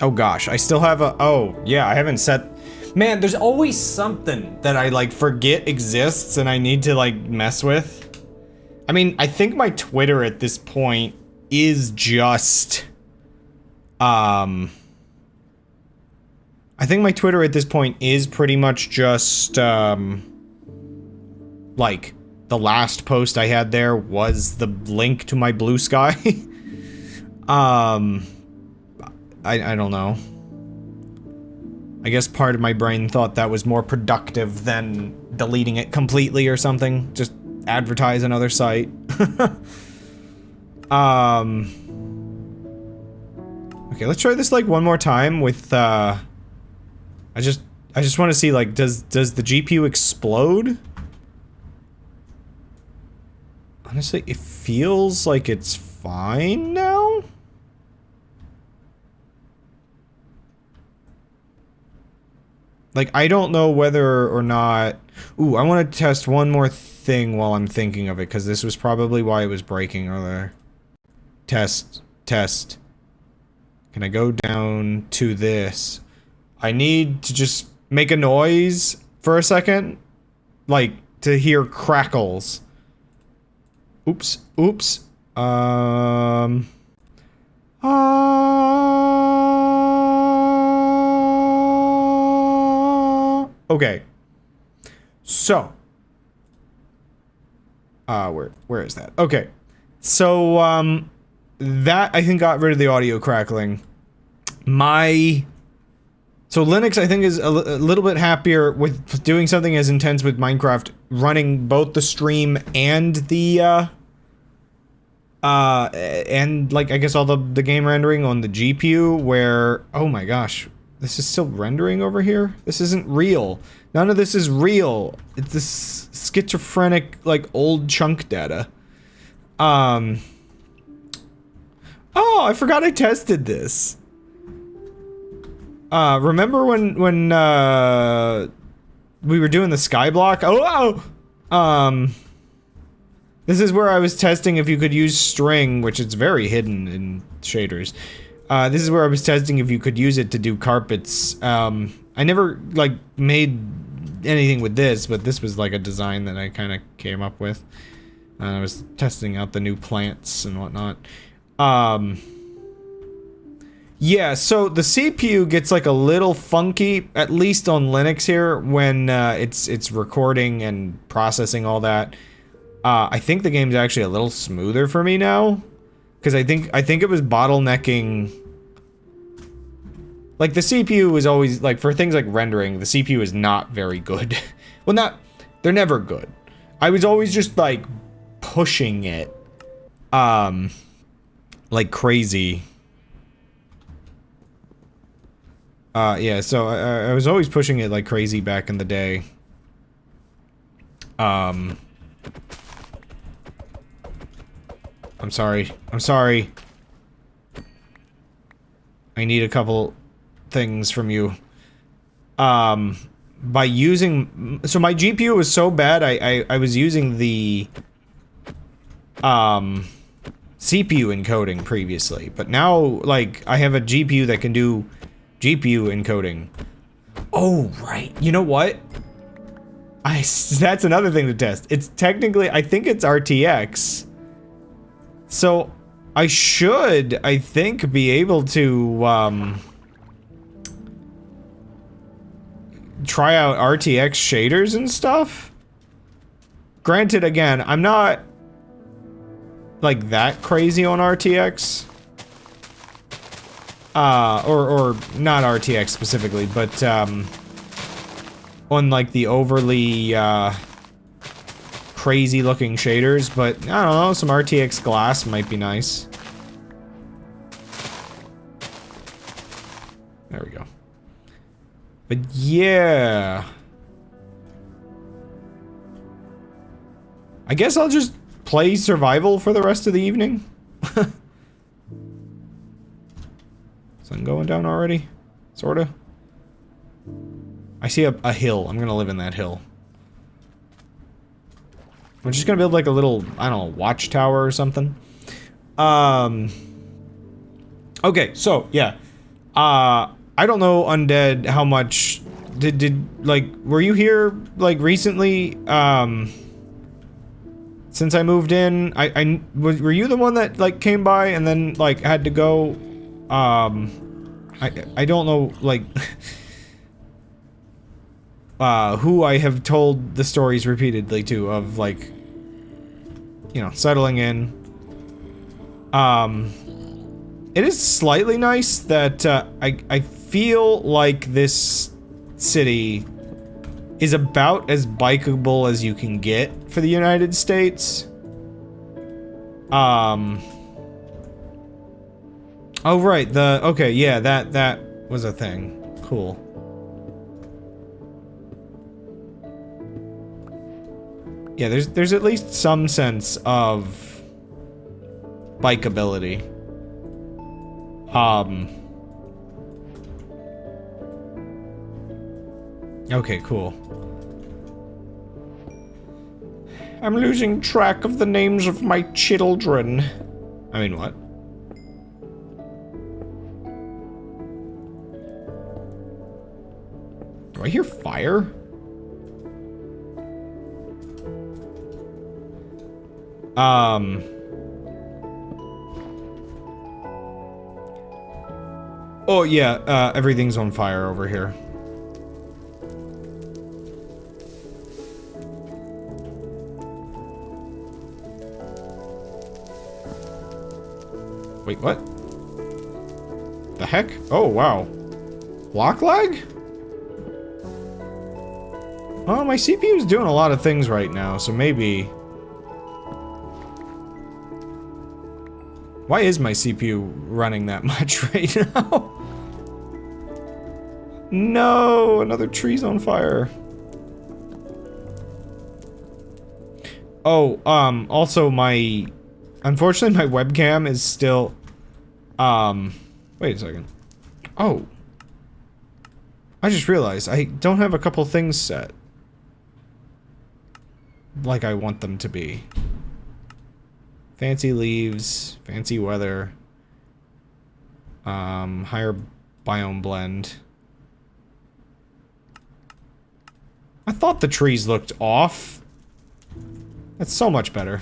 Oh gosh, I still have a, oh yeah, I haven't set, man, there's always something that I like forget exists and I need to like mess with. I mean, I think my Twitter at this point is just, I think my Twitter at this point is pretty much just, like, the last post I had there was the link to my Blue Sky. I don't know. I guess part of my brain thought that was more productive than deleting it completely or something. Just advertise another site. Okay, let's try this like one more time with I just want to see, like, does the GPU explode? Honestly, it feels like it's fine now. Like, I don't know whether or not... Ooh, I want to test one more thing while I'm thinking of it, because this was probably why it was breaking earlier. Test. Can I go down to this? I need to just make a noise for a second. Like, to hear crackles. Oops. Okay. So. Where is that? Okay. So, that, I think, got rid of the audio crackling. So Linux, I think, is a little bit happier with doing something as intense with Minecraft, running both the stream and the, and, like, I guess all the game rendering on the GPU, where, oh my gosh, this is still rendering over here? This isn't real. None of this is real. It's this schizophrenic, like, old chunk data. Oh, I forgot I tested this. Remember when we were doing the Skyblock? This is where I was testing if you could use string, which is very hidden in shaders. This is where I was testing if you could use it to do carpets. I never, like, made anything with this, but this was, like, a design that I kind of came up with. I was testing out the new plants and whatnot. Yeah, so the CPU gets, like, a little funky, at least on Linux here, when it's recording and processing all that. I think the game's actually a little smoother for me now, because I think it was bottlenecking. Like, the CPU is always, like, for things like rendering, the CPU is not very good. Well, they're never good. I was always just, like, pushing it, like crazy. Yeah, so I was always pushing it like crazy back in the day. I'm sorry. I need a couple things from you. By using... So my GPU was so bad, I was using the... CPU encoding previously. But now, like, I have a GPU that can do GPU encoding. Oh, right. You know what? That's another thing to test. It's technically... I think it's RTX. So, I should, I think, be able to, try out RTX shaders and stuff. Granted, again, I'm not, like, that crazy on RTX. Or not RTX specifically, but, on, like, the overly, crazy looking shaders, but I don't know, some RTX glass might be nice. There we go. But yeah. I guess I'll just play survival for the rest of the evening. Sun going down already? Sorta. I see a hill. I'm gonna live in that hill. I'm just gonna build like a little, I don't know, watchtower or something. Okay, so, yeah. I don't know, Undead, how much like, were you here, like, recently, since I moved in? Were you the one that, like, came by and then, like, had to go? I don't know, like, who I have told the stories repeatedly to of, like, you know, settling in. It is slightly nice that, I feel like this city is about as bikeable as you can get for the United States. Oh, right, okay, yeah, that was a thing. Cool. Yeah, there's at least some sense of bikeability. Okay, cool. I'm losing track of the names of my children. I mean, what? Do I hear fire? Oh, yeah, everything's on fire over here. Wait, what? The heck? Oh, wow. Block lag? Oh, my CPU's doing a lot of things right now, so maybe... Why is my CPU running that much right now? No, another tree's on fire. Oh, also unfortunately my webcam is still, wait a second. Oh. I just realized I don't have a couple things set. Like I want them to be. Fancy leaves, fancy weather, higher biome blend. I thought the trees looked off. That's so much better.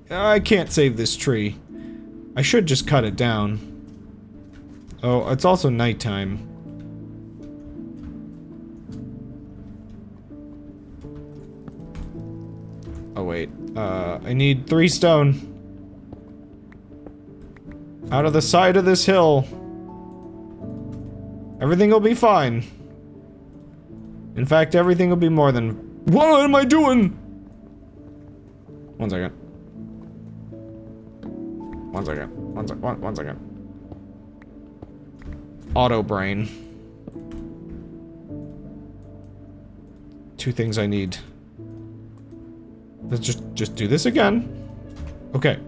I can't save this tree. I should just cut it down. Oh, it's also nighttime. Oh wait, I need 3 stone. Out of the side of this hill. Everything will be fine. In fact, everything will be more than... What am I doing? One second. One second. Auto brain. 2 things I need. Let's just do this again. Okay.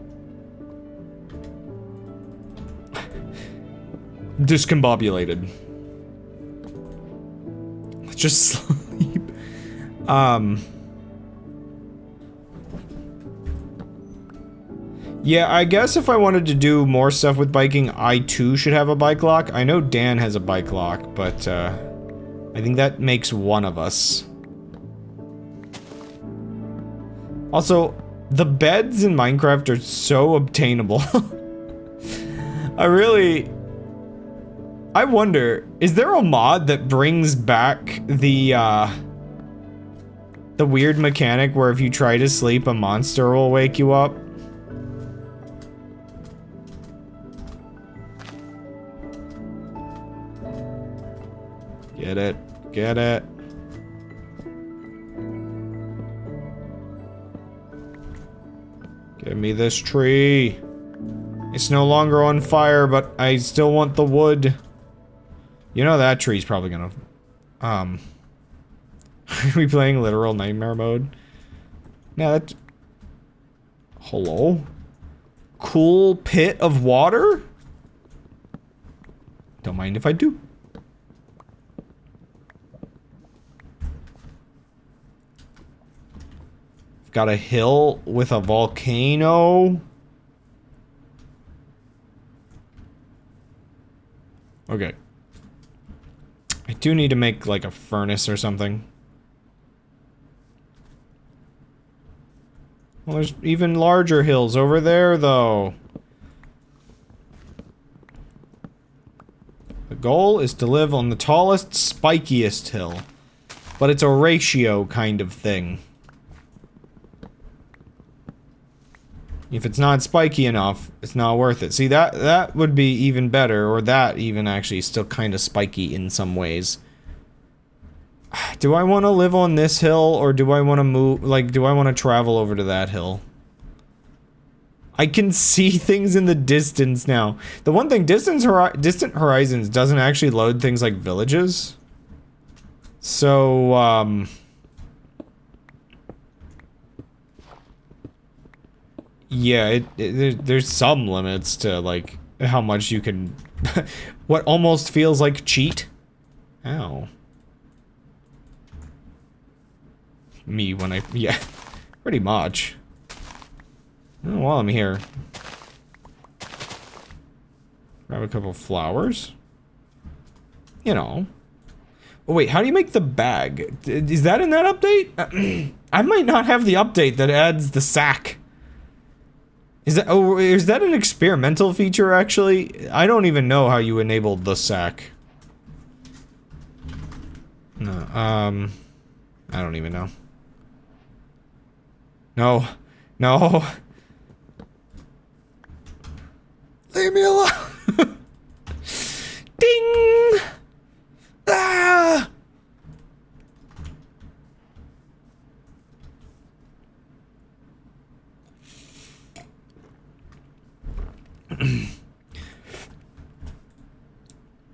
Discombobulated. Let's just sleep. Yeah, I guess if I wanted to do more stuff with biking, I too should have a bike lock. I know Dan has a bike lock, but I think that makes one of us. Also, the beds in Minecraft are so obtainable. I wonder, is there a mod that brings back the weird mechanic where if you try to sleep, a monster will wake you up? Get it. Get it. Give me this tree. It's no longer on fire, but I still want the wood. You know that tree's probably gonna... Are we playing literal nightmare mode? No, that... Hello? Cool pit of water? Don't mind if I do. Got a hill with a volcano. Okay. I do need to make, like, a furnace or something. Well, there's even larger hills over there, though. The goal is to live on the tallest, spikiest hill. But it's a ratio kind of thing. If it's not spiky enough, it's not worth it. See, that would be even better, or that even actually is still kind of spiky in some ways. Do I want to live on this hill, or do I want to move, like, do I want to travel over to that hill? I can see things in the distance now. The one thing, Distant Horizons doesn't actually load things like villages. So, yeah, there's some limits to, like, how much you can... what almost feels like cheat. Ow. Me when I... yeah, pretty much. Oh, while I'm here. Grab a couple flowers. You know. Oh, wait, how do you make the bag? Is that in that update? I might not have the update that adds the sack. Is that an experimental feature, actually? I don't even know how you enabled the sack. No, I don't even know. No. No. Leave me alone. Ding! Ah!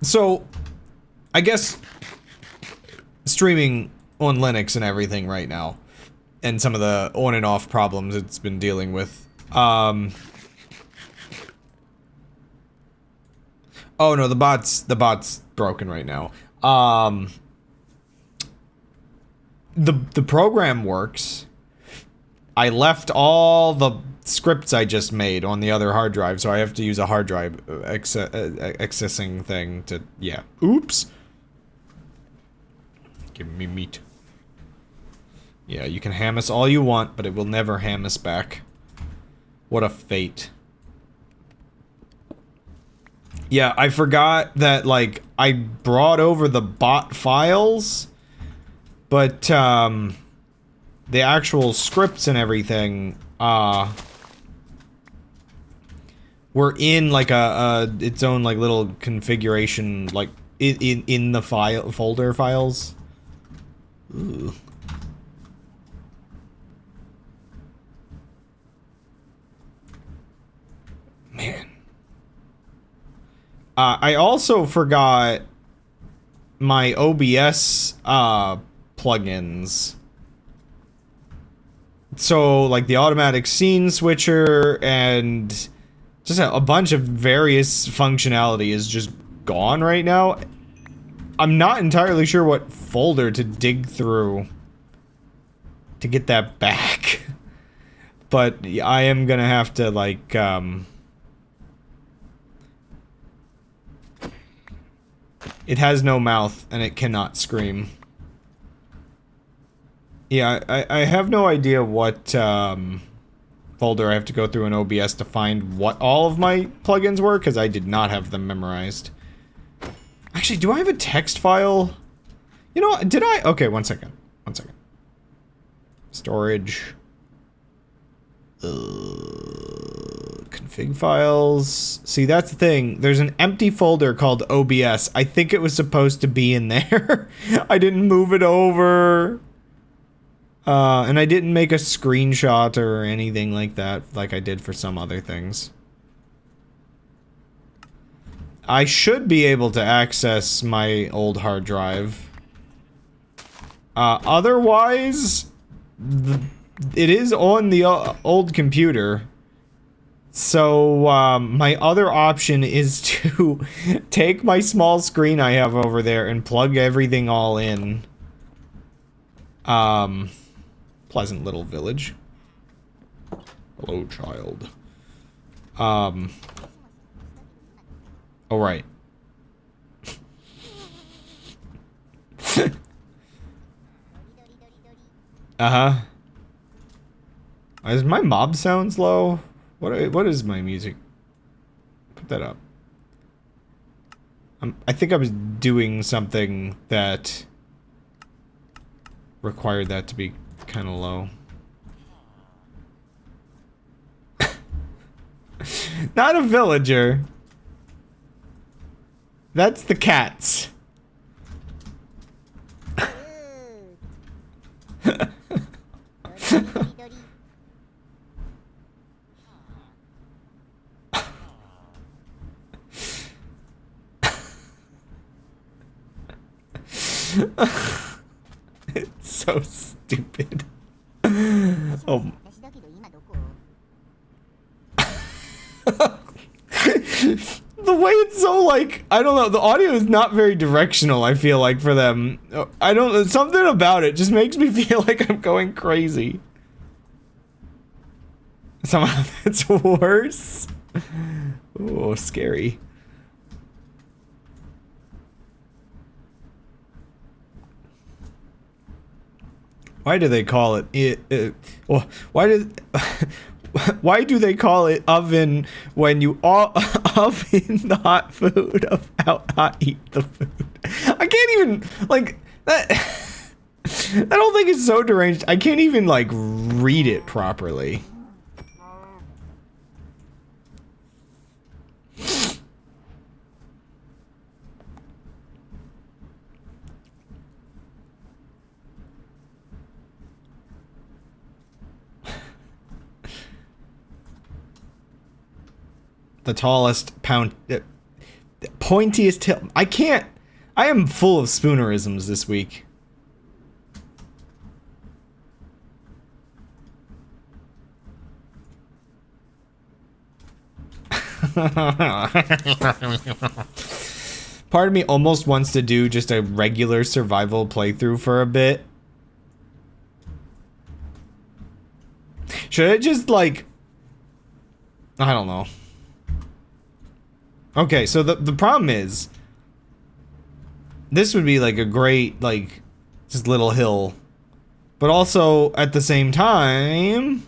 So, I guess streaming on Linux and everything right now, and some of the on and off problems it's been dealing with, oh no, the bot's broken right now. The program works. I left all the scripts I just made on the other hard drive, so I have to use a hard drive accessing thing to, yeah. Oops. Give me meat. Yeah, you can ham us all you want, but it will never ham us back. What a fate. Yeah, I forgot that, like, I brought over the bot files, but, the actual scripts and everything, were in, like, its own, like, little configuration, like, in the folder files. Ooh. Man. I also forgot my OBS, plugins. So, like, the automatic scene switcher and just a bunch of various functionality is just gone right now. I'm not entirely sure what folder to dig through to get that back. But I am gonna have to, like, it has no mouth, and it cannot scream. Yeah, I have no idea what, folder I have to go through in OBS to find what all of my plugins were, because I did not have them memorized. Actually, do I have a text file? You know what, did I? Okay, one second. One second. Storage. Config files. See, that's the thing. There's an empty folder called OBS. I think it was supposed to be in there. I didn't move it over. And I didn't make a screenshot or anything like that, like I did for some other things. I should be able to access my old hard drive. Otherwise, it is on the old computer. So, my other option is to take my small screen I have over there and plug everything all in. Pleasant little village. Hello, child. Oh, right. Uh-huh. Is my mob sounds low? What is my music? Put that up. I think I was doing something that required that to be kind of low. Not a villager. That's the cats. It's so stupid. Oh. The way it's so, like, I don't know, the audio is not very directional, I feel like, for them. I don't, something about it just makes me feel like I'm going crazy. Somehow that's worse. Oh, scary. Why do they call it why do they call it oven when you oven the hot food of how hot eat the food? I can't even, like, that. I don't think it's so deranged. I can't even, like, read it properly. The tallest pointiest hill. I am full of spoonerisms this week. Part of me almost wants to do just a regular survival playthrough for a bit. Should I just, like, I don't know. Okay, so the problem is, this would be like a great, like, just little hill. But also, at the same time,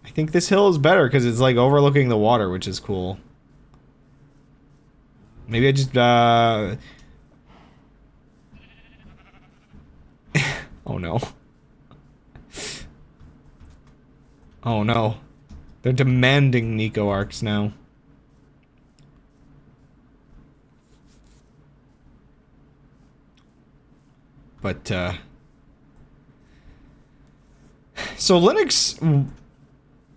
I think this hill is better because it's, like, overlooking the water, which is cool. Maybe I just, oh no. Oh no. They're demanding Nico arcs now. But, so Linux,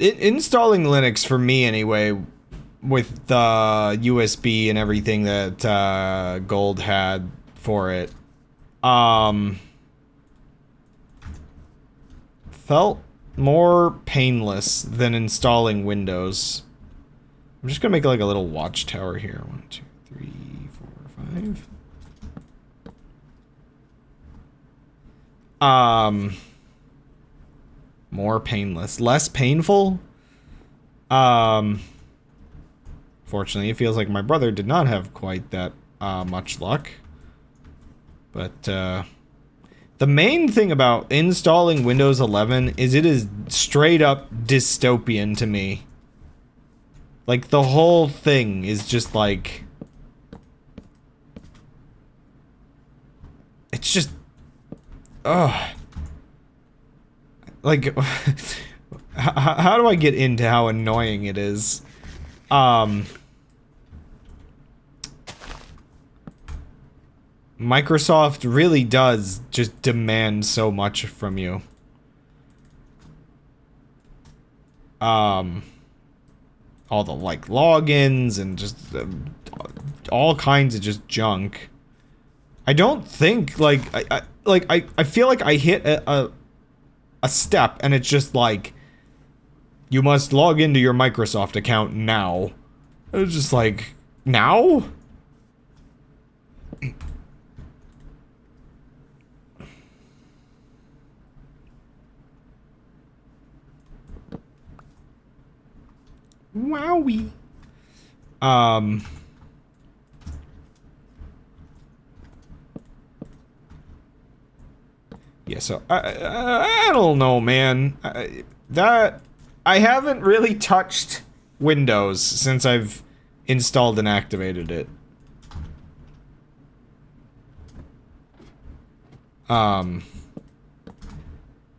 installing Linux for me anyway, with the USB and everything that, Gold had for it, felt more painless than installing Windows. I'm just gonna make like a little watchtower here. 1, 2, 3, 4, 5. More painless. Less painful? Fortunately, it feels like my brother did not have quite that, much luck. But, the main thing about installing Windows 11 is it is straight up dystopian to me. Like, the whole thing is just like... It's just... Ugh. Like, how do I get into how annoying it is? Microsoft really does just demand so much from you. All the, like, logins and just all kinds of just junk. I don't think, like, I feel like I hit a step and it's just like, you must log into your Microsoft account now. It was just like, now? Wowie. Yeah, so I don't know, man. I haven't really touched Windows since I've installed and activated it.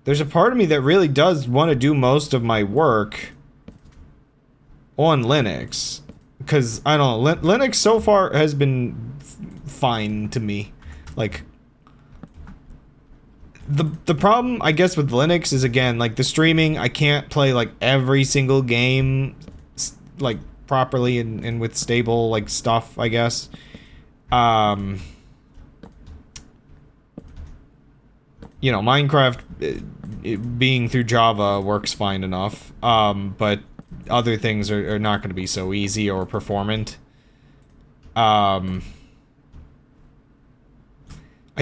There's a part of me that really does want to do most of my work on Linux, because I don't know, Linux so far has been fine to me. Like, the problem I guess with Linux is, again, like the streaming, I can't play like every single game like properly and with stable like stuff, I guess. You know, Minecraft it being through Java works fine enough, but other things are not going to be so easy or performant. I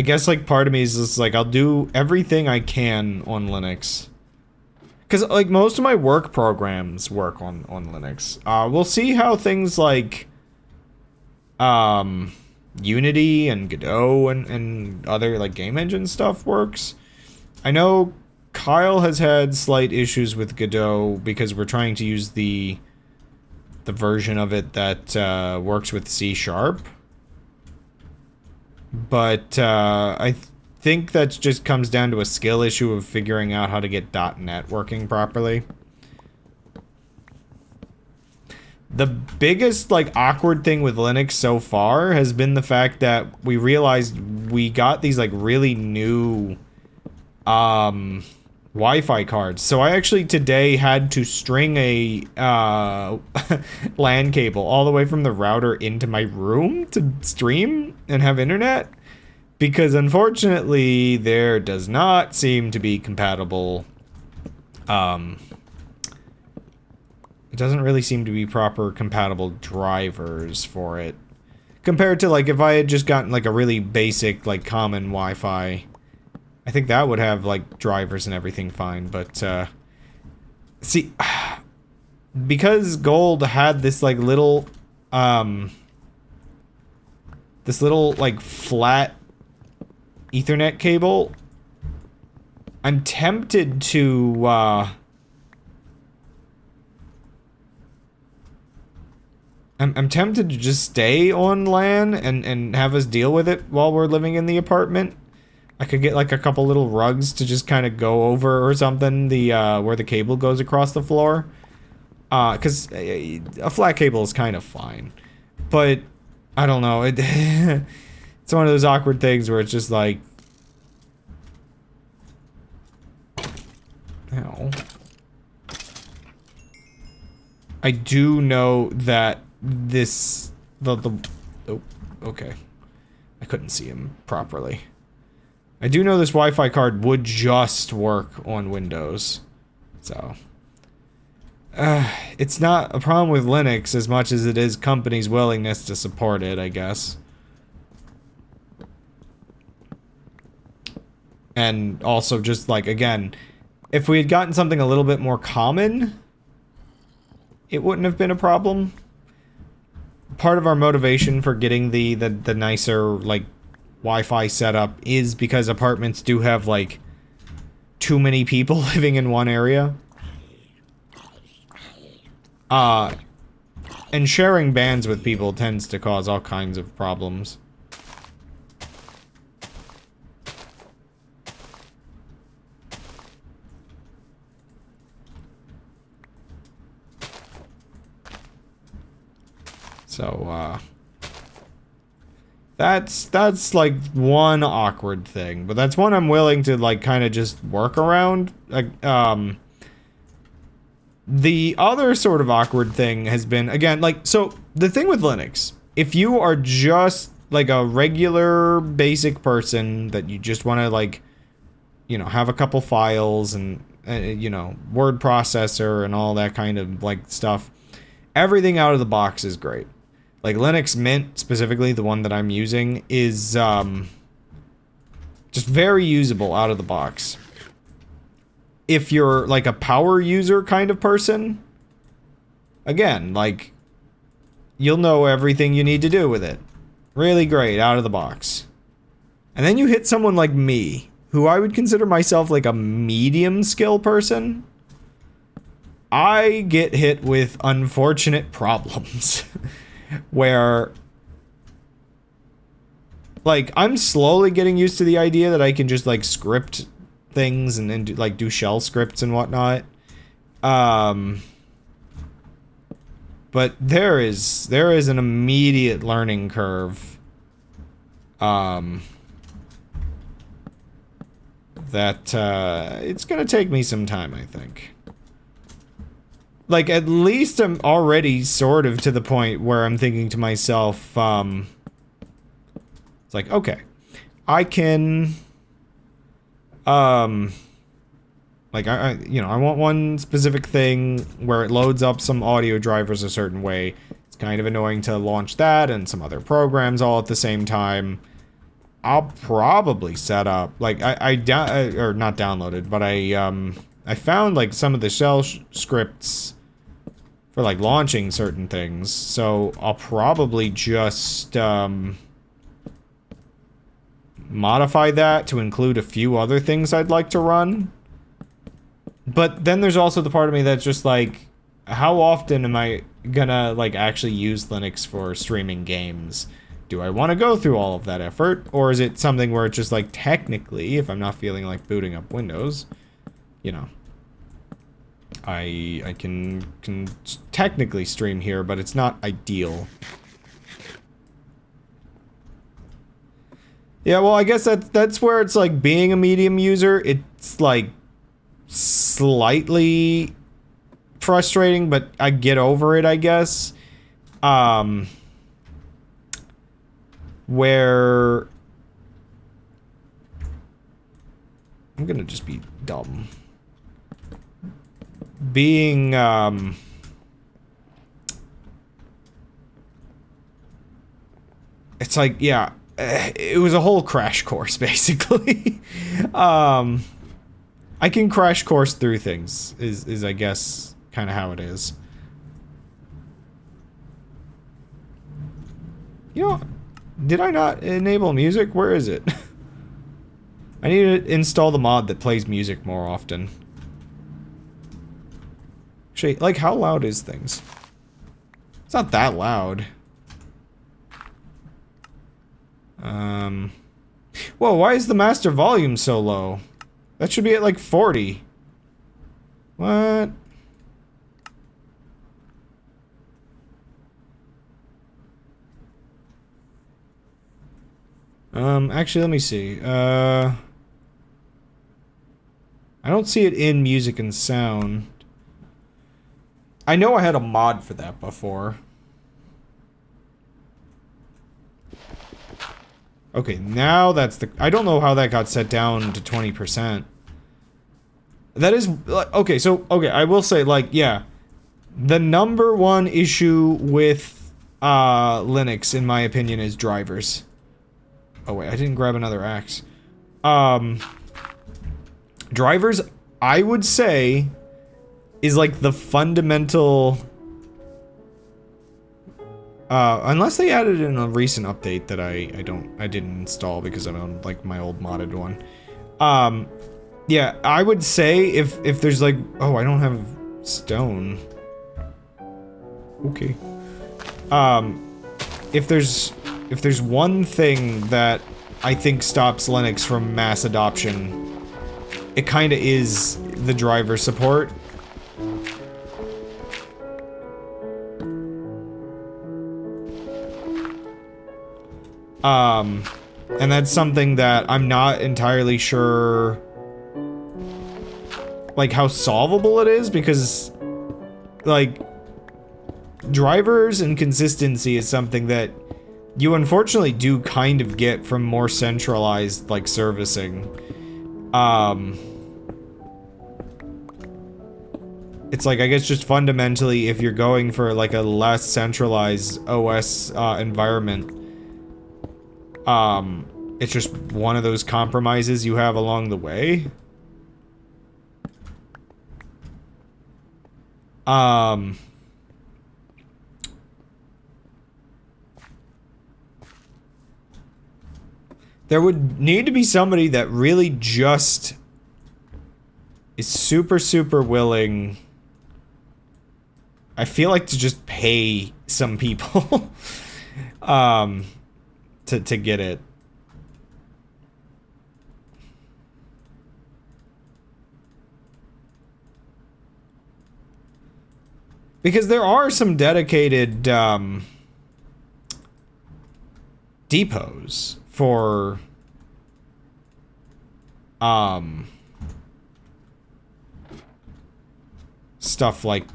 guess, like, part of me is just, like, I'll do everything I can on Linux. Because, like, most of my work programs work on Linux. We'll see how things like, Unity and Godot and other, like, game engine stuff works. I know Kyle has had slight issues with Godot because we're trying to use the version of it that works with C#. But I think that just comes down to a skill issue of figuring out how to get .NET working properly. The biggest, like, awkward thing with Linux so far has been the fact that we realized we got these, like, really new Wi-Fi cards. So I actually today had to string a LAN cable all the way from the router into my room to stream and have internet, because unfortunately there does not seem to be compatible, it doesn't really seem to be proper compatible drivers for it, compared to, like, if I had just gotten, like, a really basic, like, common Wi-Fi. I think that would have, like, drivers and everything fine, but, see, because Gold had this, like, little, like, flat Ethernet cable, I'm tempted to, I'm tempted to just stay on LAN and have us deal with it while we're living in the apartment. I could get, like, a couple little rugs to just kind of go over or something, the, where the cable goes across the floor. Because a flat cable is kind of fine. But, I don't know, it's one of those awkward things where it's just like... Ow. I do know that this... Oh, okay. I couldn't see him properly. I do know this Wi-Fi card would just work on Windows, so it's not a problem with Linux as much as it is companies' willingness to support it, I guess. And also just, like, again, if we had gotten something a little bit more common, it wouldn't have been a problem. Part of our motivation for getting the nicer, like, Wi-Fi setup is because apartments do have, like, too many people living in one area. And sharing bands with people tends to cause all kinds of problems. So, That's like one awkward thing, but that's one I'm willing to, like, kind of just work around. Like, the other sort of awkward thing has been, again, like, so the thing with Linux, if you are just, like, a regular basic person that you just want to, like, you know, have a couple files and, you know, word processor and all that kind of, like, stuff, everything out of the box is great. Like, Linux Mint, specifically, the one that I'm using, is, just very usable out of the box. If you're, like, a power user kind of person, again, like, you'll know everything you need to do with it. Really great, out of the box. And then you hit someone like me, who I would consider myself like a medium skill person, I get hit with unfortunate problems where, like, I'm slowly getting used to the idea that I can just like script things and do, like, do shell scripts and whatnot. But there is an immediate learning curve. That it's gonna take me some time, I think. Like, at least I'm already sort of to the point where I'm thinking to myself, it's like, okay, I can, like, you know, I want one specific thing where it loads up some audio drivers a certain way. It's kind of annoying to launch that and some other programs all at the same time. I'll probably set up, like, or not downloaded, but I found, like, some of the shell scripts for, like, launching certain things, so I'll probably just, modify that to include a few other things I'd like to run. But then there's also the part of me that's just like, how often am I gonna, like, actually use Linux for streaming games? Do I want to go through all of that effort? Or is it something where it's just like, technically, if I'm not feeling like booting up Windows, you know, I can technically stream here, but it's not ideal. Yeah, well, I guess that's where it's like, being a medium user, it's like slightly frustrating, but I get over it, I guess. Where I'm gonna just be dumb. Being, it's like, yeah, it was a whole crash course, basically. I can crash course through things, is I guess, kind of how it is. You know, did I not enable music? Where is it? I need to install the mod that plays music more often. Actually, like, how loud is things? It's not that loud. Whoa, why is the master volume so low? That should be at like 40. What? Actually, let me see. I don't see it in music and sound. I know I had a mod for that before. Okay, now that's the... I don't know how that got set down to 20%. That is... Okay, so... Okay, I will say, like, yeah. The number one issue with Linux, in my opinion, is drivers. Oh, wait, I didn't grab another axe. Drivers, I would say, is like the fundamental... unless they added in a recent update that I didn't install because I'm on, like, my old modded one. Yeah, I would say if there's, like... Oh, I don't have stone. Okay. If there's one thing that I think stops Linux from mass adoption, it kinda is the driver support. And that's something that I'm not entirely sure, like, how solvable it is, because, like, drivers and consistency is something that you unfortunately do kind of get from more centralized, like, servicing. It's like, I guess just fundamentally, if you're going for, like, a less centralized OS, environment, it's just one of those compromises you have along the way. There would need to be somebody that really just is super, super willing, I feel like, to just pay some people to get it. Because there are some dedicated depots for stuff like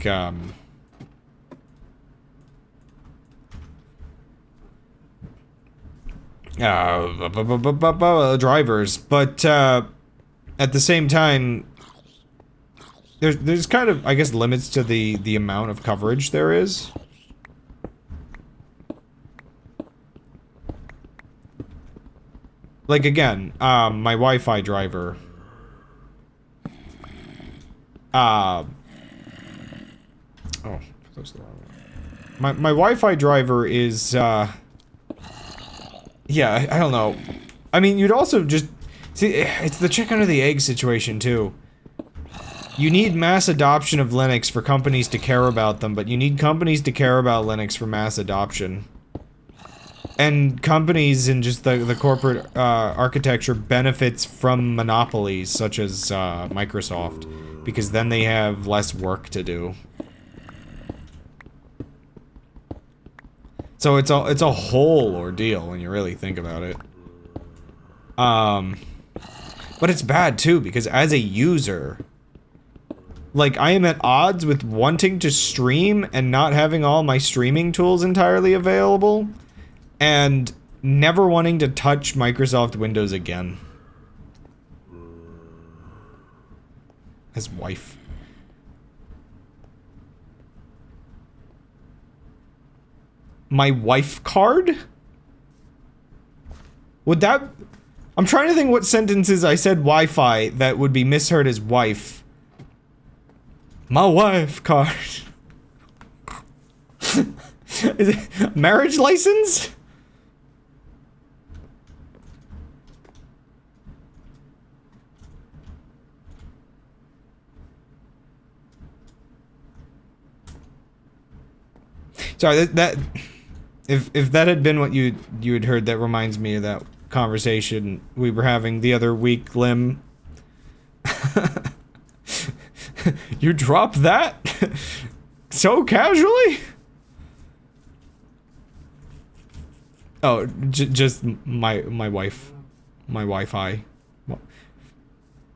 drivers, but at the same time, there's kind of, I guess, limits to the amount of coverage there is. Like, again, my Wi-Fi driver. Oh, that's the wrong one. My Wi-Fi driver is, yeah, I don't know. I mean, you'd also just... See, it's the chicken or the egg situation, too. You need mass adoption of Linux for companies to care about them, but you need companies to care about Linux for mass adoption. And companies in just the corporate architecture benefits from monopolies, such as Microsoft, because then they have less work to do. So it's a whole ordeal when you really think about it. But it's bad too, because as a user, like, I am at odds with wanting to stream and not having all my streaming tools entirely available, and never wanting to touch Microsoft Windows again. As wife. My wife card? Would that... I'm trying to think what sentences I said Wi-Fi that would be misheard as wife. My wife card. Is it marriage license? Sorry, that if that had been what you had heard, that reminds me of that conversation we were having the other week, Lim. You dropped that so casually? Oh, just my wife, my Wi-Fi.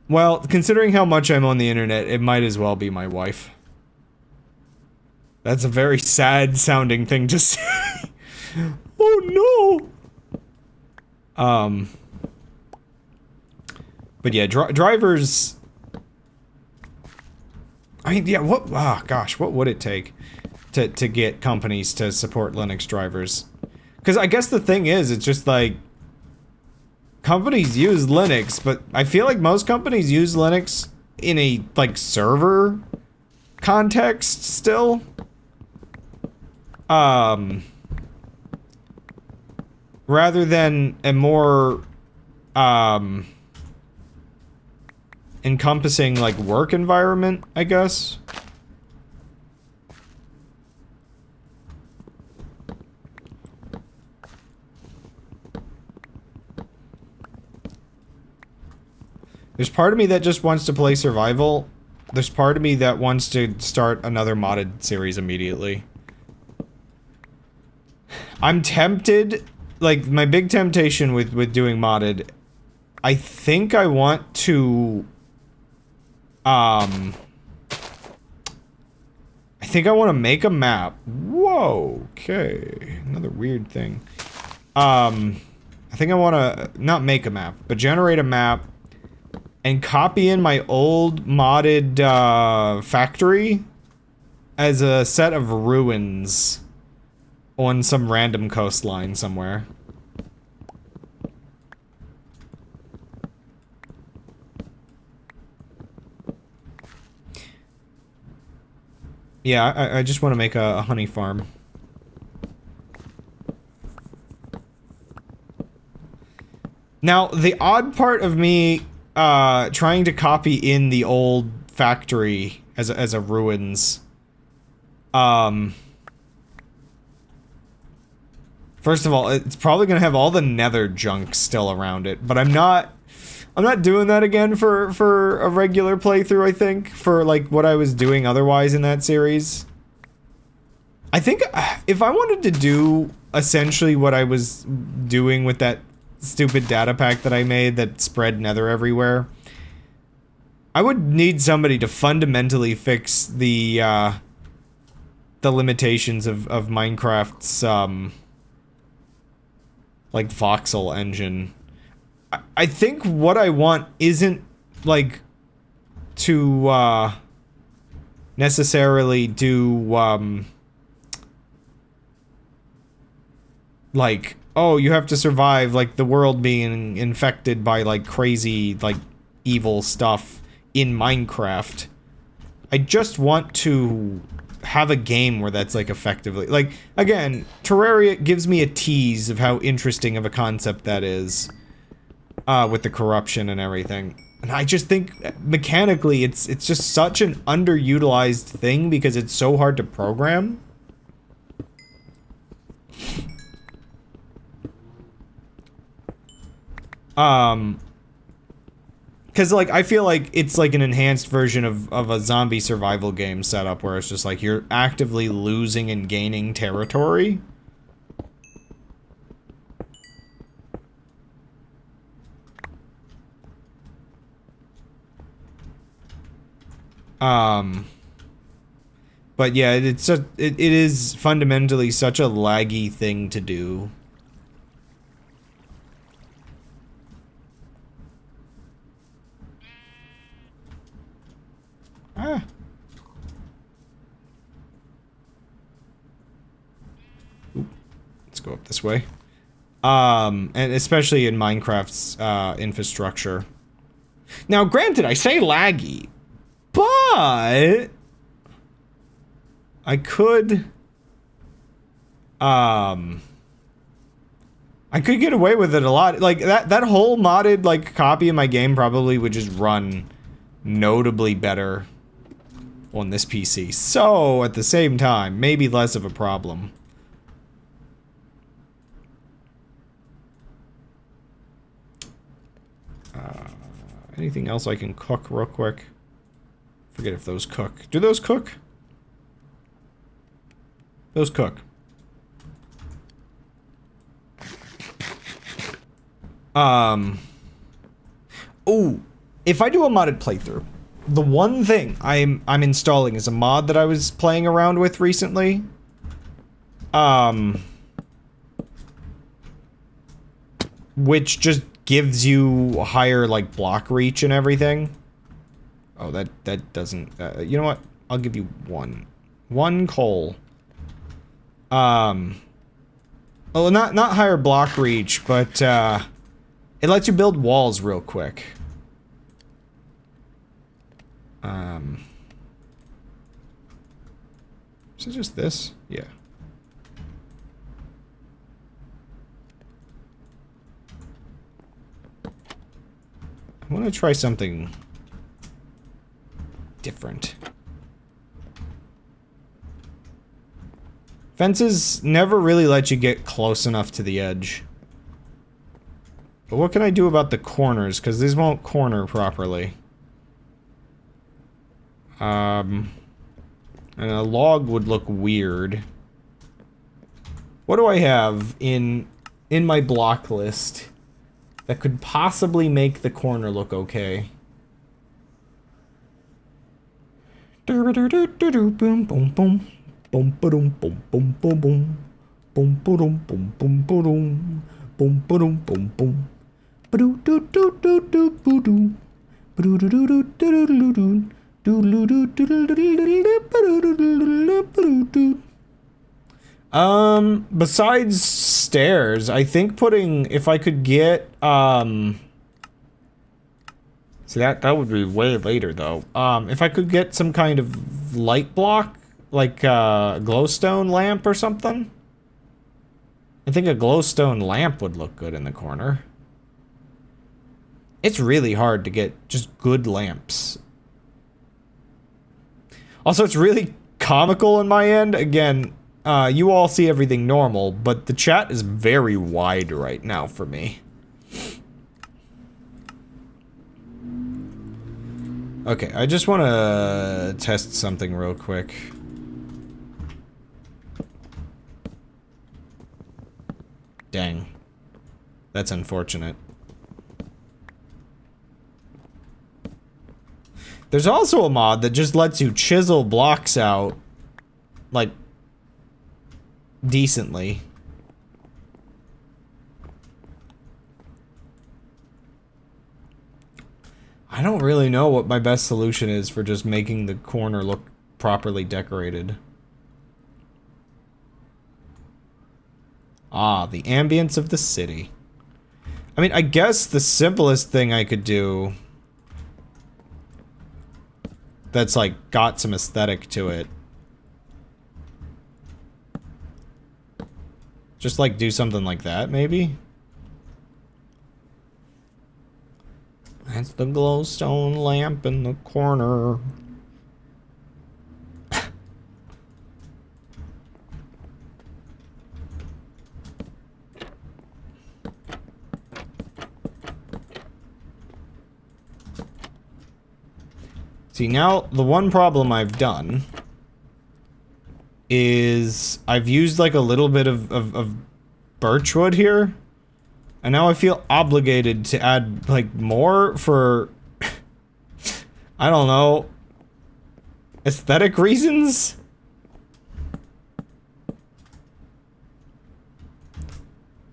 Well, considering how much I'm on the internet, it might as well be my wife. That's a very sad sounding thing to say. Oh no. But yeah, drivers. I mean, yeah, what, oh gosh, what would it take to get companies to support Linux drivers? Because I guess the thing is, it's just like, companies use Linux, but I feel like most companies use Linux in a, like, server context still. Rather than a more, encompassing, like, work environment, I guess. There's part of me that just wants to play survival. There's part of me that wants to start another modded series immediately. I'm tempted, like, my big temptation with doing modded, I think I want to, I think I want to make a map. Whoa, okay, another weird thing. I think I want to, not make a map, but generate a map and copy in my old modded, factory as a set of ruins on some random coastline somewhere. Yeah, I just want to make a honey farm. Now, the odd part of me trying to copy in the old factory as a ruins. First of all, it's probably gonna have all the nether junk still around it, but I'm not doing that again for a regular playthrough, I think, for like what I was doing otherwise in that series. I think if I wanted to do essentially what I was doing with that stupid data pack that I made that spread nether everywhere, I would need somebody to fundamentally fix the limitations of Minecraft's like voxel engine. I think what I want isn't like to necessarily do like, oh, you have to survive like the world being infected by like crazy like evil stuff in Minecraft. I just want to have a game where that's like effectively like, again, Terraria gives me a tease of how interesting of a concept that is. With the corruption and everything. And I just think mechanically it's just such an underutilized thing because it's so hard to program. Cause like I feel like it's like an enhanced version of a zombie survival game setup where it's just like you're actively losing and gaining territory. But yeah, it is fundamentally such a laggy thing to do. Ah. Oop. Let's go up this way. And especially in Minecraft's infrastructure. Now, granted, I say laggy, but I could get away with it a lot. Like that whole modded like copy of my game probably would just run notably better on this PC. So at the same time, maybe less of a problem. Anything else I can cook real quick? Forget if those cook. Do those cook? Those cook. Oh, if I do a modded playthrough, the one thing I'm installing is a mod that I was playing around with recently. Which just gives you higher like block reach and everything. Oh, that doesn't. You know what? I'll give you one coal. Oh, not higher block reach, but it lets you build walls real quick. Is it just this? Yeah. I want to try something different. Fences never really let you get close enough to the edge. But what can I do about the corners? Because these won't corner properly. And a log would look weird. What do I have in my block list that could possibly make the corner look okay? Boom boom boom boom boom boom boom boom boom boom boom boom boom boom boom boom boom boom boom. Besides stairs, I think putting, if I could get, see that would be way later though. If I could get some kind of light block, like a glowstone lamp or something. I think a glowstone lamp would look good in the corner. It's really hard to get just good lamps. Also, it's really comical on my end. Again, you all see everything normal, but the chat is very wide right now for me. Okay, I just want to test something real quick. Dang. That's unfortunate. There's also a mod that just lets you chisel blocks out, like, decently. I don't really know what my best solution is for just making the corner look properly decorated. Ah, the ambience of the city. I mean, I guess the simplest thing I could do that's like got some aesthetic to it. Just like do something like that, maybe? That's the glowstone lamp in the corner. See, now, the one problem I've done is I've used, like, a little bit of birchwood here, and now I feel obligated to add, like, more for, I don't know, aesthetic reasons?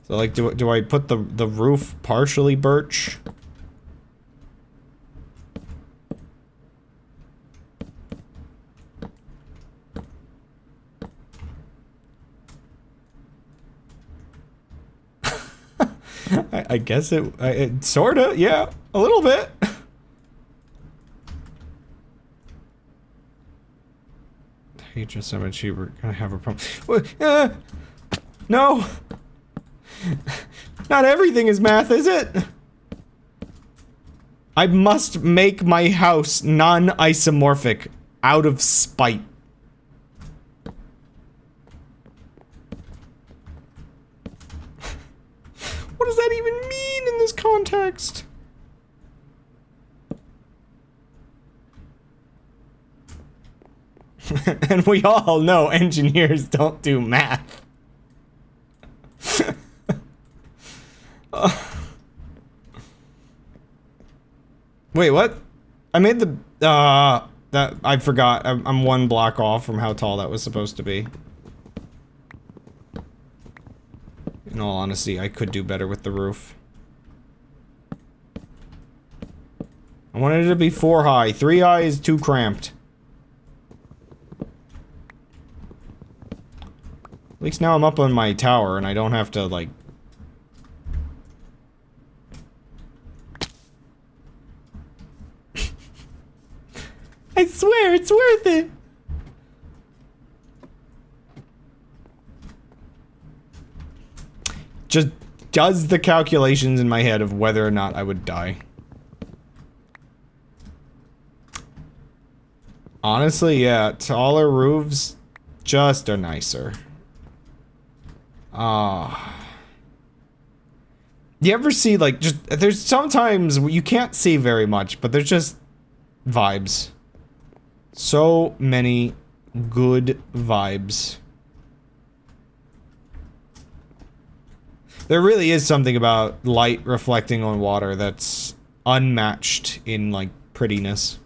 So, like, do I put the roof partially birch? I guess it sorta, yeah, a little bit. Hey, just so much you were gonna have a problem. No! Not everything is math, is it? I must make my house non-isomorphic out of spite. What does that even mean in this context? And we all know engineers don't do math. Wait, what? I made the, that, I forgot. I'm one block off from how tall that was supposed to be. In all honesty, I could do better with the roof. I wanted it to be 4 high. 3 high is too cramped. At least now I'm up on my tower and I don't have to, like... I swear, it's worth it! Just does the calculations in my head of whether or not I would die. Honestly, yeah, taller roofs just are nicer. You ever see, like, just, there's sometimes you can't see very much, but there's just vibes. So many good vibes. There really is something about light reflecting on water that's unmatched in, like, prettiness.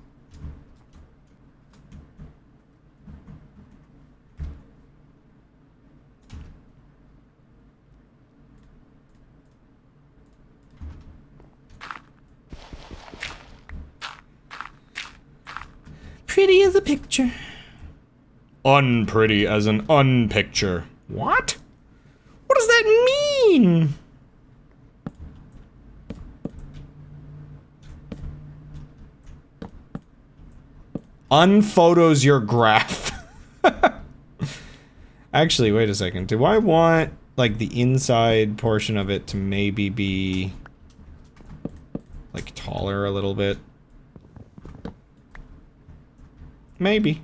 Pretty as a picture. Unpretty as an unpicture. What? What does that mean? Unphotos your graph. Actually, wait a second. Do I want, like, the inside portion of it to maybe be, like, taller a little bit. Maybe.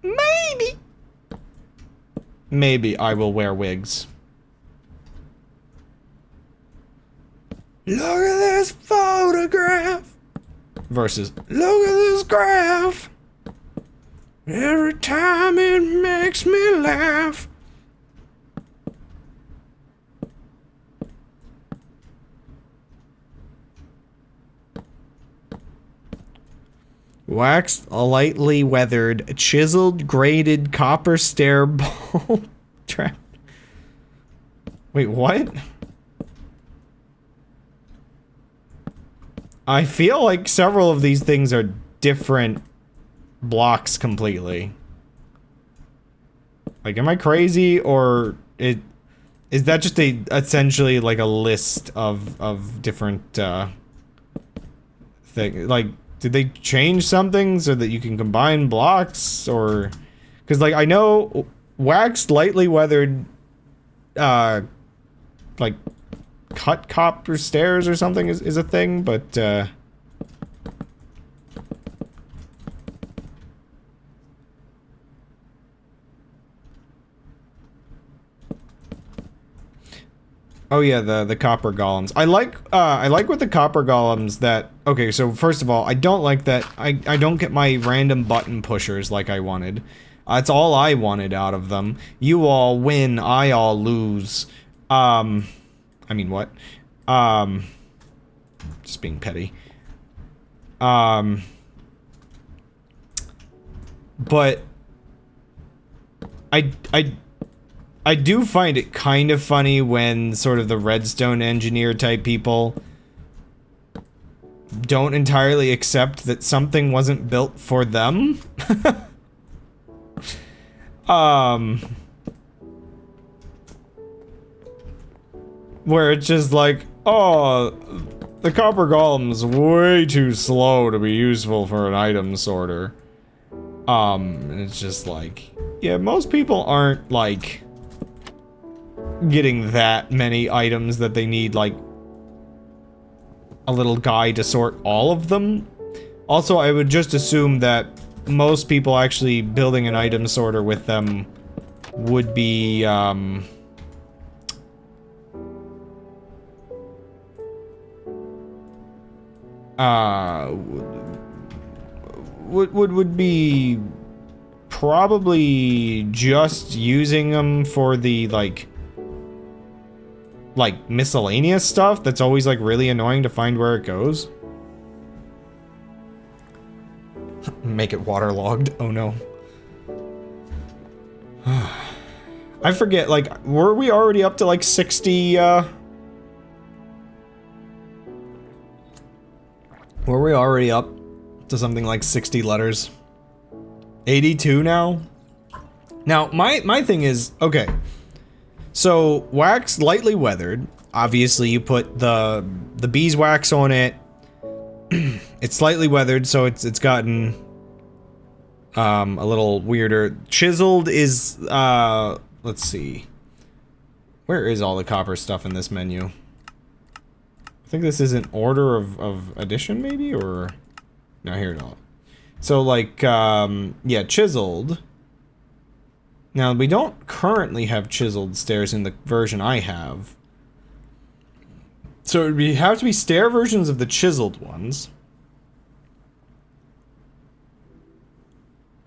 Maybe. Maybe I will wear wigs. Look at this photograph versus look at this graph. Every time it makes me laugh. Waxed, lightly weathered, chiseled, graded, copper stair ball trap. Wait, what? I feel like several of these things are different blocks completely. Like, am I crazy, or is that just essentially like a list of different things? Like, did they change something so that you can combine blocks, or because like I know waxed, lightly weathered, like cut copper stairs or something is a thing, but oh yeah, the copper golems. I like with the copper golems that, okay, so first of all, I don't like that I don't get my random button pushers like I wanted. That's all I wanted out of them. You all win, I all lose. I mean, what? Just being petty. But I do find it kind of funny when sort of the redstone engineer type people don't entirely accept that something wasn't built for them. Where it's just like, oh, the copper golem's way too slow to be useful for an item sorter. And it's just like, yeah, most people aren't like getting that many items that they need like a little guy to sort all of them. Also, I would just assume that most people actually building an item sorter with them would be would be probably just using them for the like miscellaneous stuff that's always like really annoying to find where it goes. Make it waterlogged. Oh no. I forget, like, were we already up to like 60 were we already up to something like 60 letters? 82 now? Now, my thing is, okay. So, wax lightly weathered. Obviously, you put the beeswax on it. It's slightly weathered, so it's gotten a little weirder. Chiseled is let's see. Where is all the copper stuff in this menu? I think this is in order of addition, maybe, or no, here it all. So like yeah, chiseled. Now, we don't currently have chiseled stairs in the version I have. So it would have to be stair versions of the chiseled ones.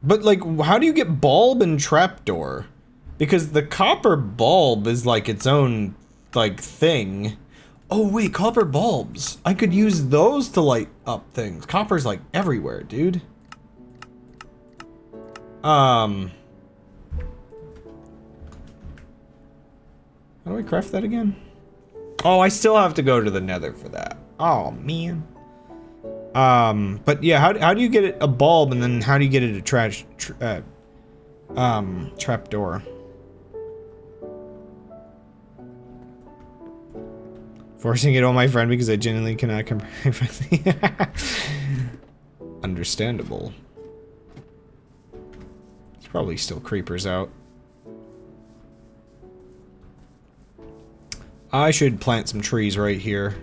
But, like, how do you get bulb and trapdoor? Because the copper bulb is, like, its own, like, thing. Oh, wait, copper bulbs. I could use those to light up things. Copper's, like, everywhere, dude. How do I craft that again? Oh, I still have to go to the nether for that. Oh, man. But yeah, how do you get it a bulb, and then how do you get it a trapdoor? Forcing it on my friend because I genuinely cannot comprehend. Understandable. There's probably still creepers out. I should plant some trees right here.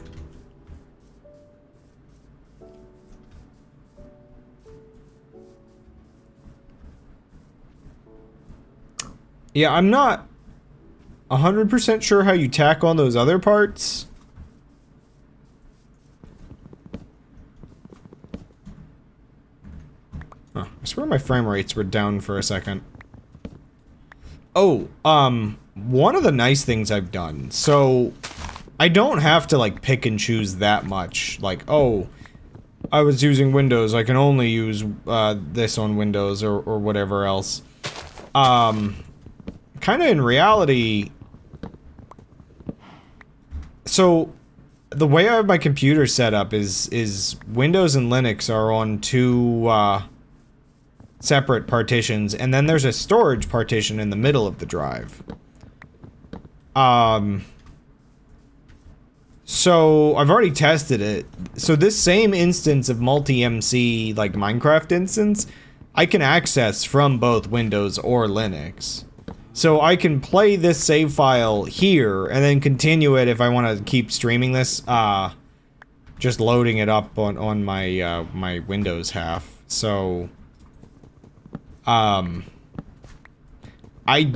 Yeah, I'm not 100% sure how you tack on those other parts. Huh, I swear my frame rates were down for a second. Oh, one of the nice things I've done, so I don't have to like pick and choose that much. Like, oh, I was using Windows, I can only use this on Windows or whatever else. Kind of in reality, so the way I have my computer set up is Windows and Linux are on two separate partitions, and then there's a storage partition in the middle of the drive. So I've already tested it. So this same instance of multi-MC, like Minecraft instance, I can access from both Windows or Linux. So I can play this save file here, and then continue it if I want to keep streaming this, just loading it up on my, my Windows half. So, I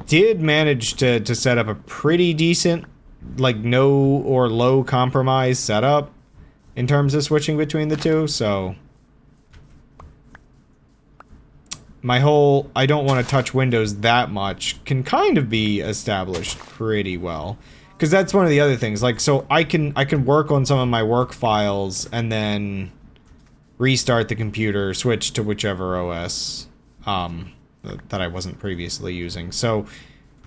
did manage to set up a pretty decent, like, no or low compromise setup in terms of switching between the two, so my whole I don't want to touch Windows that much can kind of be established pretty well. Because that's one of the other things, like, so I can work on some of my work files and then restart the computer, switch to whichever OS that I wasn't previously using. So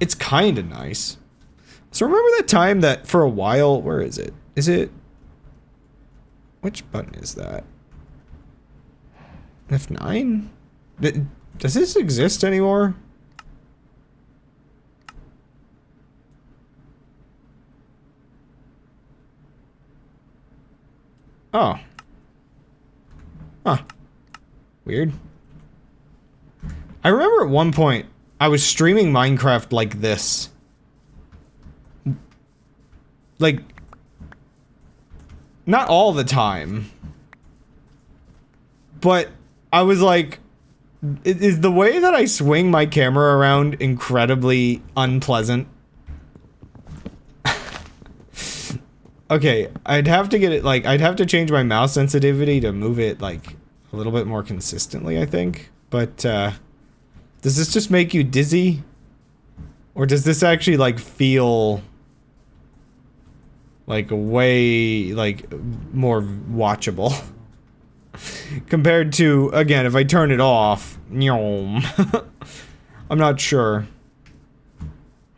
it's kind of nice. So remember that time that for a while, where is it? Is it, which button is that? F9? Does this exist anymore? Oh. Huh. Weird. I remember at one point, I was streaming Minecraft like this. Like, not all the time. But I was like, is the way that I swing my camera around incredibly unpleasant? Okay, I'd have to get it, like, I'd have to change my mouse sensitivity to move it, like, a little bit more consistently, I think. But, does this just make you dizzy? Or does this actually, like, feel like way, like, more watchable? Compared to, again, if I turn it off, I'm not sure. I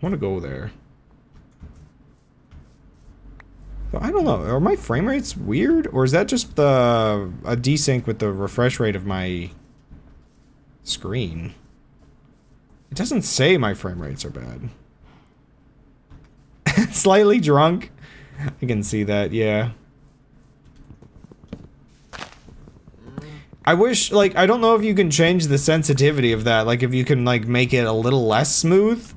want to go there. But I don't know, are my frame rates weird? Or is that just a desync with the refresh rate of my screen? It doesn't say my frame rates are bad. Slightly drunk? I can see that, yeah. I wish, like, I don't know if you can change the sensitivity of that, like, if you can, like, make it a little less smooth.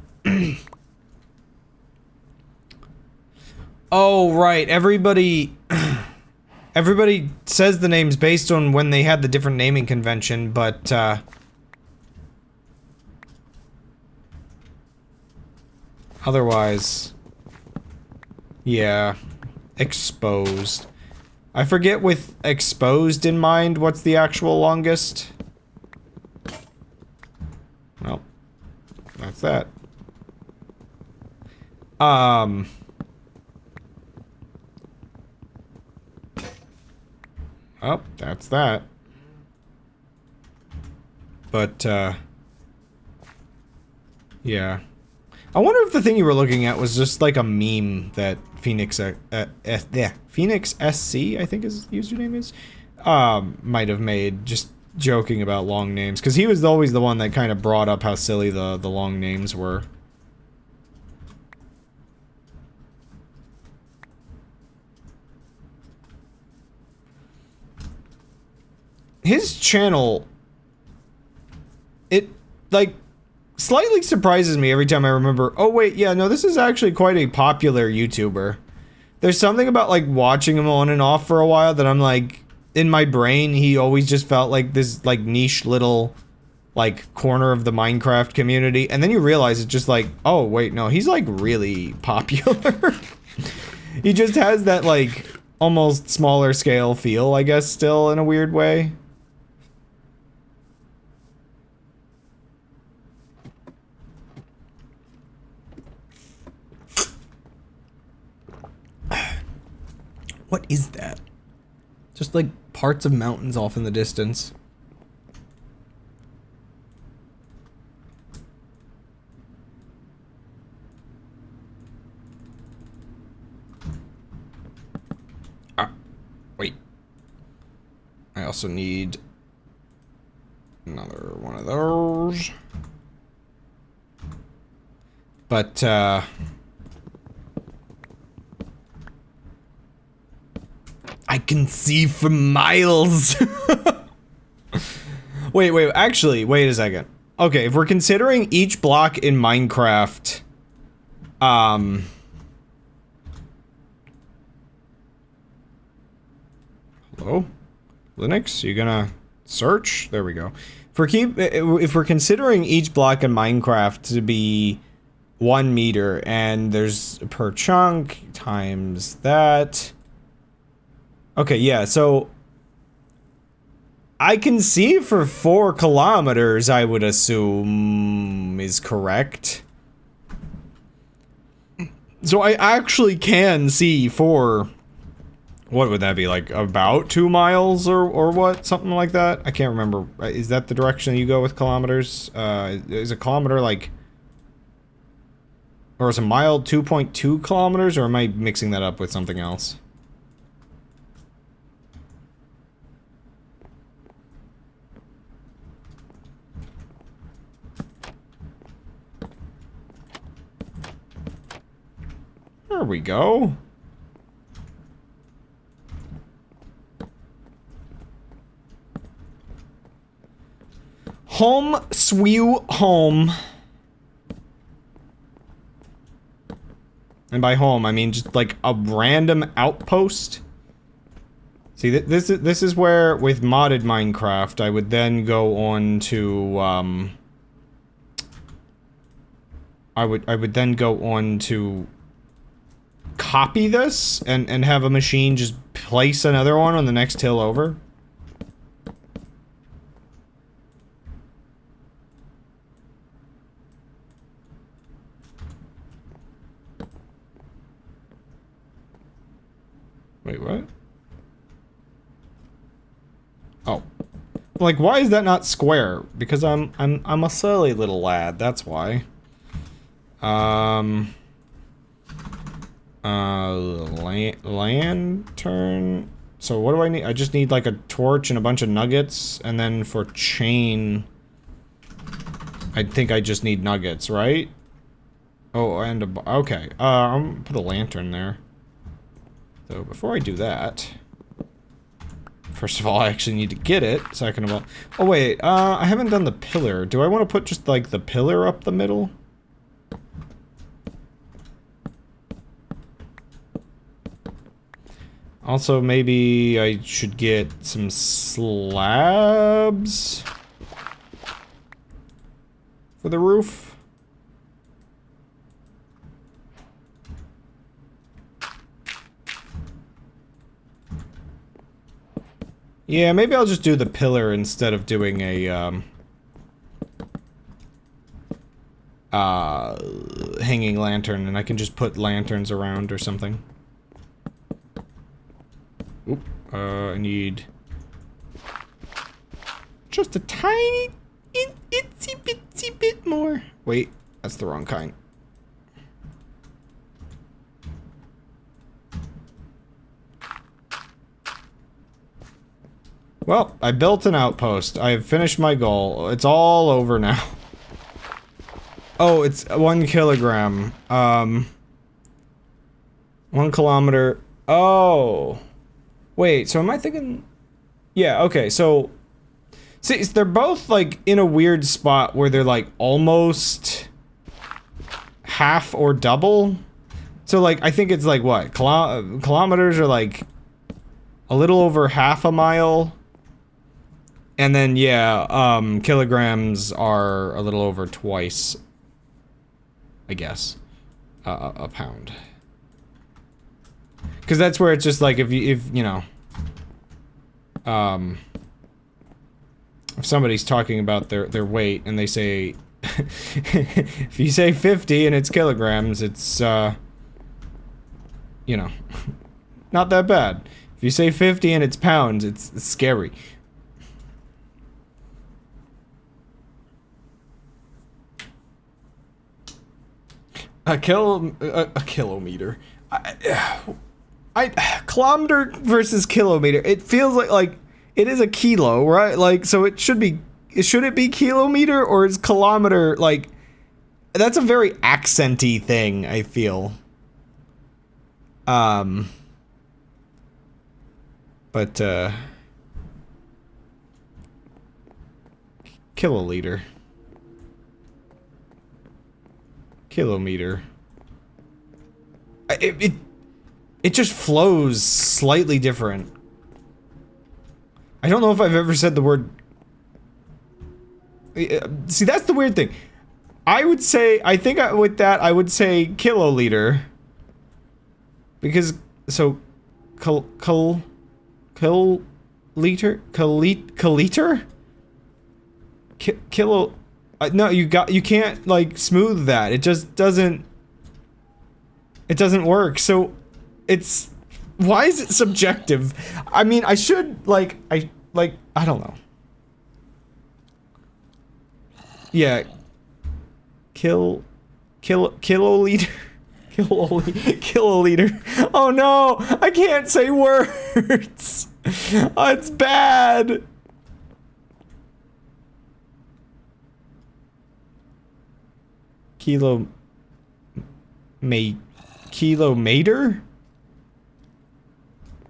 Oh, right, everybody says the names based on when they had the different naming convention, but, otherwise, yeah, exposed. I forget with exposed in mind what's the actual longest. Well, that's that. Oh, that's that. But, yeah. I wonder if the thing you were looking at was just like a meme that Phoenix, Phoenix SC, I think his username is, might have made, just joking about long names. Because he was always the one that kind of brought up how silly the long names were. His channel, it, like, slightly surprises me every time I remember, oh wait, yeah, no, this is actually quite a popular YouTuber. There's something about like watching him on and off for a while that I'm like, in my brain, he always just felt like this like niche little like corner of the Minecraft community. And then you realize it's just like, oh wait, no, he's like really popular. He just has that like almost smaller scale feel, I guess, still in a weird way. What is that? Just like parts of mountains off in the distance. Wait. I also need another one of those. But, I can see for miles. Wait, actually, wait a second. Okay, if we're considering each block in Minecraft, hello? Linux, you gonna search? There we go. If we're considering each block in Minecraft to be 1 meter, and there's per chunk times that. Okay, yeah, so I can see for 4 kilometers, I would assume is correct. So I actually can see for, what would that be, like about 2 miles or what? Something like that? I can't remember. Is that the direction you go with kilometers? Is a kilometer like, or is a mile 2.2 kilometers, or am I mixing that up with something else? There we go. Home sweet home. And by home, I mean just like a random outpost. See, this is where, with modded Minecraft, I would then go on to, I would then go on to copy this and have a machine just place another one on the next hill over. Wait, what? Oh. Like, why is that not square? Because I'm a silly little lad, that's why. Lantern. So what do I need? I just need like a torch and a bunch of nuggets, and then for chain, I think I just need nuggets, right? Oh, and a, okay. I'm gonna put a lantern there. So before I do that, first of all, I actually need to get it. Second of all, oh wait, I haven't done the pillar. Do I want to put just like the pillar up the middle? Also, maybe I should get some slabs for the roof. Yeah, maybe I'll just do the pillar instead of doing a, hanging lantern, and I can just put lanterns around or something. Oop, I need just a tiny, itsy bitsy bit more. Wait, that's the wrong kind. Well, I built an outpost. I have finished my goal. It's all over now. Oh, it's 1 kilogram. 1 kilometer. Oh. Wait, so am I thinking... Yeah, okay, so See, they're both like in a weird spot where they're like almost half or double. So like I think it's like what kilometers are like a little over half a mile, and then yeah, kilograms are a little over twice, I guess, a pound. Because that's where it's just like if you know, if somebody's talking about their weight and they say, if you say 50 and it's kilograms, it's you know, not that bad. If you say 50 and it's pounds, it's scary. A kilometer. Kilometer versus kilometer. It feels like it is a kilo, right? Like, so it should be. Should it be kilometer or is kilometer like? That's a very accenty thing, I feel. But kiloliter. Kilometer. It just flows slightly different. I don't know if I've ever said the word. See, that's the weird thing. I would say, I think with that, I would say kiloliter. Because, so, kiloliter? Kilo, no, you can't, like, smooth that. It just doesn't, it doesn't work. So, it's, why is it subjective? I mean, I should, I don't know. Yeah. Kiloliter. Kiloliter. Oh no! I can't say words! Oh, it's bad! Kilometer?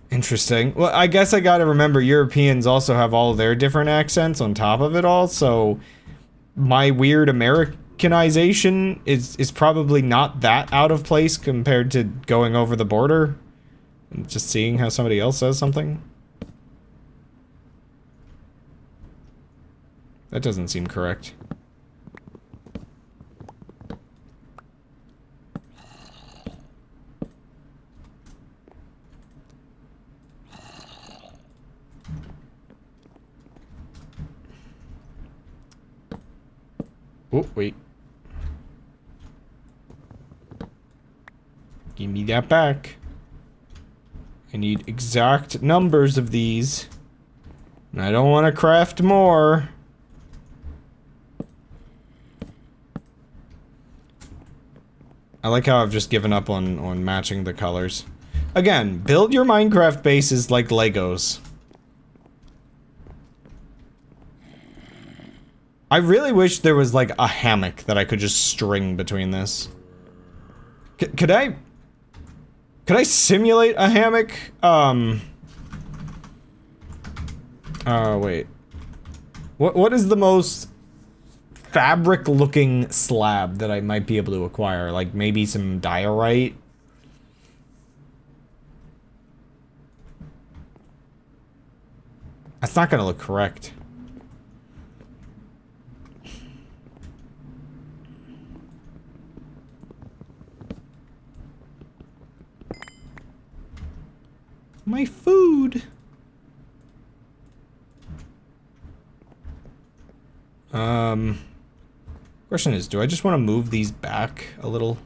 Interesting. Well, I guess I gotta remember Europeans also have all of their different accents on top of it all, so my weird Americanization is probably not that out of place compared to going over the border and just seeing how somebody else says something. That doesn't seem correct. Oh, wait. Give me that back. I need exact numbers of these. And I don't want to craft more. I like how I've just given up on matching the colors. Again, build your Minecraft bases like Legos. I really wish there was like a hammock that I could just string between this. Could I simulate a hammock? Wait. What is the most fabric-looking slab that I might be able to acquire? Like maybe some diorite? That's not gonna look correct. My food. Question is, do I just want to move these back a little?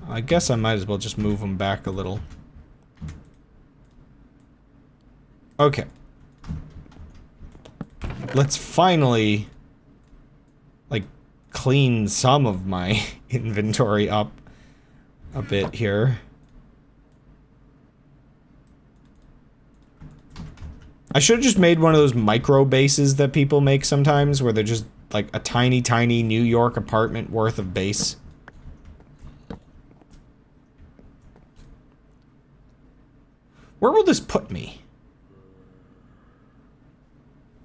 I guess I might as well just move them back a little. Okay. Let's finally, like, clean some of my inventory up a bit here. I should have just made one of those micro bases that people make sometimes, where they're just like a tiny, tiny New York apartment worth of base. Where will this put me?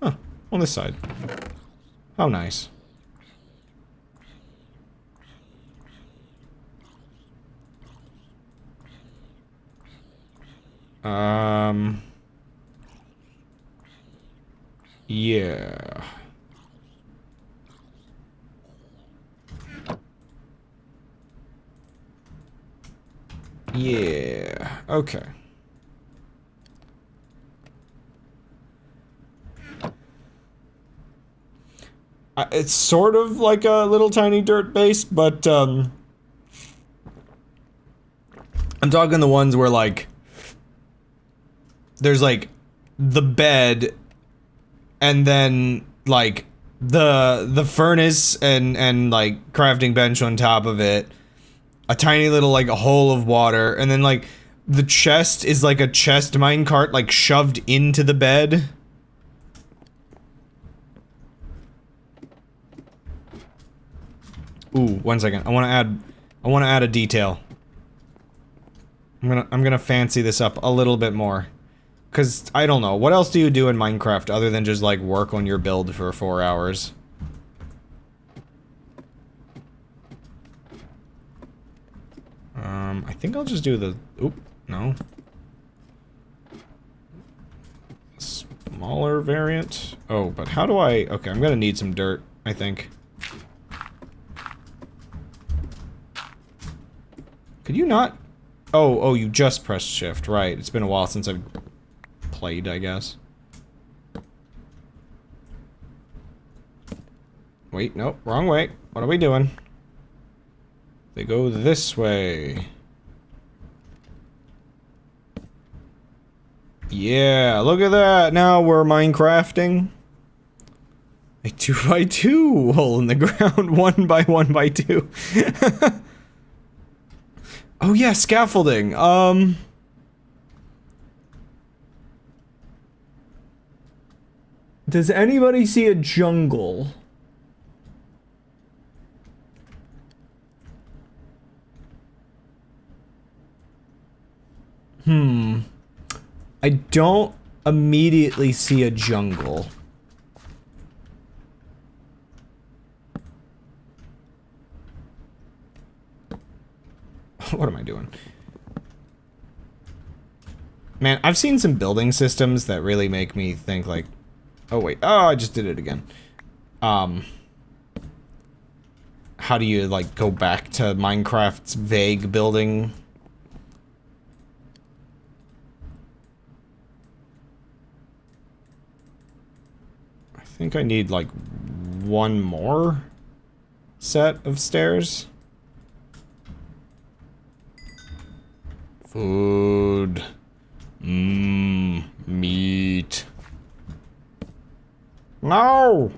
Huh. On this side. How nice. Yeah. Yeah. Okay. It's sort of like a little tiny dirt base, but, I'm talking the ones where, like, there's, like, the bed, and then, like, the furnace and, like, crafting bench on top of it, a tiny little, like, a hole of water, and then, like, the chest is, like, a chest minecart, like, shoved into the bed. Ooh, 1 second. I want to add a detail. I'm gonna fancy this up a little bit more. Cause I don't know, what else do you do in Minecraft other than just like work on your build for 4 hours? I think I'll just do the, oop, no. Smaller variant. Oh, but how do I, okay, I'm gonna need some dirt, I think. Could you not? Oh, you just pressed shift, right. It's been a while since I've played, I guess. Wait, nope, wrong way. What are we doing? They go this way. Yeah, look at that. Now we're Minecrafting. A 2x2 hole in the ground, 1x1x2. Oh yeah, scaffolding. Does anybody see a jungle? I don't immediately see a jungle. What am I doing? Man, I've seen some building systems that really make me think like, oh wait, oh, I just did it again. How do you like go back to Minecraft's vague building? I think I need like one more set of stairs. Food. Meat. No!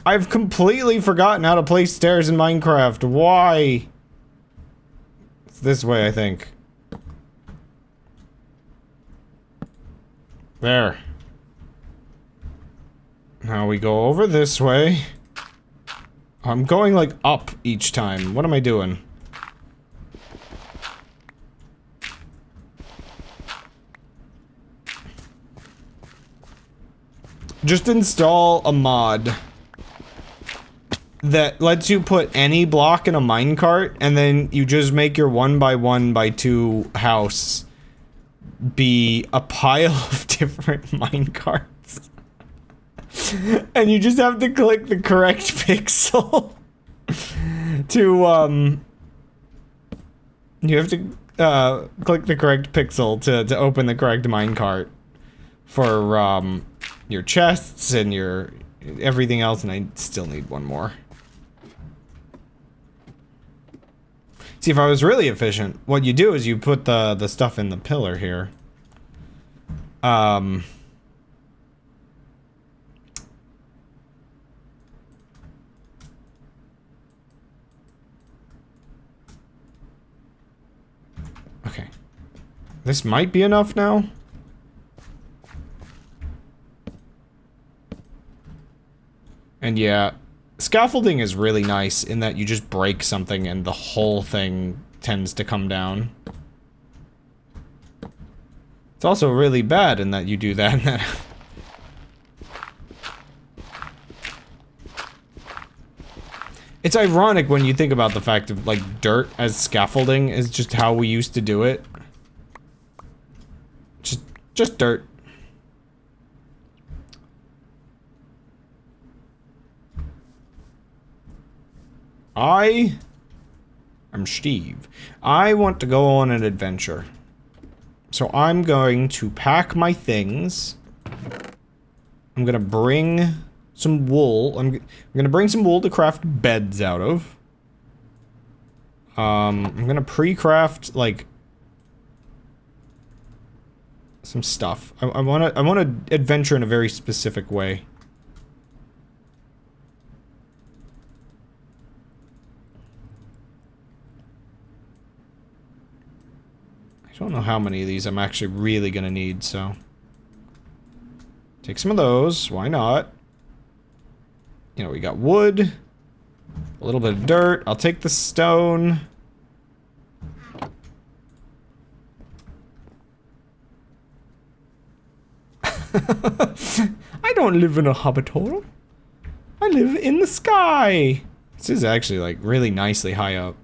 I've completely forgotten how to place stairs in Minecraft. Why? It's this way, I think. There. Now we go over this way. I'm going, like, up each time. What am I doing? Just install a mod that lets you put any block in a minecart, and then you just make your 1x1x2 house be a pile of different minecarts. And you just have to click the correct pixel to, you have to, click the correct pixel to open the correct minecart for, your chests and your everything else, and I still need one more. See, if I was really efficient, what you do is you put the stuff in the pillar here. Okay. This might be enough now. And yeah, scaffolding is really nice in that you just break something and the whole thing tends to come down. It's also really bad in that you do that and that It's ironic when you think about the fact of, like, dirt as scaffolding is just how we used to do it. Just dirt. I'm Steve. I want to go on an adventure. So I'm going to pack my things. I'm gonna bring some wool. I'm gonna bring some wool to craft beds out of. I'm gonna pre-craft, like, some stuff. I wanna adventure in a very specific way. I don't know how many of these I'm actually really gonna need, so... Take some of those, why not? You know, we got wood, a little bit of dirt, I'll take the stone. I don't live in a hobbit-hole. I live in the sky. This is actually, like, really nicely high up.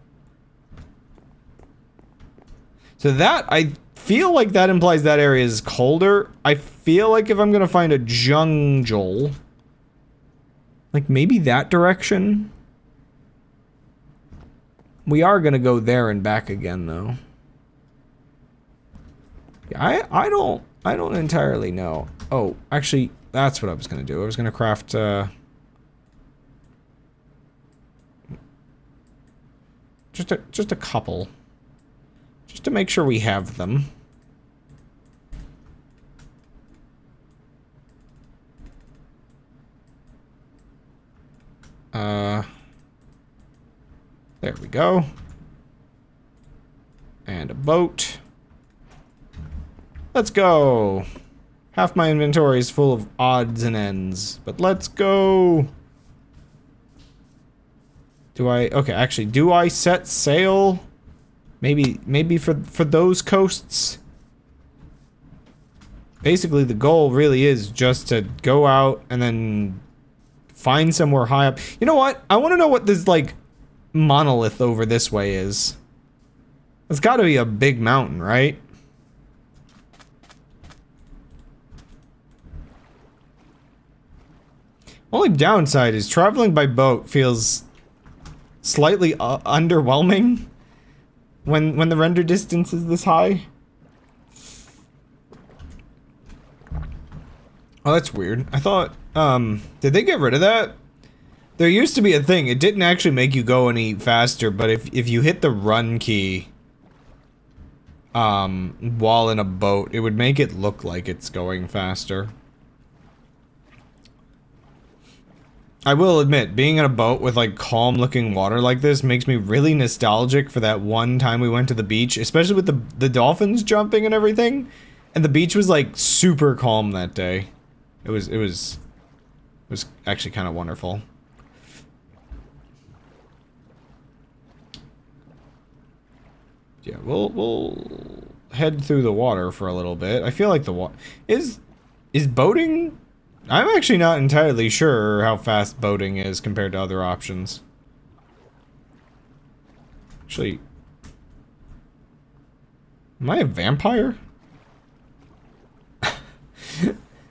So that, I feel like that implies that area is colder. I feel like if I'm gonna find a jungle, like maybe that direction. We are gonna go there and back again, though. Yeah, I don't entirely know. Oh, actually, that's what I was gonna do. I was gonna craft, just a couple. Just to make sure we have them. There we go. And a boat. Let's go. Half my inventory is full of odds and ends, but let's go. Do I, okay, actually, do I set sail? Maybe for those coasts? Basically, the goal really is just to go out and then find somewhere high up. You know what? I want to know what this, like, monolith over this way is. It's got to be a big mountain, right? Only downside is traveling by boat feels slightly underwhelming when the render distance is this high. Oh, that's weird. I thought, did they get rid of that? There used to be a thing. It didn't actually make you go any faster, but if you hit the run key, while in a boat, it would make it look like it's going faster. I will admit, being in a boat with, like, calm-looking water like this makes me really nostalgic for that one time we went to the beach, especially with the dolphins jumping and everything. And the beach was, like, super calm that day. It was actually kind of wonderful. Yeah, we'll head through the water for a little bit. I feel like the water is boating. I'm actually not entirely sure how fast boating is compared to other options. Actually, am I a vampire?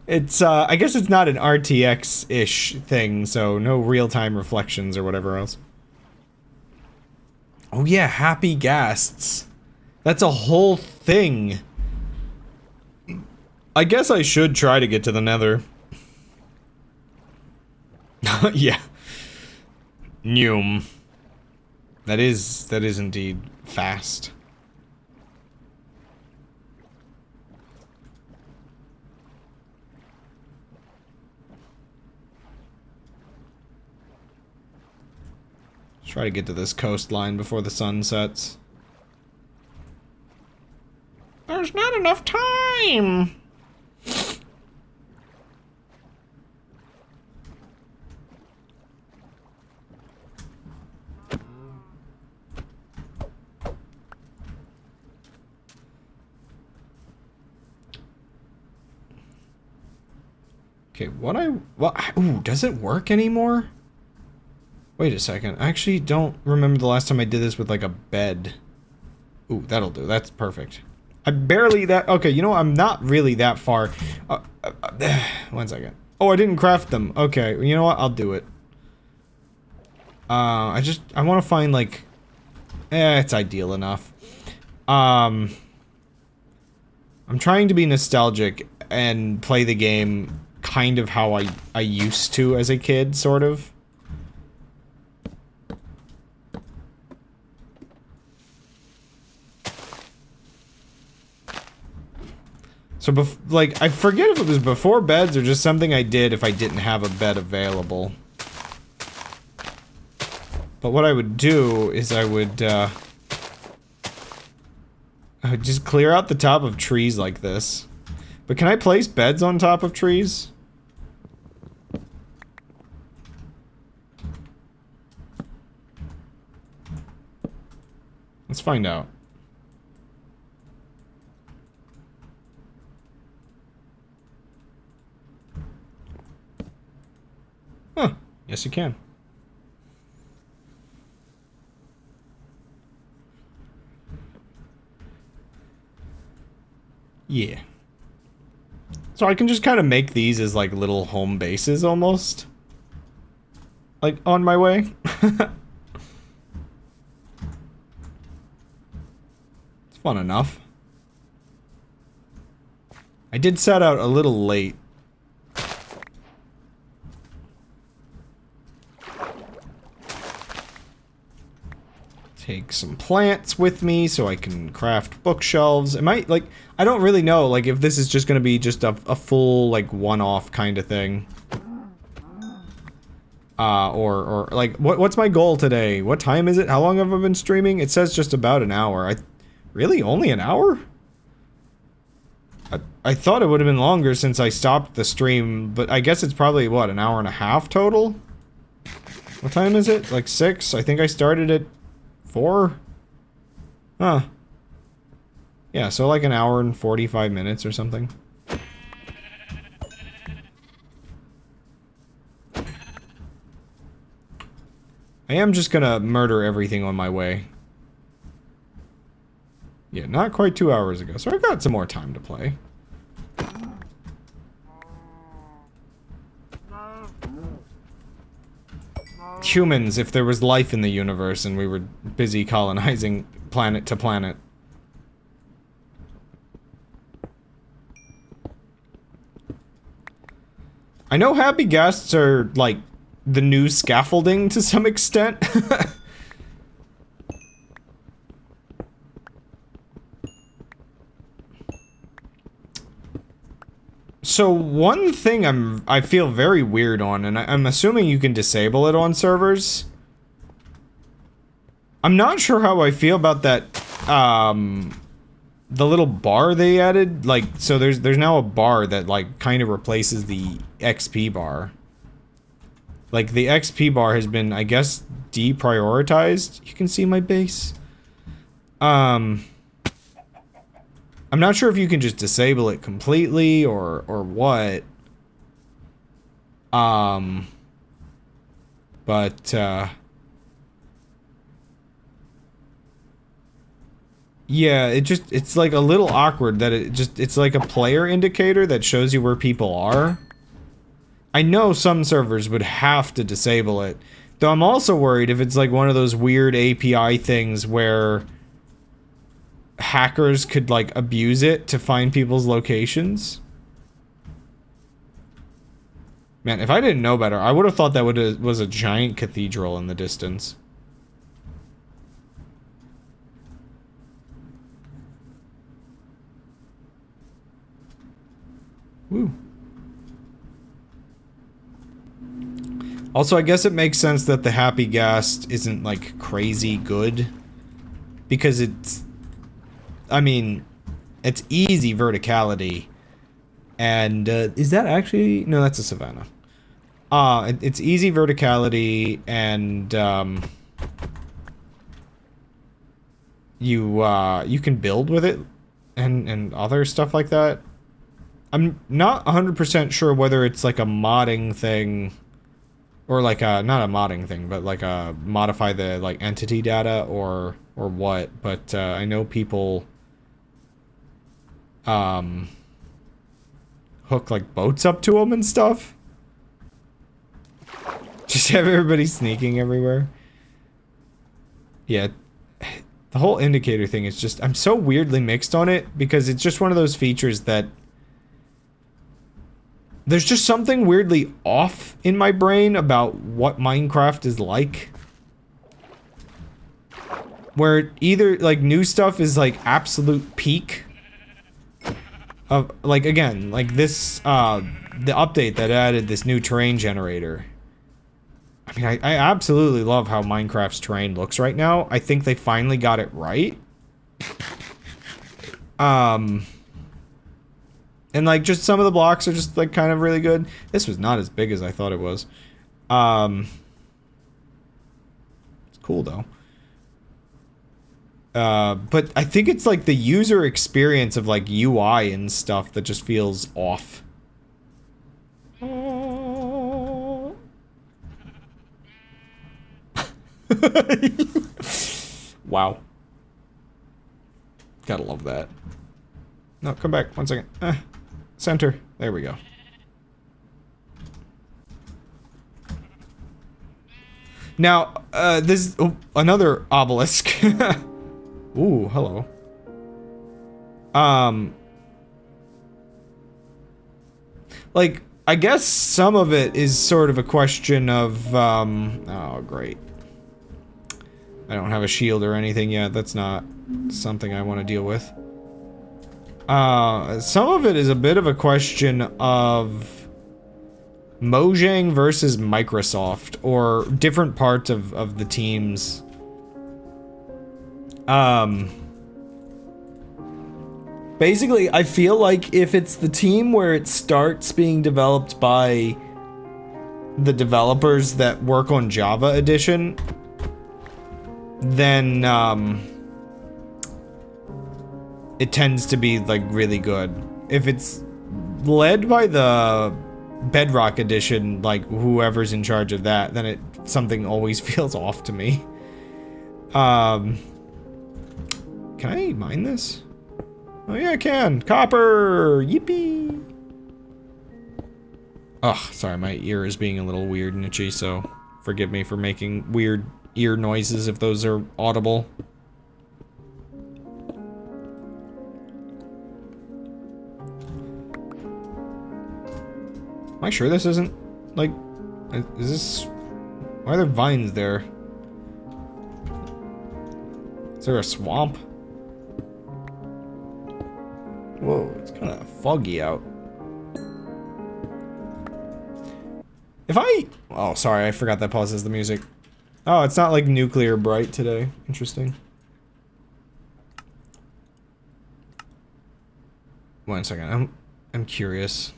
It's, I guess it's not an RTX-ish thing, so no real-time reflections or whatever else. Oh yeah, happy ghasts. That's a whole thing. I guess I should try to get to the Nether. Yeah. Noom. That is indeed fast. Try to get to this coastline before the sun sets. There's not enough time! Okay, ooh, does it work anymore? Wait a second. I actually don't remember the last time I did this with like a bed. Ooh, that'll do. That's perfect. I barely that. Okay, you know what? I'm not really that far. 1 second. Oh, I didn't craft them. Okay, you know what? I'll do it. I want to find like. It's ideal enough. I'm trying to be nostalgic and play the game kind of how I used to as a kid, sort of. So, like, I forget if it was before beds or just something I did if I didn't have a bed available. But what I would do is I would just clear out the top of trees like this. But can I place beds on top of trees? Let's find out. Huh. Yes, you can. Yeah. So I can just kind of make these as like little home bases almost. Like on my way. It's fun enough. I did set out a little late. Take some plants with me so I can craft bookshelves. It might, like, I don't really know, like, if this is just gonna be just a full, like, one-off kind of thing. Or like, what's my goal today? What time is it? How long have I been streaming? It says just about an hour. Really? Only an hour? I thought it would have been longer since I stopped the stream, but I guess it's probably, what, an hour and a half total? What time is it? Like 6? I think I started at 4? Huh. Yeah, so like an hour and 45 minutes or something. I am just gonna murder everything on my way. Yeah, not quite 2 hours ago, so I've got some more time to play. Humans, if there was life in the universe and we were busy colonizing planet to planet. I know happy guests are, like, the new scaffolding to some extent. So one thing I feel very weird on, and I'm assuming you can disable it on servers. I'm not sure how I feel about that, the little bar they added. Like, so there's now a bar that, like, kind of replaces the XP bar. Like, the XP bar has been, I guess, deprioritized. You can see my base. I'm not sure if you can just disable it completely or what. Yeah, it's like a little awkward that it's like a player indicator that shows you where people are. I know some servers would have to disable it, though I'm also worried if it's like one of those weird API things where hackers could, like, abuse it to find people's locations. Man, if I didn't know better, I would have thought that was a giant cathedral in the distance. Woo. Also, I guess it makes sense that the Happy Ghast isn't, like, crazy good. Because it's... I mean, it's easy verticality. And, is that actually... No, that's a Savannah. It's easy verticality, and, you can build with it, and other stuff like that. I'm not 100% sure whether it's, like, a modding thing Or like not a modding thing, but like modify the like entity data or what. But I know people hook like boats up to them and stuff. Just have everybody sneaking everywhere. Yeah, the whole indicator thing is just, I'm so weirdly mixed on it because it's just one of those features that there's just something weirdly off in my brain about what Minecraft is like. Where either, like, new stuff is, like, absolute peak of, like, again, like this, the update that added this new terrain generator. I mean, I absolutely love how Minecraft's terrain looks right now. I think they finally got it right. And like just some of the blocks are just like kind of really good. This was not as big as I thought it was. It's cool though. But I think it's like the user experience of like UI and stuff that just feels off. Wow. Gotta love that. No, come back. 1 second. Center. There we go. Now, this is another obelisk. Ooh, hello. Like, I guess some of it is sort of a question of, oh, great. I don't have a shield or anything yet. That's not something I want to deal with. Some of it is a bit of a question of Mojang versus Microsoft, or different parts of the teams. Basically, I feel like if it's the team where it starts being developed by the developers that work on Java Edition, then, it tends to be, like, really good. If it's led by the Bedrock Edition, like, whoever's in charge of that, then something always feels off to me. Can I mine this? Oh yeah, I can. Copper! Yippee! Ugh, sorry, my ear is being a little weird and itchy, so forgive me for making weird ear noises if those are audible. Am I sure this isn't, like, is this, why are there vines there? Is there a swamp? Whoa, it's kind of foggy out. If I, oh, sorry, I forgot that pauses the music. Oh, it's not like nuclear bright today. Interesting. 1 second, I'm curious.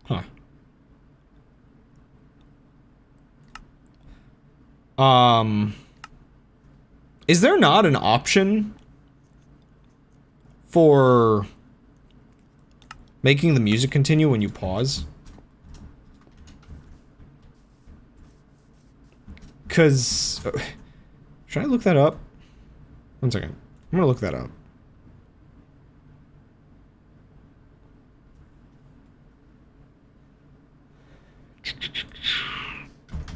Huh. Is there not an option for making the music continue when you pause? 'Cause should I look that up? 1 second. I'm gonna look that up.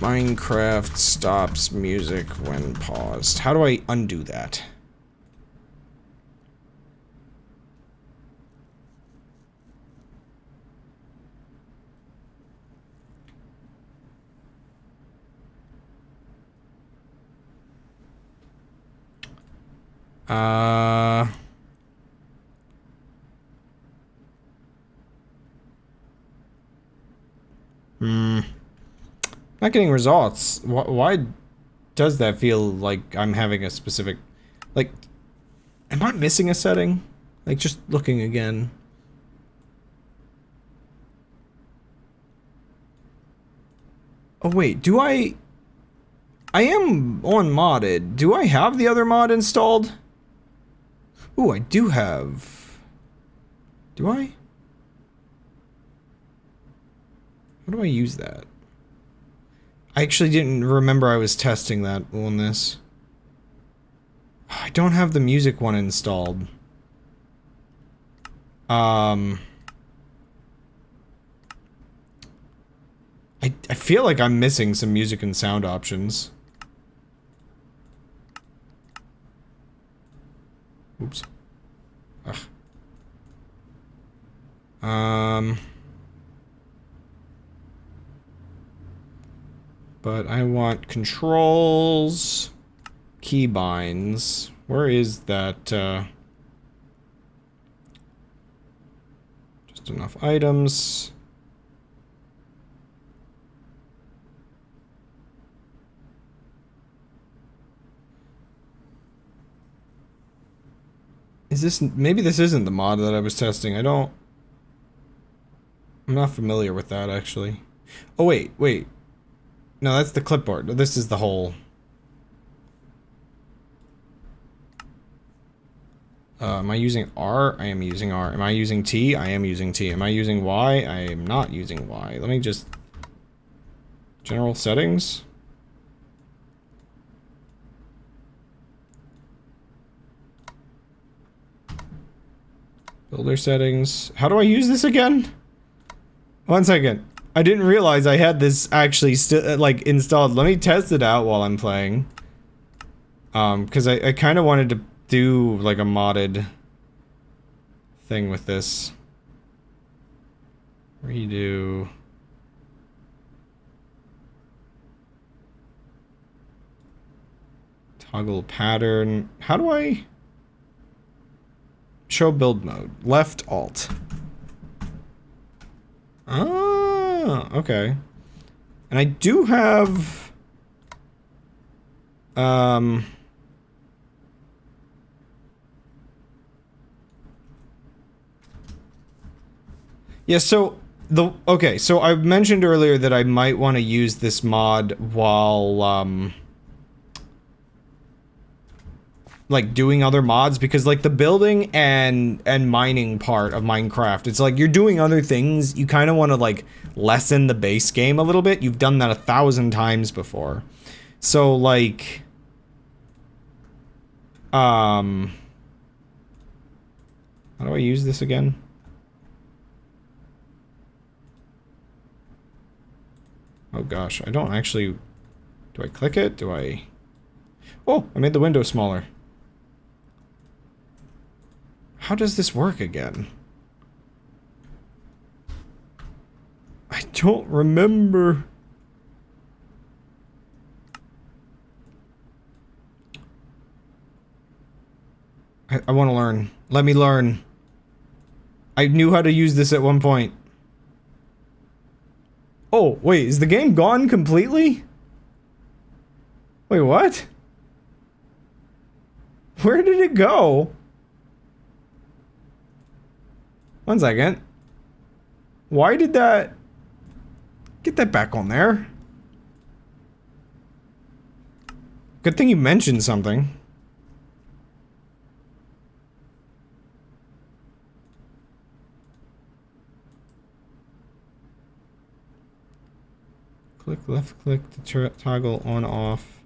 Minecraft stops music when paused. How do I undo that? Not getting results. Why does that feel like I'm having a specific, like, am I missing a setting? Like, just looking again. Oh wait, do I? I am on modded. Do I have the other mod installed? Ooh, I do have... Do I? How do I use that? I actually didn't remember I was testing that on this. I don't have the music one installed. I feel like I'm missing some music and sound options. Oops. Ugh. But I want controls, keybinds. Where is that, just enough items. Is this, maybe this isn't the mod that I was testing. I'm not familiar with that, actually. Oh, wait. No, that's the clipboard. This is the whole... am I using R? I am using R. Am I using T? I am using T. Am I using Y? I am not using Y. Let me just... General settings? Builder settings. How do I use this again? 1 second. I didn't realize I had this actually like installed. Let me test it out while I'm playing. Because I kind of wanted to do like a modded thing with this. Redo. Toggle pattern. How do I... Show build mode. Left alt. Ah, okay. And I do have... Yeah, so... Okay, so I mentioned earlier that I might want to use this mod while, like doing other mods, because like the building and mining part of Minecraft, it's like you're doing other things. You kind of want to like lessen the base game a little bit. You've done that 1,000 times before. So like how do I use this again? Oh gosh, I don't actually... Do I click it? Do I... Oh, I made the window smaller. How does this work again? I don't remember. I want to learn. Let me learn. I knew how to use this at one point. Oh, wait, is the game gone completely? Wait, what? Where did it go? 1 second. Why did that... Get that back on there. Good thing you mentioned something. Click, left click to toggle on off.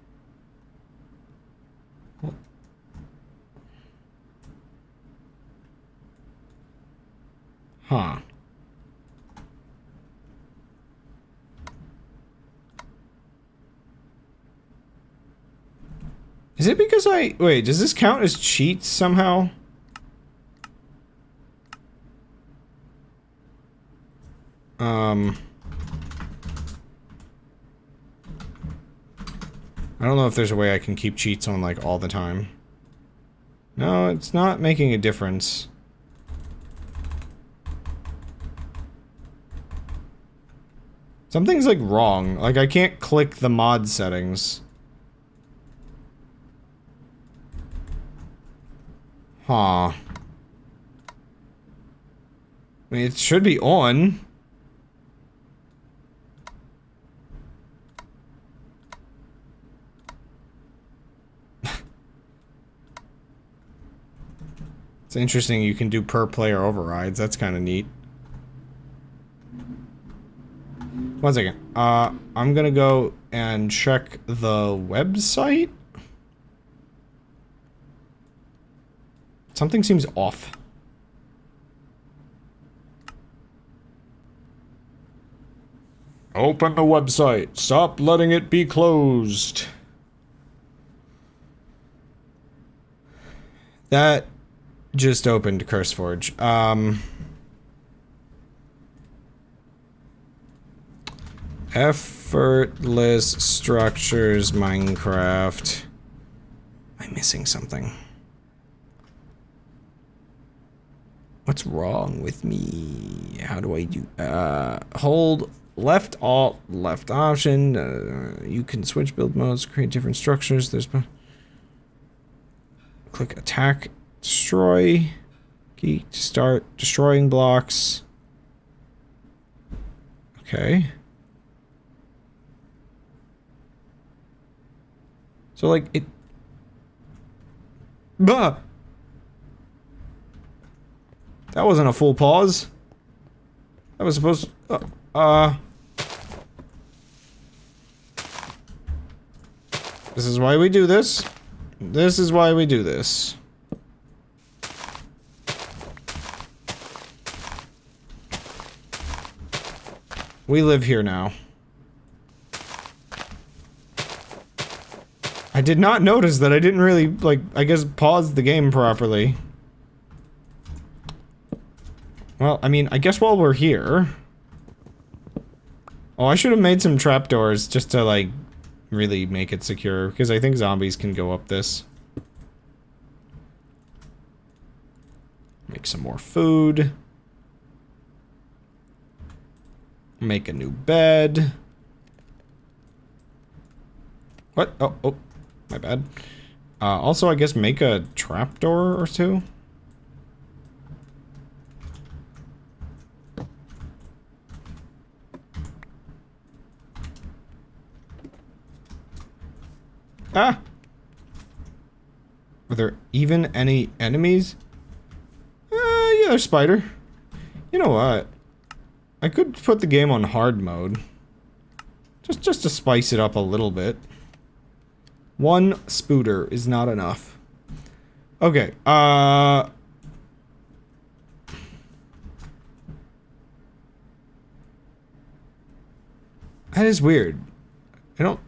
Huh. Is it because wait, does this count as cheats somehow? I don't know if there's a way I can keep cheats on like all the time. No, it's not making a difference. Something's like wrong. Like I can't click the mod settings. Huh. I mean, it should be on. It's interesting you can do per player overrides. That's kind of neat. One second. I'm gonna go and check the website. Something seems off. Open the website. Stop letting it be closed. That just opened CurseForge. Effortless structures Minecraft. Am I missing something? What's wrong with me? How do I do? Hold left alt, left option. You can switch build modes, create different structures. There's click attack, destroy. Key to start destroying blocks. Okay. So like it. Bah! That wasn't a full pause. That was supposed to, This is why we do this. This is why we do this. We live here now. I did not notice that I didn't really, like, I guess pause the game properly. Well, I mean, I guess while we're here... Oh, I should have made some trapdoors just to, like, really make it secure, because I think zombies can go up this. Make some more food. Make a new bed. What? Oh, oh, my bad. Also, I guess make a trapdoor or two. Ah! Are there even any enemies? Yeah, there's spider. You know what? I could put the game on hard mode. Just to spice it up a little bit. One spooter is not enough. Okay, that is weird. I don't...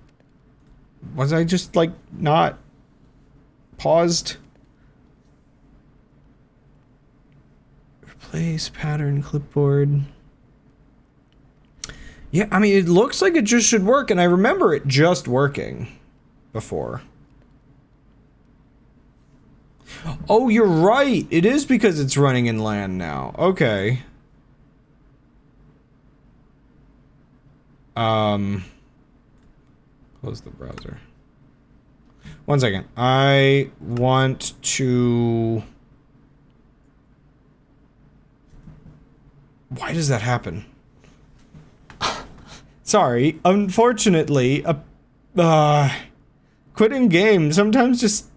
Was I just, like, not paused? Replace pattern clipboard. Yeah, I mean, it looks like it just should work, and I remember it just working before. Oh, you're right! It is because it's running in LAN now. Okay. Close the browser. One second. I want to... Why does that happen? Sorry. Unfortunately, quitting game sometimes just...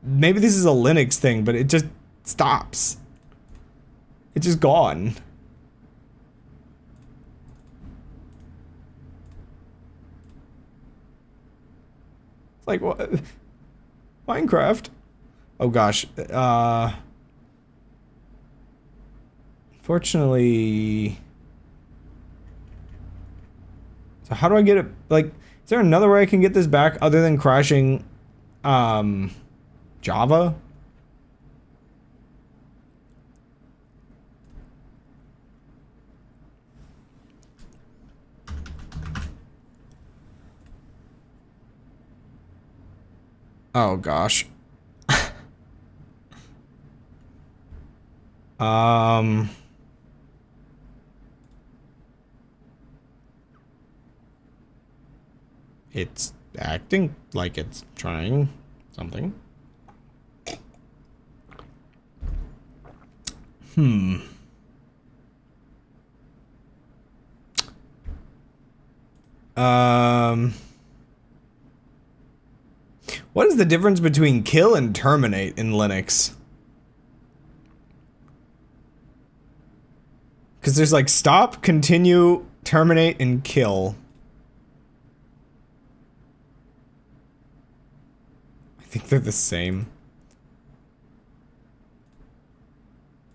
Maybe this is a Linux thing, but it just stops. It's just gone. Like, what? Minecraft? Oh gosh. Fortunately... So how do I get it, like, is there another way I can get this back other than crashing, Java? Oh gosh. It's acting like it's trying something. What is the difference between kill and terminate in Linux? Because there's like stop, continue, terminate, and kill. I think they're the same.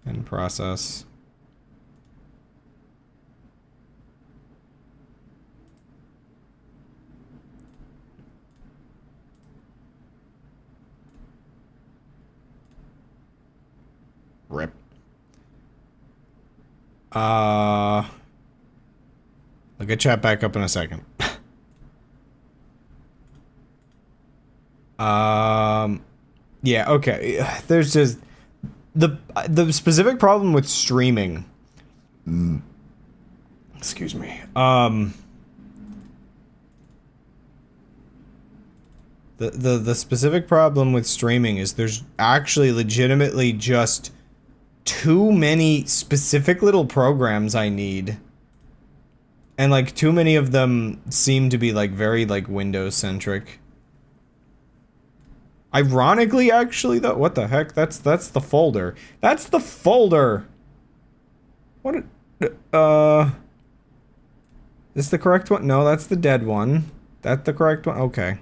End process. Rip. I'll get chat back up in a second. Yeah, okay. There's just the specific problem with streaming. Excuse me. The specific problem with streaming is there's actually legitimately just too many specific little programs I need. And like too many of them seem to be like very like Windows centric. Ironically, actually, though, what the heck? That's the folder. That's the folder. What? Is this the correct one? No, that's the dead one. That's the correct one. Okay.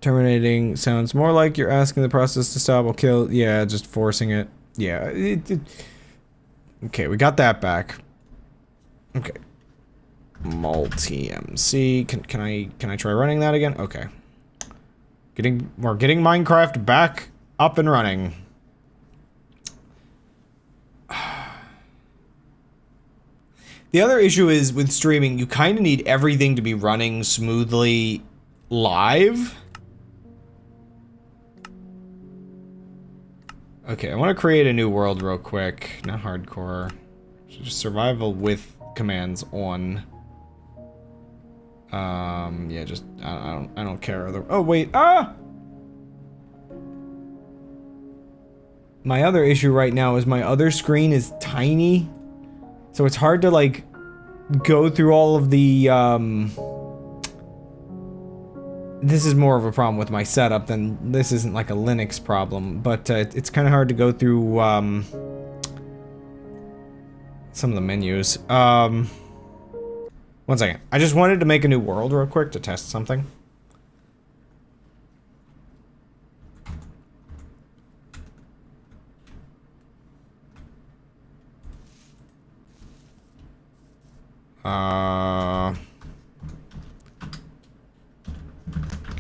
Terminating sounds more like you're asking the process to stop or kill. Yeah, just forcing it. Yeah. Okay, we got that back. Okay. Multi-MC. Can I try running that again? Okay. We're getting Minecraft back up and running. The other issue is with streaming, you kind of need everything to be running smoothly live. Okay, I want to create a new world real quick. Not hardcore. Just survival with commands on. Yeah, just I don't care. Oh wait, my other issue right now is my other screen is tiny, so it's hard to like go through all of the This is more of a problem with my setup than this isn't like a Linux problem, but it's kind of hard to go through some of the menus. One second. I just wanted to make a new world real quick to test something.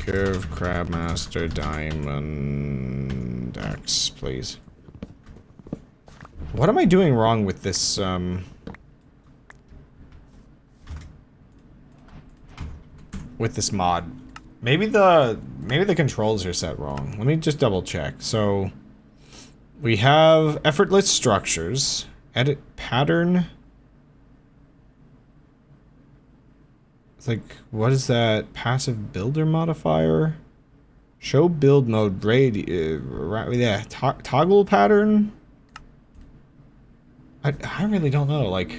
Give Crabmaster Diamond X, please. What am I doing wrong with this, with this mod? Maybe the controls are set wrong. Let me just double check. So we have effortless structures, edit pattern. It's like, what is that? Passive builder modifier? Show build mode yeah, toggle pattern? I really don't know, like.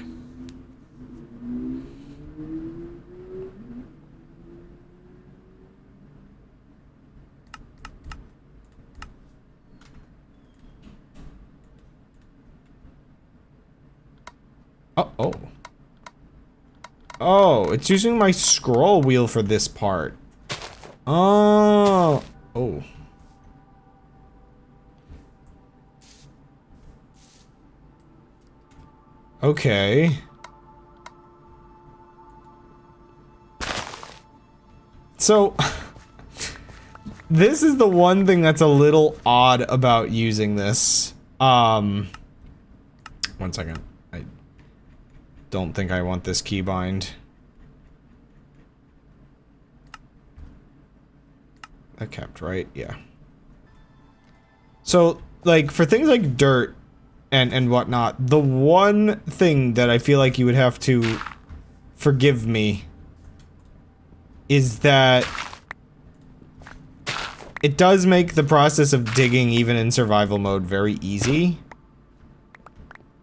Oh. Oh, it's using my scroll wheel for this part. Oh. Oh. Okay. So, this is the one thing that's a little odd about using this. One second. I don't think I want this keybind. That kept, right? Yeah. So, like, for things like dirt and whatnot, the one thing that I feel like you would have to forgive me is that it does make the process of digging, even in survival mode, very easy.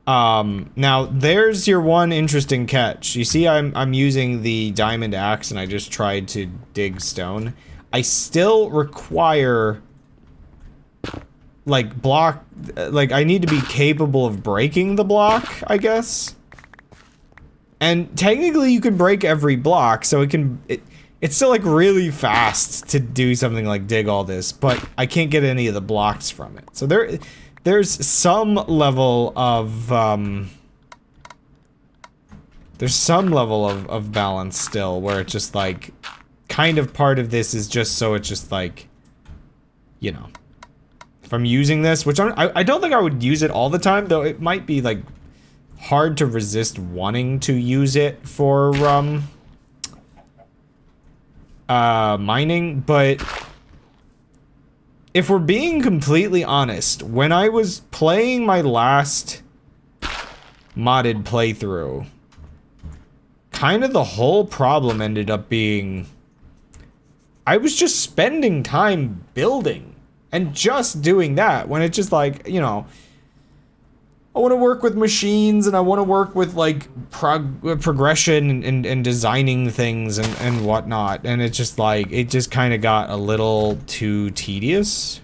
Now, there's your one interesting catch. You see, I'm using the diamond axe and I just tried to dig stone. I still require like block, like I need to be capable of breaking the block, I guess. And technically you can break every block, so it's still like really fast to do something like dig all this, but I can't get any of the blocks from it. So there's some level of balance still, where it's just like kind of part of this is just so it's just like, you know, if I'm using this, which I don't think I would use it all the time, though it might be like hard to resist wanting to use it for mining. But if we're being completely honest, when I was playing my last modded playthrough, kind of the whole problem ended up being I was just spending time building and just doing that, when it's just like, you know, I want to work with machines and I want to work with like progression and designing things and whatnot, and it's just like it just kind of got a little too tedious.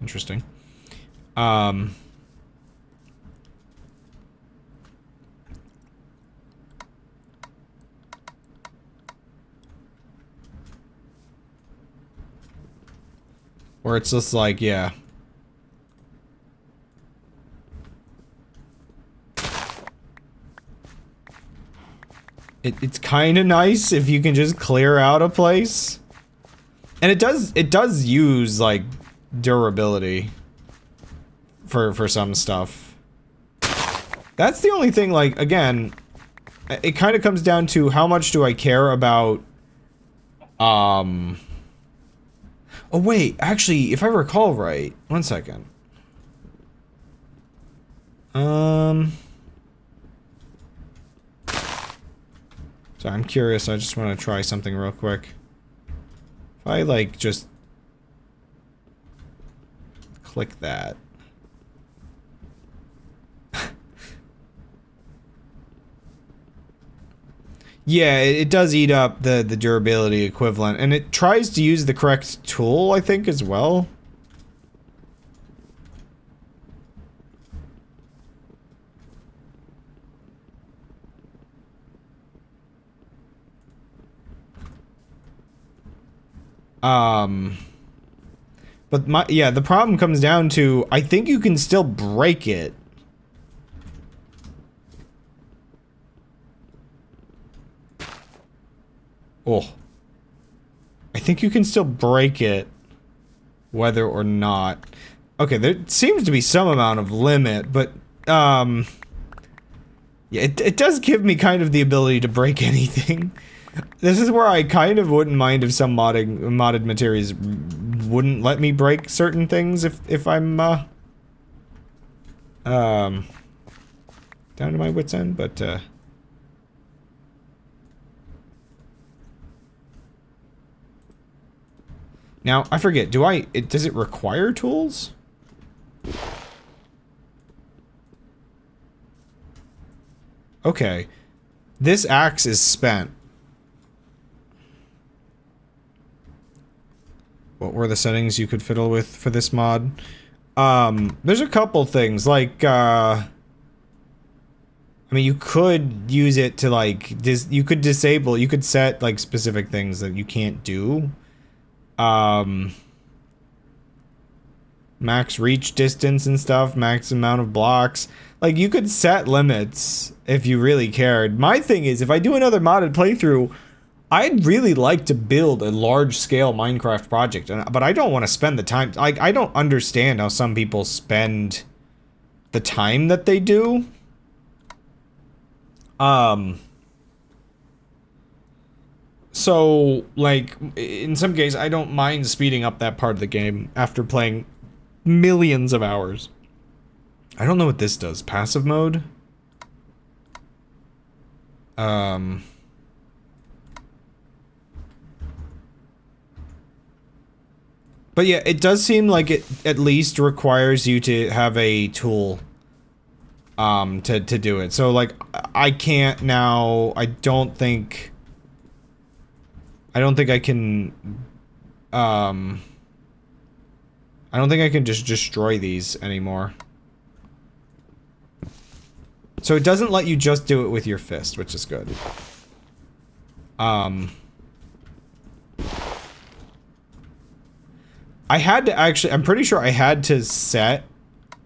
Interesting. Where it's just like, yeah. It's kind of nice if you can just clear out a place. And it does use like durability for some stuff. That's the only thing, like, again, it kind of comes down to how much do I care about oh wait, actually, if I recall right, one second. So I'm curious, I just want to try something real quick. If I like just click that. Yeah, it does eat up the durability equivalent, and it tries to use the correct tool, I think, as well. But the problem comes down to, I think you can still break it. Oh. I think you can still break it, whether or not. Okay, there seems to be some amount of limit, but, yeah, it does give me kind of the ability to break anything. This is where I kind of wouldn't mind if some modded materials wouldn't let me break certain things if I'm, down to my wit's end, but, now, I forget, does it require tools? Okay. This axe is spent. What were the settings you could fiddle with for this mod? There's a couple things, like, I mean, you could use it to, like, you could set, like, specific things that you can't do. Max reach distance and stuff, max amount of blocks. Like, you could set limits if you really cared. My thing is, if I do another modded playthrough, I'd really like to build a large-scale Minecraft project, but I don't want to spend the time. Like, I don't understand how some people spend the time that they do. So, like, in some cases, I don't mind speeding up that part of the game after playing millions of hours. I don't know what this does. Passive mode? But yeah, it does seem like it at least requires you to have a tool to do it. So like I can't now. I don't think I can I don't think I can just destroy these anymore. So it doesn't let you just do it with your fist, which is good. I had to actually, I'm pretty sure I had to set,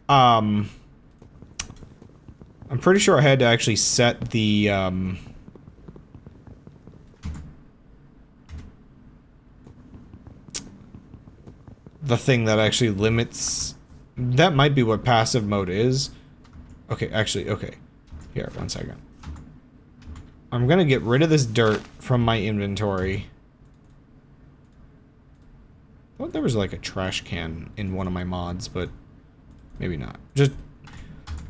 I'm pretty sure I had to actually set the, thing that actually limits, that might be what passive mode is. Okay, actually, okay. Here, 1 second. I'm gonna get rid of this dirt from my inventory. I thought there was like a trash can in one of my mods, but maybe not. Just,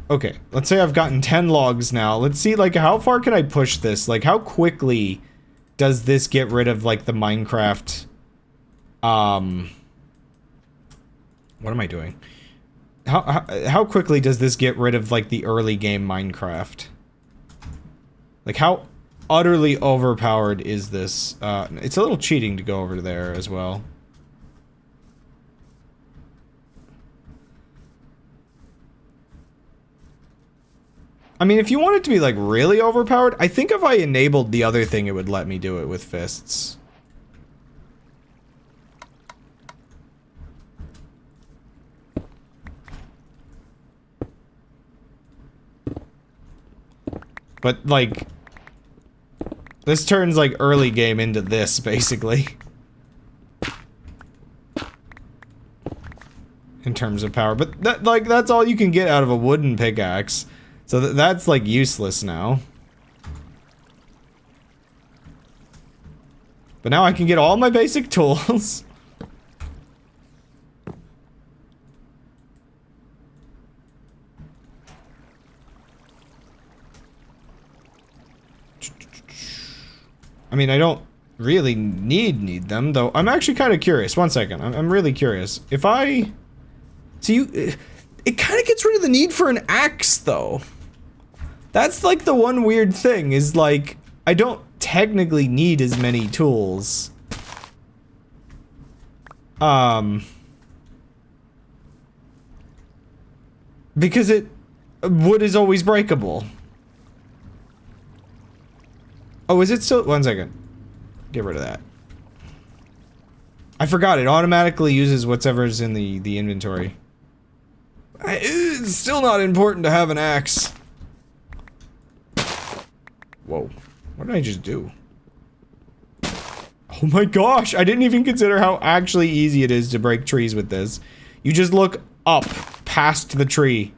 okay, let's say I've gotten 10 logs now. Let's see, like, how far can I push this? Like, how quickly does this get rid of, like, the Minecraft, what am I doing? How quickly does this get rid of, like, the early game Minecraft? Like, how utterly overpowered is this? It's a little cheating to go over there as well. I mean, if you want it to be, like, really overpowered, I think if I enabled the other thing, it would let me do it with fists. But, like, this turns, like, early game into this, basically. In terms of power. But, that, like, that's all you can get out of a wooden pickaxe. So that's, like, useless now. But now I can get all my basic tools. I mean, I don't really need them, though. I'm actually kind of curious. 1 second. I'm really curious. If I... See, it kind of gets rid of the need for an axe, though. That's, like, the one weird thing, is, like, I don't technically need as many tools. Because wood is always breakable. Oh, is it still? 1 second. Get rid of that. I forgot, it automatically uses whatever's in the inventory. It's still not important to have an axe. Whoa. What did I just do? Oh my gosh, I didn't even consider how actually easy it is to break trees with this. You just look up past the tree.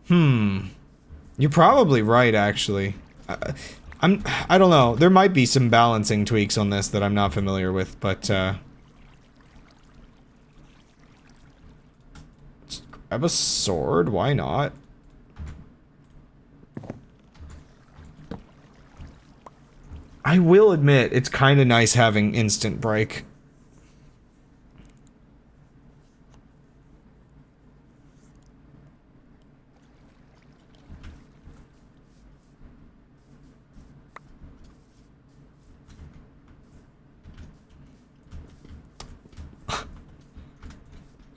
You're probably right, actually. I don't know. There might be some balancing tweaks on this that I'm not familiar with, but, let's grab a sword, why not? I will admit, it's kind of nice having instant break.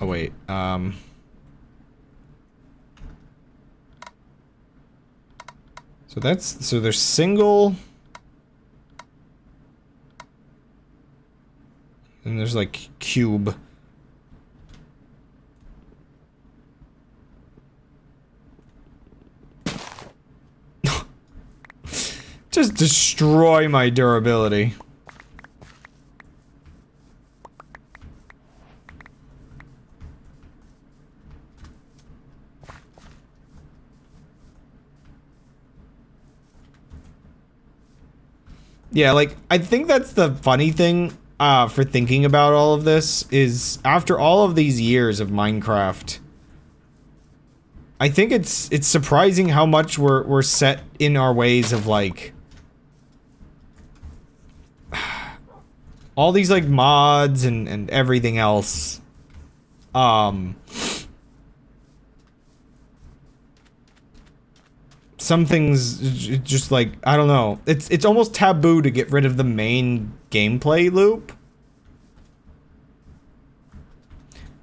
Oh wait, so there's single... And there's like cube. Just destroy my durability. Yeah, like, I think that's the funny thing for thinking about all of this, is after all of these years of Minecraft, I think it's surprising how much we're set in our ways of, like, all these, like, mods and everything else. Um, some things just like, I don't know. It's almost taboo to get rid of the main gameplay loop.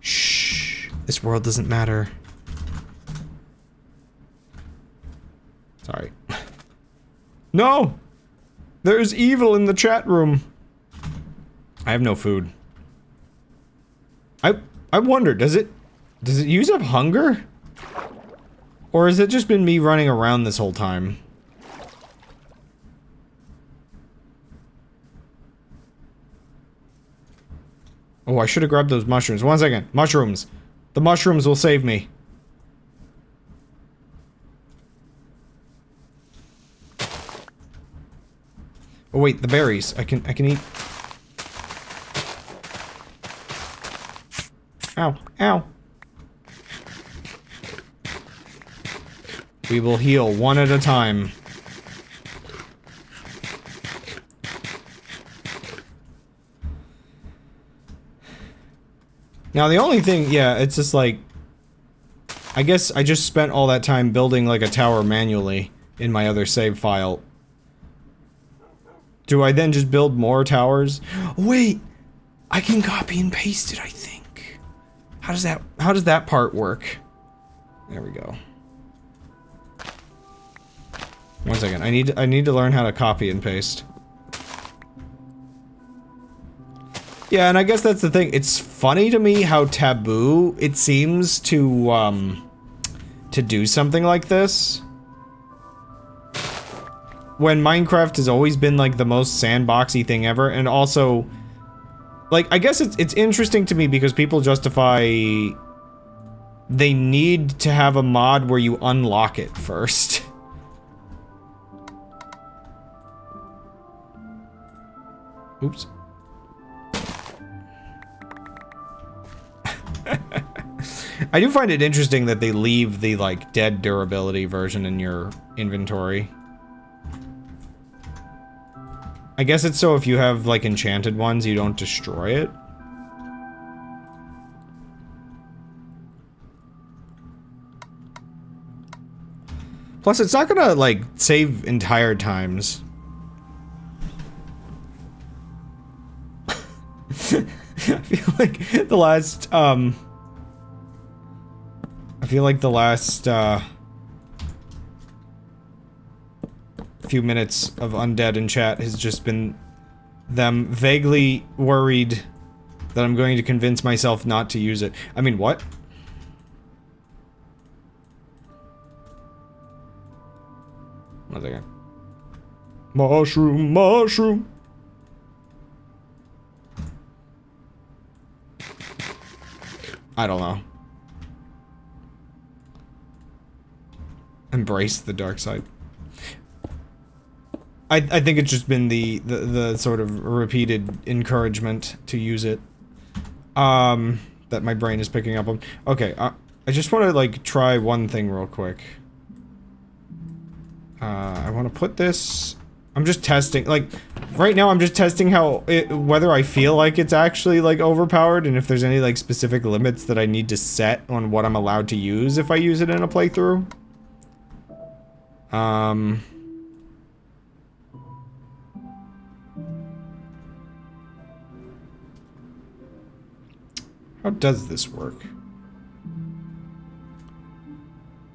Shh. This world doesn't matter. Sorry. No! There's evil in the chat room. I have no food. I wonder, does it use up hunger? Or has it just been me running around this whole time? Oh, I should have grabbed those mushrooms. 1 second. Mushrooms. The mushrooms will save me. Oh wait, the berries. I can eat. Ow, ow. We will heal one at a time. Now the only thing, yeah, it's just like, I guess I just spent all that time building like a tower manually in my other save file. Do I then just build more towers? Wait! I can copy and paste it, I think. How does that part work? There we go. 1 second, I need to learn how to copy and paste. Yeah, and I guess that's the thing. It's funny to me how taboo it seems to do something like this. When Minecraft has always been like the most sandboxy thing ever, and also, like, I guess it's interesting to me because people justify they need to have a mod where you unlock it first. Oops. I do find it interesting that they leave the, like, dead durability version in your inventory. I guess it's so if you have, like, enchanted ones, you don't destroy it. Plus, it's not gonna, like, save entire times. I feel like the last, few minutes of Undead in chat has just been them vaguely worried that I'm going to convince myself not to use it. I mean, what? One second. Mushroom, mushroom. I don't know. Embrace the dark side. I think it's just been the sort of repeated encouragement to use it. That my brain is picking up on. Okay, I just want to, like, try one thing real quick. I want to put this... I'm just testing, like, right now I'm just testing how whether I feel like it's actually, like, overpowered, and if there's any, like, specific limits that I need to set on what I'm allowed to use if I use it in a playthrough. How does this work?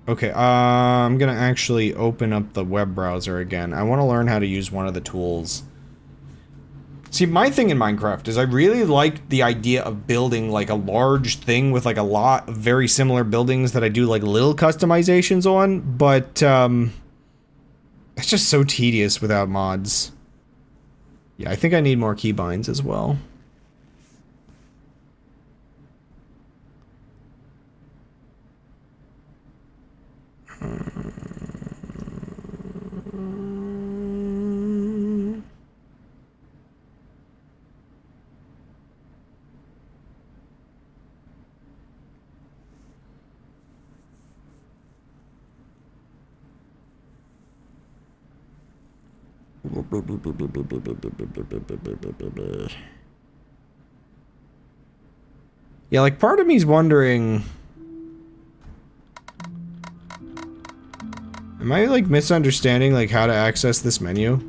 Okay, I'm gonna actually open up the web browser again. I want to learn how to use one of the tools. See, my thing in Minecraft is I really like the idea of building, like, a large thing with, like, a lot of very similar buildings that I do, like, little customizations on, but, it's just so tedious without mods. Yeah, I think I need more keybinds as well. Yeah, like part of me's wondering, am I like misunderstanding like how to access this menu?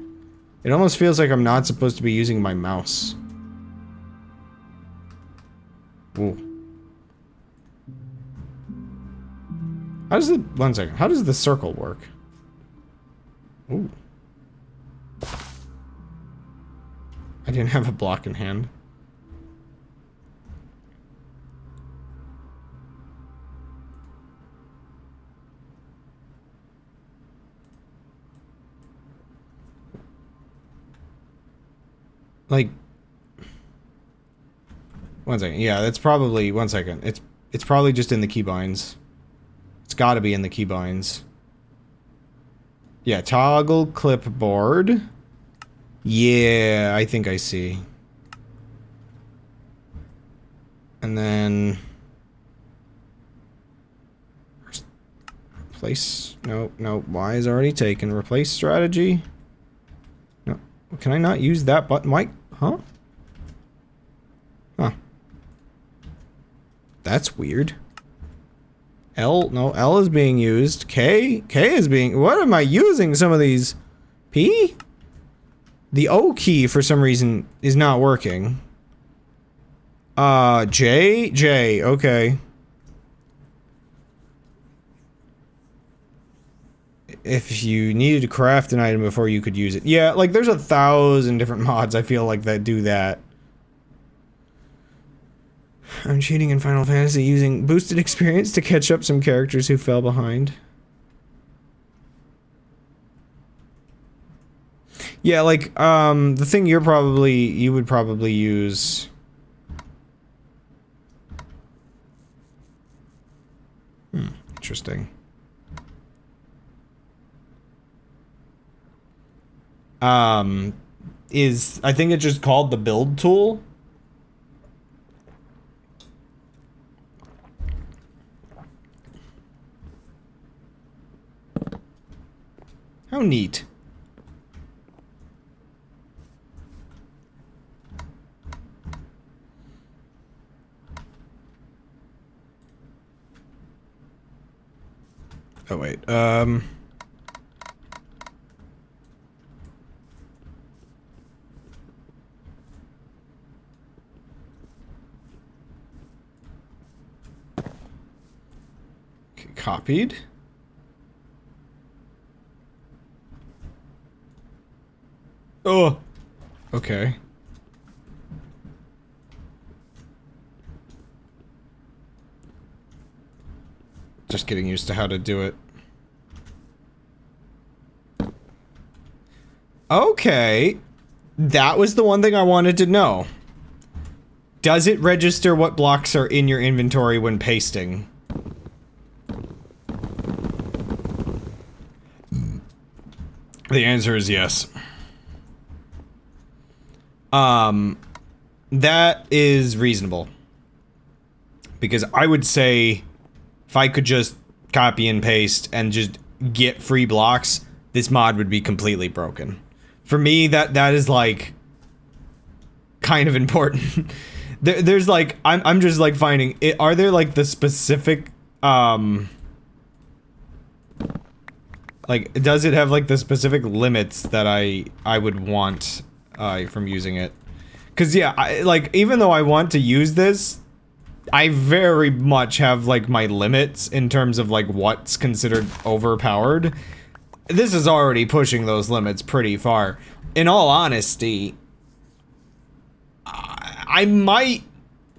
It almost feels like I'm not supposed to be using my mouse. Ooh. How does the, one second, how does the circle work? Ooh. I didn't have a block in hand. Like, one second. Yeah, that's probably, one second. It's probably just in the keybinds. It's gotta be in the keybinds. Yeah, toggle clipboard. Yeah, I think I see. And then replace, no, Y is already taken. Replace strategy. No, can I not use that button? Why? Huh? Huh. That's weird. L, no, L is being used. K is being, what am I using some of these? P? The O key for some reason is not working. J, okay. If you needed to craft an item before you could use it. Yeah, like there's 1,000 different mods I feel like that do that. I'm cheating in Final Fantasy using boosted experience to catch up some characters who fell behind. Yeah, like, the thing you would probably use... interesting. I think it's just called the build tool. How neat. Oh wait, copied. Oh, okay. Just getting used to how to do it. Okay. That was the one thing I wanted to know. Does it register what blocks are in your inventory when pasting? The answer is yes. That is reasonable. Because I would say if I could just copy and paste and just get free blocks, this mod would be completely broken. For me, that is like kind of important. There's like I'm just like finding it, are there like the specific like does it have like the specific limits that I would want from using it? Cause yeah, like even though I want to use this, I very much have like my limits in terms of like what's considered overpowered. This is already pushing those limits pretty far. In all honesty, I might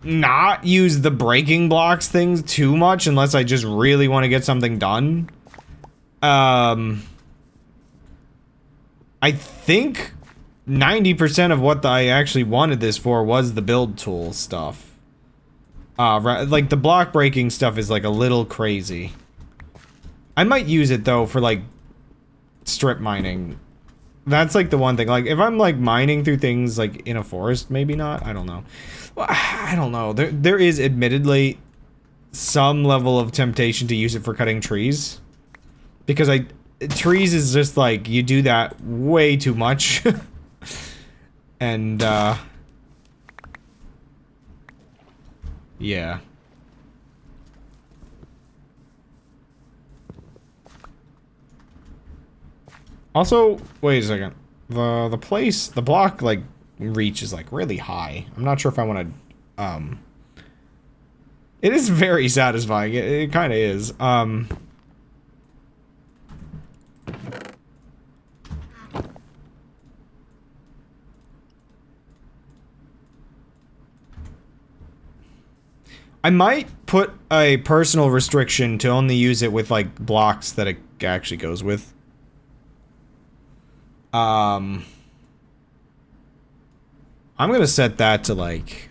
not use the breaking blocks things too much unless I just really want to get something done. I think 90% of what I actually wanted this for was the build tool stuff. Like the block breaking stuff is like a little crazy. I might use it though for like strip mining. That's like the one thing. Like if I'm like mining through things like in a forest, maybe not. I don't know. Well, I don't know. There is admittedly some level of temptation to use it for cutting trees. Because trees is just like, you do that way too much. And, Yeah. Also, wait a second. The block, like, reach is, like, really high. I'm not sure if I want to, It is very satisfying. It kind of is. I might put a personal restriction to only use it with, like, blocks that it actually goes with. I'm gonna set that to, like,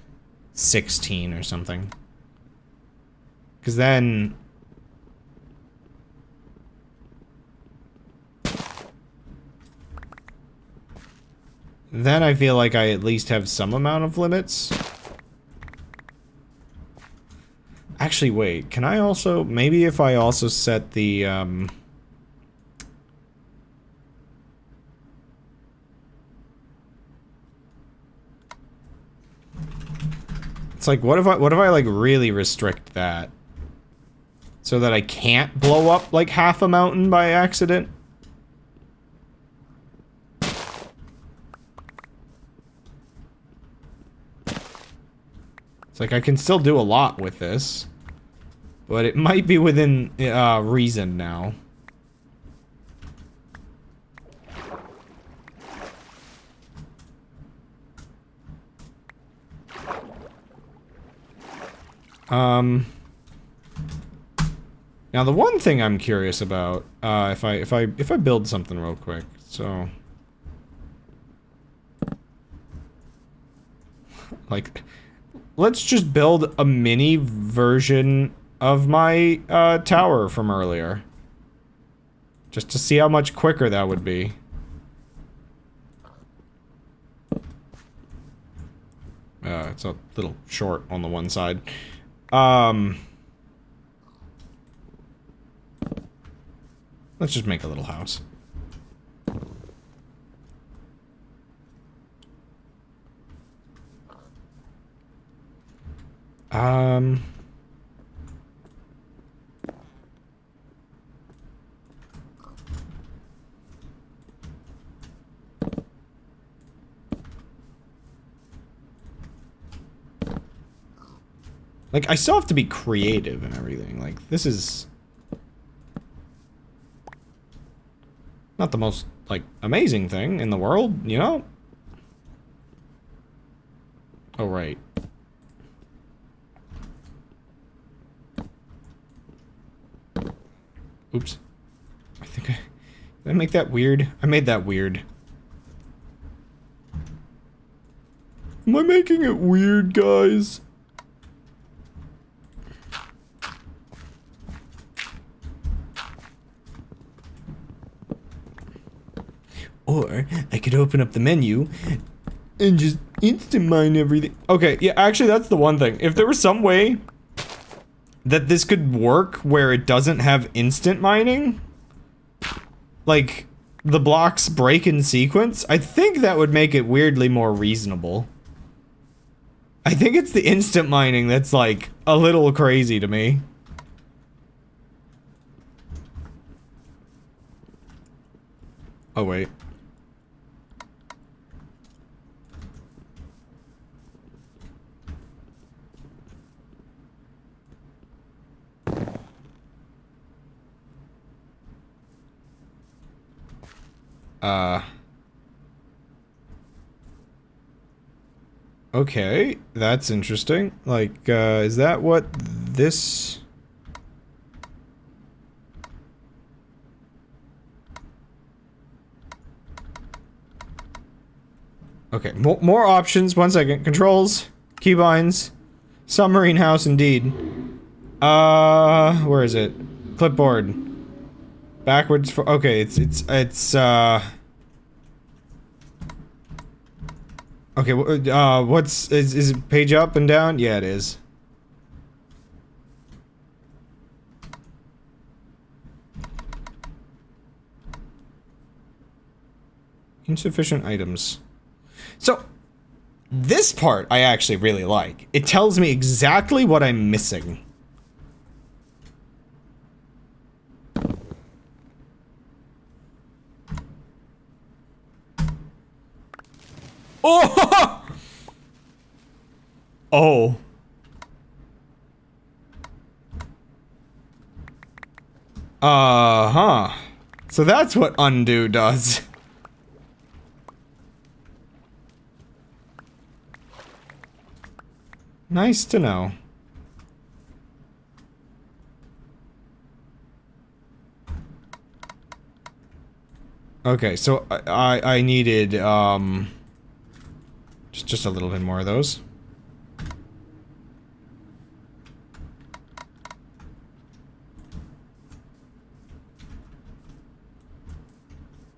16 or something. Because then... then I feel like I at least have some amount of limits. Actually, wait, can I also... maybe if I also set the, it's like, what if I, like, really restrict that? So that I can't blow up, like, half a mountain by accident? It's like, I can still do a lot with this. But it might be within, reason now. Now the one thing I'm curious about, if I build something real quick, so... like, let's just build a mini version of my, tower from earlier. Just to see how much quicker that would be. It's a little short on the one side. Let's just make a little house. Like, I still have to be creative and everything. Like, this is... not the most, like, amazing thing in the world, you know? Oh, right. Oops. I think did I make that weird? I made that weird. Am I making it weird, guys? Or I could open up the menu and just instant mine everything. Okay, yeah, actually that's the one thing. If there was some way that this could work where it doesn't have instant mining, like the blocks break in sequence, I think that would make it weirdly more reasonable. I think it's the instant mining that's like a little crazy to me. Oh wait. Okay, that's interesting. Like, is that what this... okay, more options, 1 second. Controls, keybinds, submarine house indeed. Where is it? Clipboard. Backwards for, okay, it's, okay, what's, is it page up and down? Yeah, it is. Insufficient items. So, This part I actually really like. It tells me exactly what I'm missing. Oh! Oh. Uh-huh. So that's what undo does. Nice to know. Okay, so I needed, just a little bit more of those.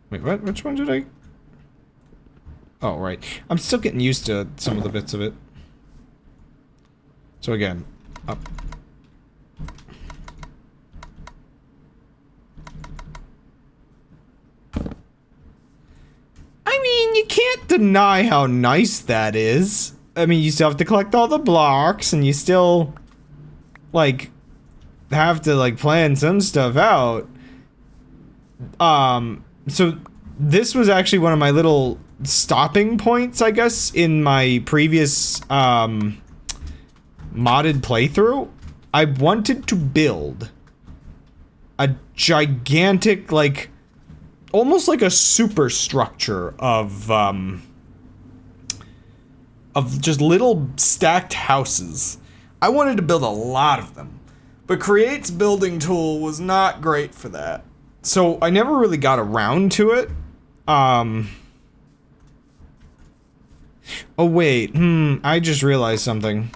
Wait, what? Which one did I... Oh, right. I'm still getting used to some of the bits of it. So again, up. I mean, you can't deny how nice that is. I mean, you still have to collect all the blocks, and you still, like, have to, like, plan some stuff out. So this was actually one of my little stopping points, I guess, in my previous, modded playthrough. I wanted to build a gigantic, like, almost like a superstructure of just little stacked houses. I wanted to build a lot of them, but Create's building tool was not great for that. So I never really got around to it. Oh wait, I just realized something.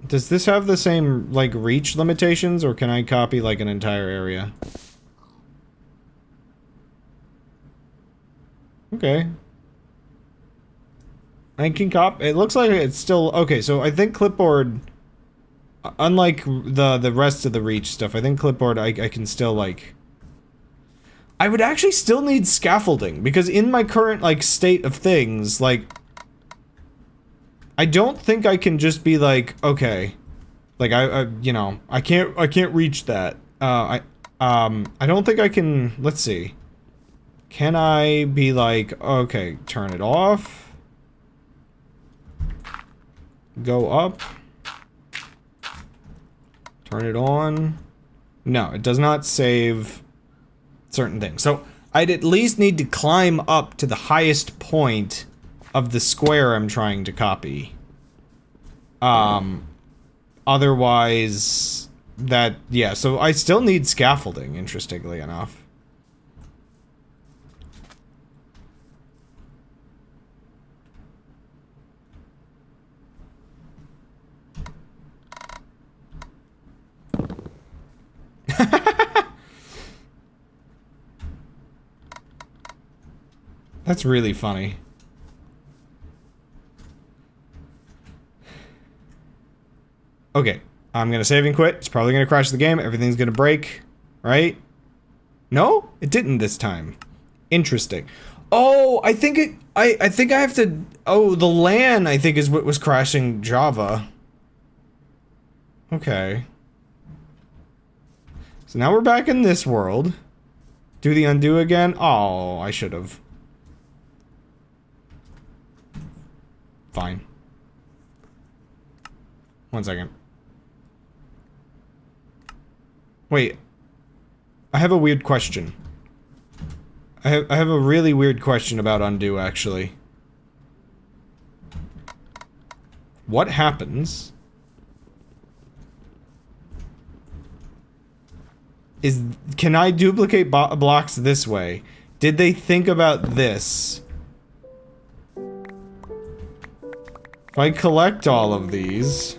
Does this have the same, like, reach limitations, or can I copy, like, an entire area? Okay. I can copy. It looks like it's still... Okay, so I think clipboard... Unlike the rest of the reach stuff, I think clipboard I can still, like... I would actually still need scaffolding, because in my current, like, state of things, like... I don't think I can just be like, okay, like you know, I can't reach that. I don't think I can. Let's see. Can I be like, okay, turn it off, go up, turn it on? No, it does not save certain things. So I'd at least need to climb up to the highest point of the square I'm trying to copy. Otherwise, yeah, so I still need scaffolding, interestingly enough. That's really funny. Okay, I'm gonna save and quit. It's probably gonna crash the game. Everything's gonna break, right? No, it didn't this time. Interesting. Oh, I think it. I think I have to. Oh, the LAN I think is what was crashing Java. Okay. So now we're back in this world. Do the undo again? Oh, I should have. Fine. 1 second. Wait. I have a weird question. I have a really weird question about undo, actually. What happens is, can I duplicate blocks this way? Did they think about this? If I collect all of these,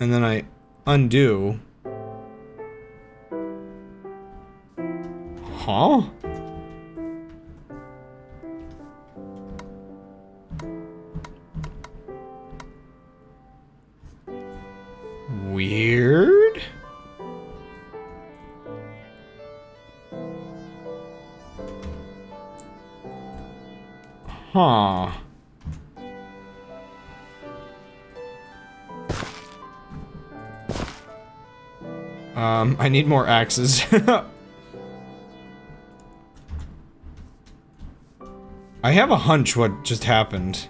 and then I undo. Huh? Weird? Huh. I need more axes. I have a hunch what just happened.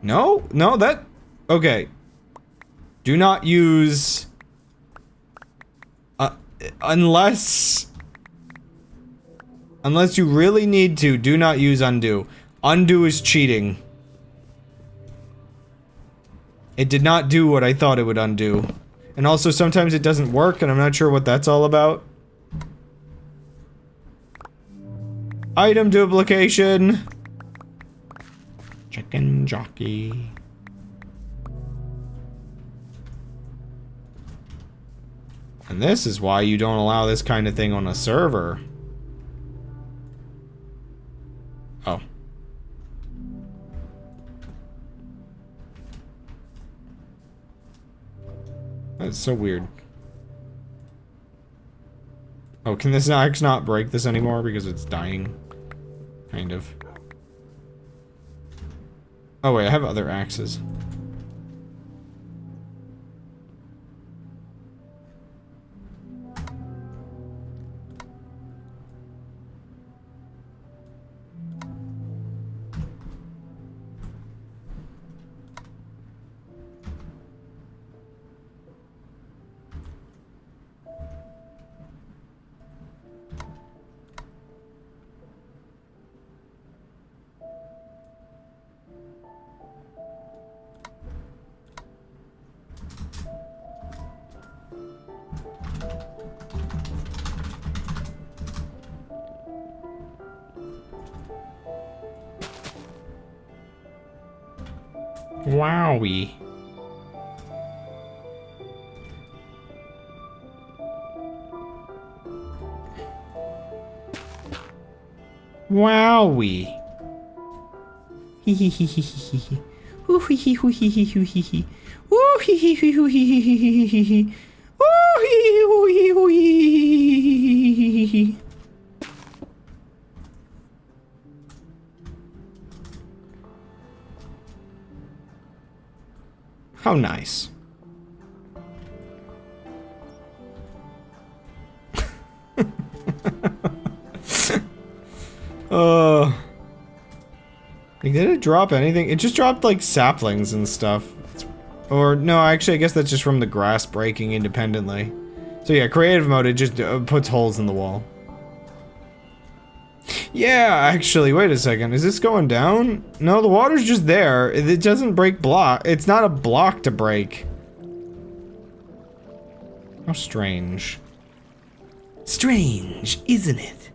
No? No, that... Okay. Do not use... unless you really need to, do not use undo. Undo is cheating. It did not do what I thought it would undo. And also, sometimes it doesn't work, and I'm not sure what that's all about. Item duplication! Chicken jockey. And this is why you don't allow this kind of thing on a server. Oh. That's so weird. Oh, can this axe not break this anymore because it's dying? Kind of. Oh wait, I have other axes. Wowie. Wowie. Hee hee hee hee hee hee. Ooh hee hee hoo hee hee hoo hee hee. Ooh hee hee hee hoo hee hee hee hee hee. Ooh hee hee hoo hee hoo hee hee hee. How nice. Like, did it drop anything? It just dropped, like, saplings and stuff. Or, no, actually, I guess that's just from the grass breaking independently. So yeah, creative mode, it just puts holes in the wall. Yeah, actually, wait a second. Is this going down? No, the water's just there. It doesn't break block. It's not a block to break. How strange. Strange, isn't it?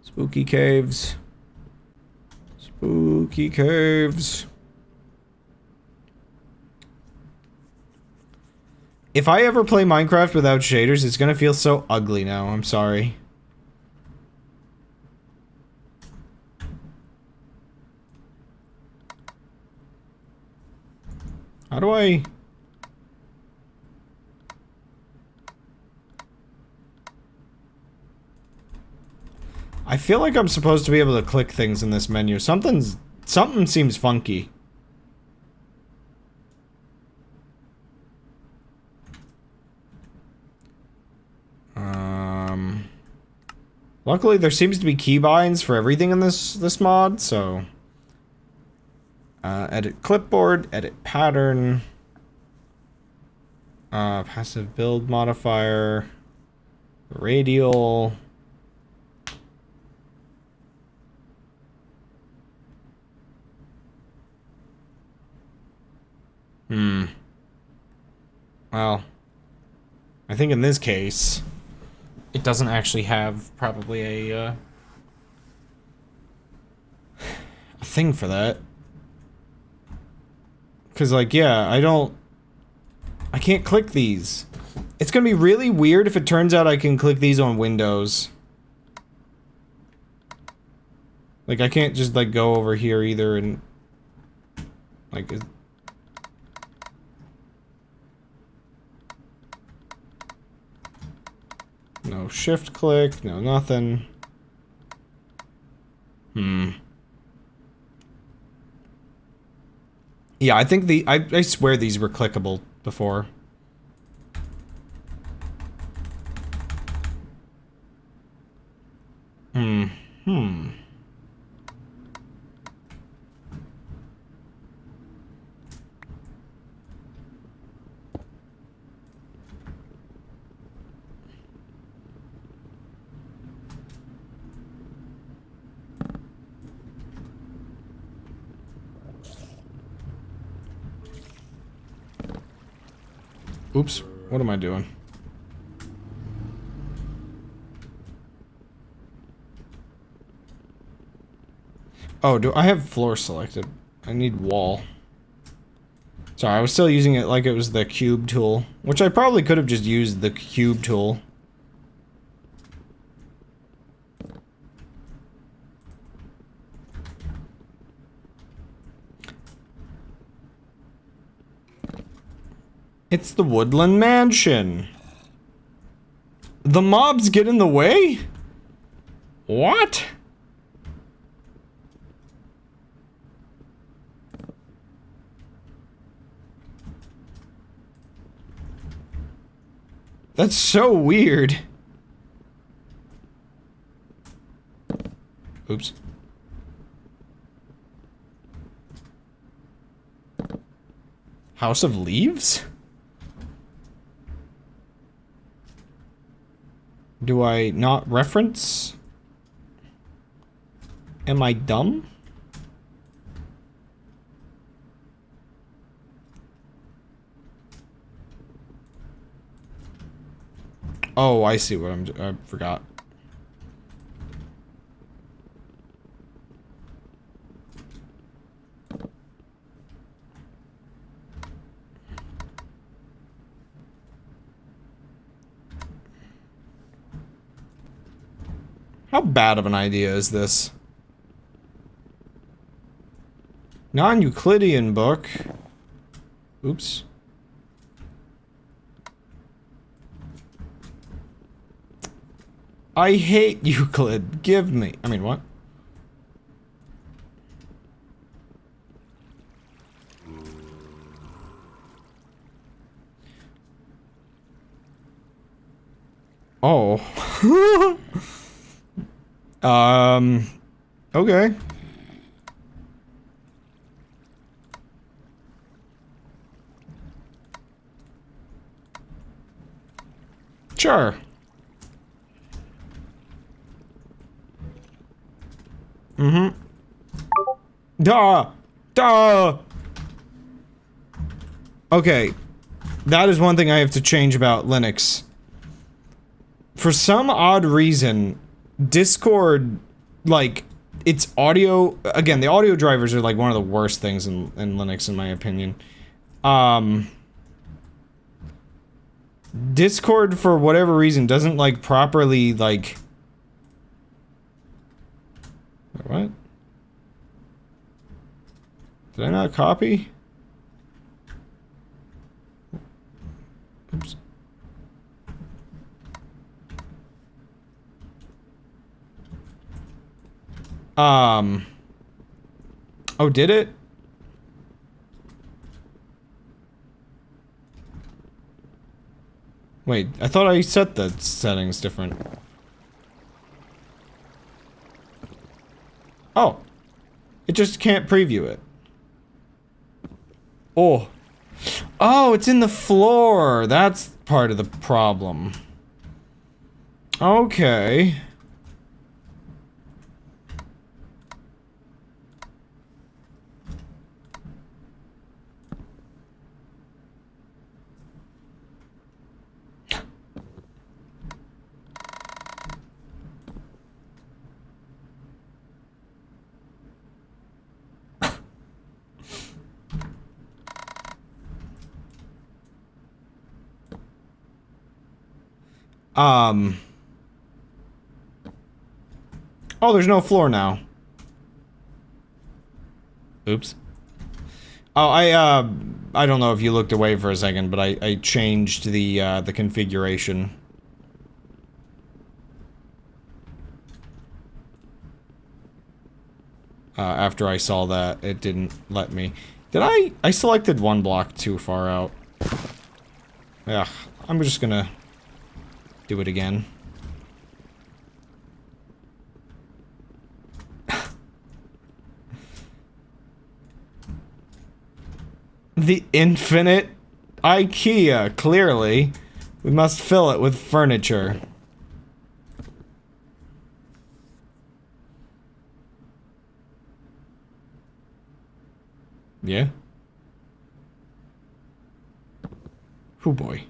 Spooky caves. Spooky caves. If I ever play Minecraft without shaders, it's gonna feel so ugly now. I'm sorry. How do I... I feel like I'm supposed to be able to click things in this menu. Something seems funky. Luckily there seems to be keybinds for everything in this mod, so... edit clipboard, edit pattern... passive build modifier... radial... Well, I think in this case, it doesn't actually have probably a thing for that. Cause like, yeah, I can't click these. It's gonna be really weird if it turns out I can click these on Windows. Like, I can't just like go over here either and like... No shift click, no nothing. Yeah, I think I swear these were clickable before. Oops, what am I doing? Oh, do I have floor selected? I need wall. Sorry, I was still using it like it was the cube tool, which I probably could have just used the cube tool. It's the Woodland Mansion. The mobs get in the way? What? That's so weird. Oops. House of Leaves? Do I not reference? Am I dumb? Oh, I see what I forgot. How bad of an idea is this? Non-Euclidean book. Oops. I hate Euclid. Give me. I mean, what? Oh. Okay. Sure. Mm-hmm. Duh! Duh! Okay. That is one thing I have to change about Linux. For some odd reason, Discord, like, its audio... Again, the audio drivers are, like, one of the worst things in Linux, in my opinion. Discord, for whatever reason, doesn't, like, properly, like... What? Did I not copy? Oops. Oh, did it? Wait, I thought I set the settings different. Oh. It just can't preview it. Oh. Oh, it's in the floor. That's part of the problem. Okay. Oh, there's no floor now. Oops. Oh, I don't know if you looked away for a second, but I changed the configuration. After I saw that, it didn't let me. Did I selected one block too far out. Yeah, I'm just gonna do it again. The infinite IKEA, clearly. We must fill it with furniture. Yeah? Oh boy.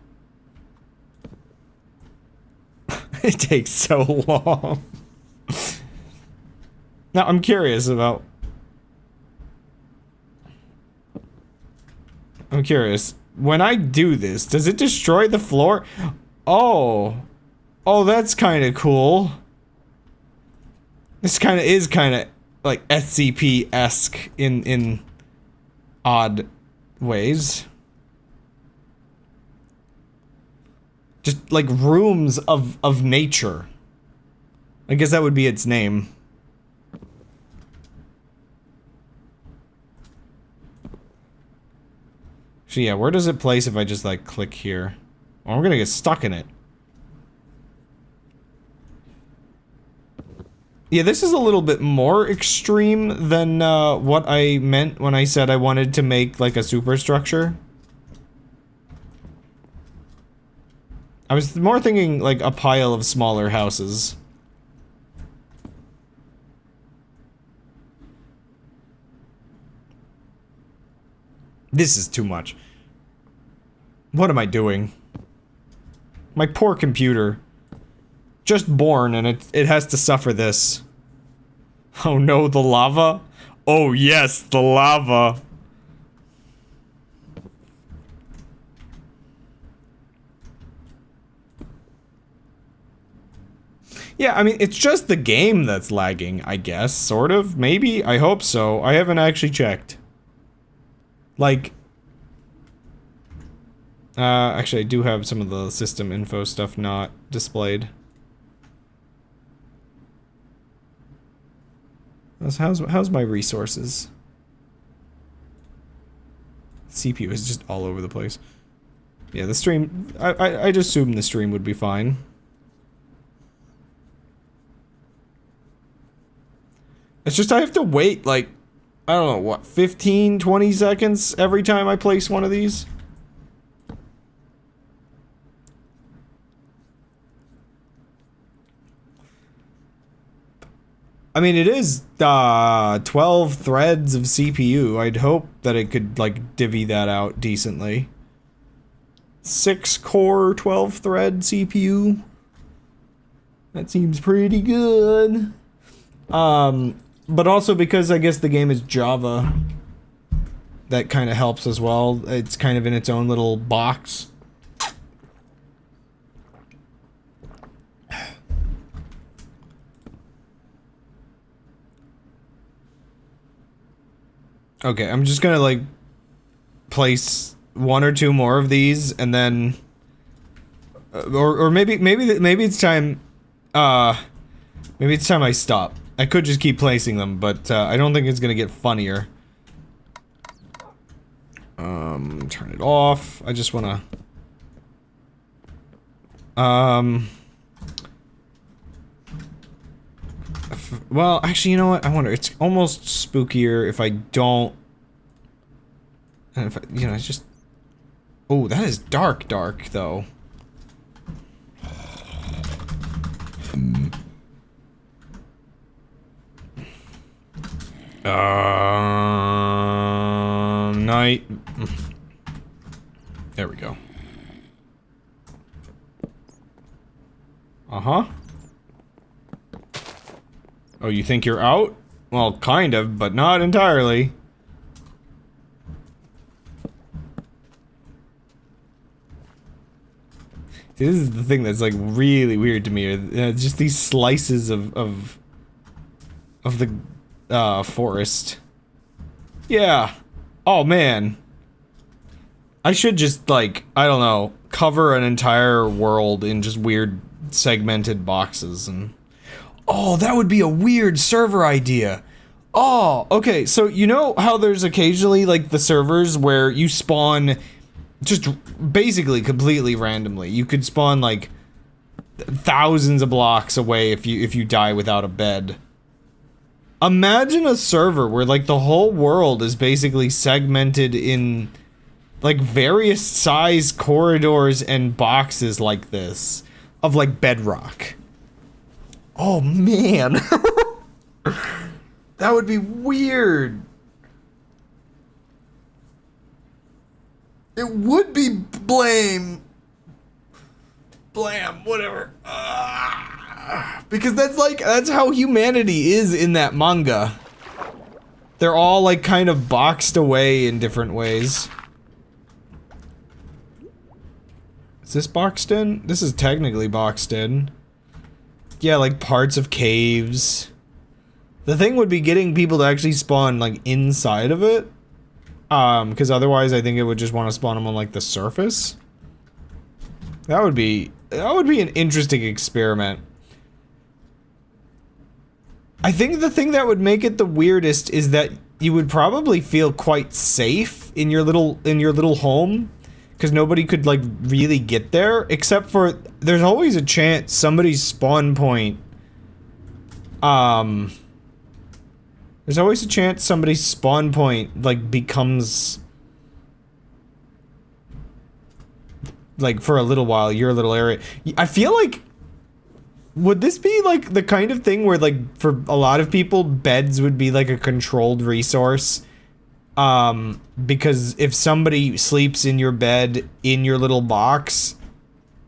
It takes so long. Now, I'm curious about... I'm curious. When I do this, does it destroy the floor? Oh. Oh, that's kind of cool. This is kind of like SCP-esque in odd ways. Just like rooms of nature. I guess that would be its name. So yeah, where does it place if I just like click here? Oh, we're gonna get stuck in it. Yeah, this is a little bit more extreme than what I meant when I said I wanted to make like a superstructure. I was more thinking like a pile of smaller houses. This is too much. What am I doing? My poor computer. Just born and it has to suffer this. Oh no, the lava? Oh yes, the lava. Yeah, I mean, it's just the game that's lagging, I guess, sort of, maybe, I hope so. I haven't actually checked. Like, actually I do have some of the system info stuff not displayed. How's my resources? CPU is just all over the place. Yeah, the stream, I'd assume the stream would be fine. It's just I have to wait, like, I don't know, what, 15, 20 seconds every time I place one of these? I mean, it is, 12 threads of CPU. I'd hope that it could, like, divvy that out decently. 6-core, 12-thread CPU. That seems pretty good. But also because I guess the game is Java, that kind of helps as well. It's kind of in its own little box. Okay, I'm just gonna like place 1 or 2 more of these and then or maybe it's time maybe it's time I stop. I could just keep placing them, but I don't think it's gonna get funnier. Turn it off. I just wanna... well, actually, you know what? I wonder, it's almost spookier if I don't... And if I, you know, it's just... Oh, that is dark, though. Night. There we go. Uh-huh. Oh, you think you're out? Well, kind of, but not entirely. See, this is the thing that's like really weird to me. Just these slices of the forest. Yeah. Oh man. I should just like, I don't know, cover an entire world in just weird segmented boxes and... Oh, that would be a weird server idea. Oh, okay. So you know how there's occasionally like the servers where you spawn just basically completely randomly. You could spawn like thousands of blocks away if you die without a bed. Imagine a server where like the whole world is basically segmented in like various size corridors and boxes like this of like bedrock. Oh man. That would be weird. It would be blam, whatever. Because that's how humanity is in that manga. They're all like kind of boxed away in different ways. Is this boxed in? This is technically boxed in. Yeah, like parts of caves. The thing would be getting people to actually spawn like inside of it. Because otherwise I think it would just want to spawn them on like the surface. That would be an interesting experiment. I think the thing that would make it the weirdest is that you would probably feel quite safe in your little home. Because nobody could like really get there, except for there's always a chance somebody's spawn point. There's always a chance somebody's spawn point like becomes like for a little while your little area. I feel like would this be like the kind of thing where like for a lot of people beds would be like a controlled resource? Because if somebody sleeps in your bed in your little box,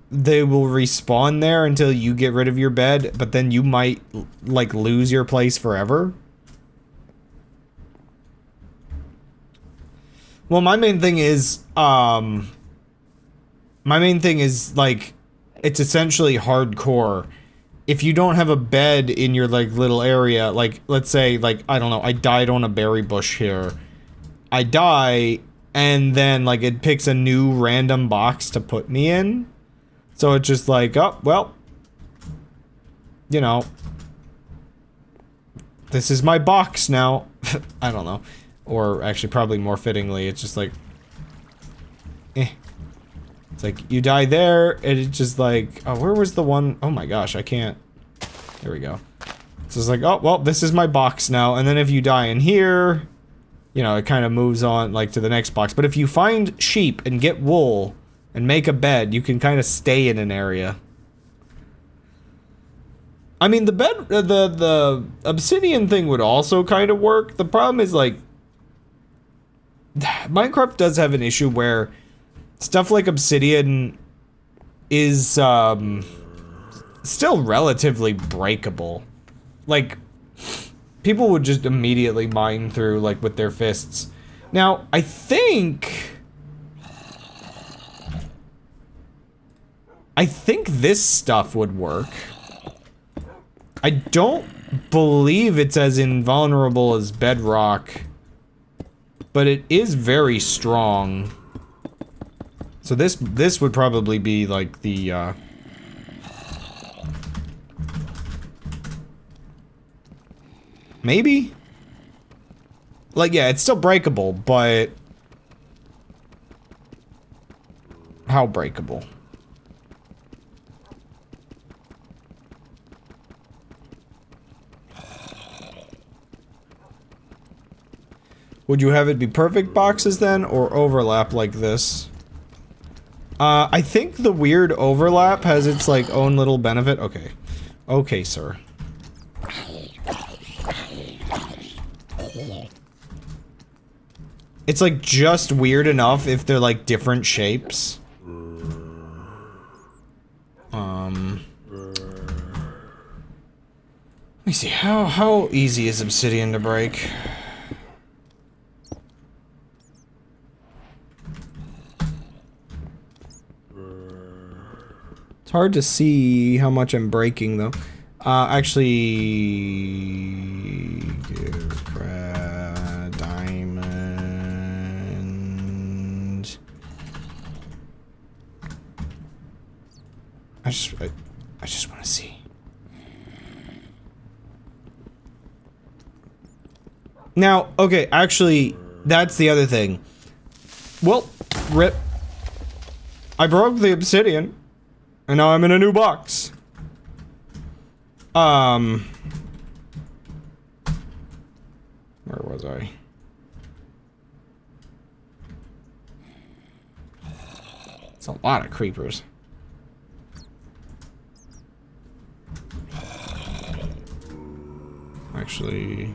they will respawn there until you get rid of your bed, but then you might like lose your place forever. Well, my main thing is like it's essentially hardcore. If you don't have a bed in your like little area, like let's say like I don't know, I died on a berry bush here. I die, and then, like, it picks a new random box to put me in. So it's just like, oh, well, you know, this is my box now. I don't know. Or actually, probably more fittingly, it's just like, It's like, you die there, and it's just like, oh, where was the one? Oh my gosh, I can't. There we go. So it's like, oh, well, this is my box now, and then if you die in here, you know, it kind of moves on, like, to the next box. But if you find sheep and get wool and make a bed, you can kind of stay in an area. I mean, the bed, the obsidian thing would also kind of work. The problem is, like, Minecraft does have an issue where stuff like obsidian is, still relatively breakable. Like, people would just immediately mine through, like, with their fists. Now, I think this stuff would work. I don't believe it's as invulnerable as bedrock, but it is very strong. So this would probably be, like, the, maybe? Like, yeah, it's still breakable, but how breakable? Would you have it be perfect boxes then, or overlap like this? I think the weird overlap has its, like, own little benefit. Okay. Okay, sir. It's, like, just weird enough if they're, like, different shapes. Let me see, how easy is obsidian to break? It's hard to see how much I'm breaking, though. Actually... diamond... I just want to see. Now, okay, actually, that's the other thing. Well, rip. I broke the obsidian, and now I'm in a new box. Where was I? It's a lot of creepers. Actually,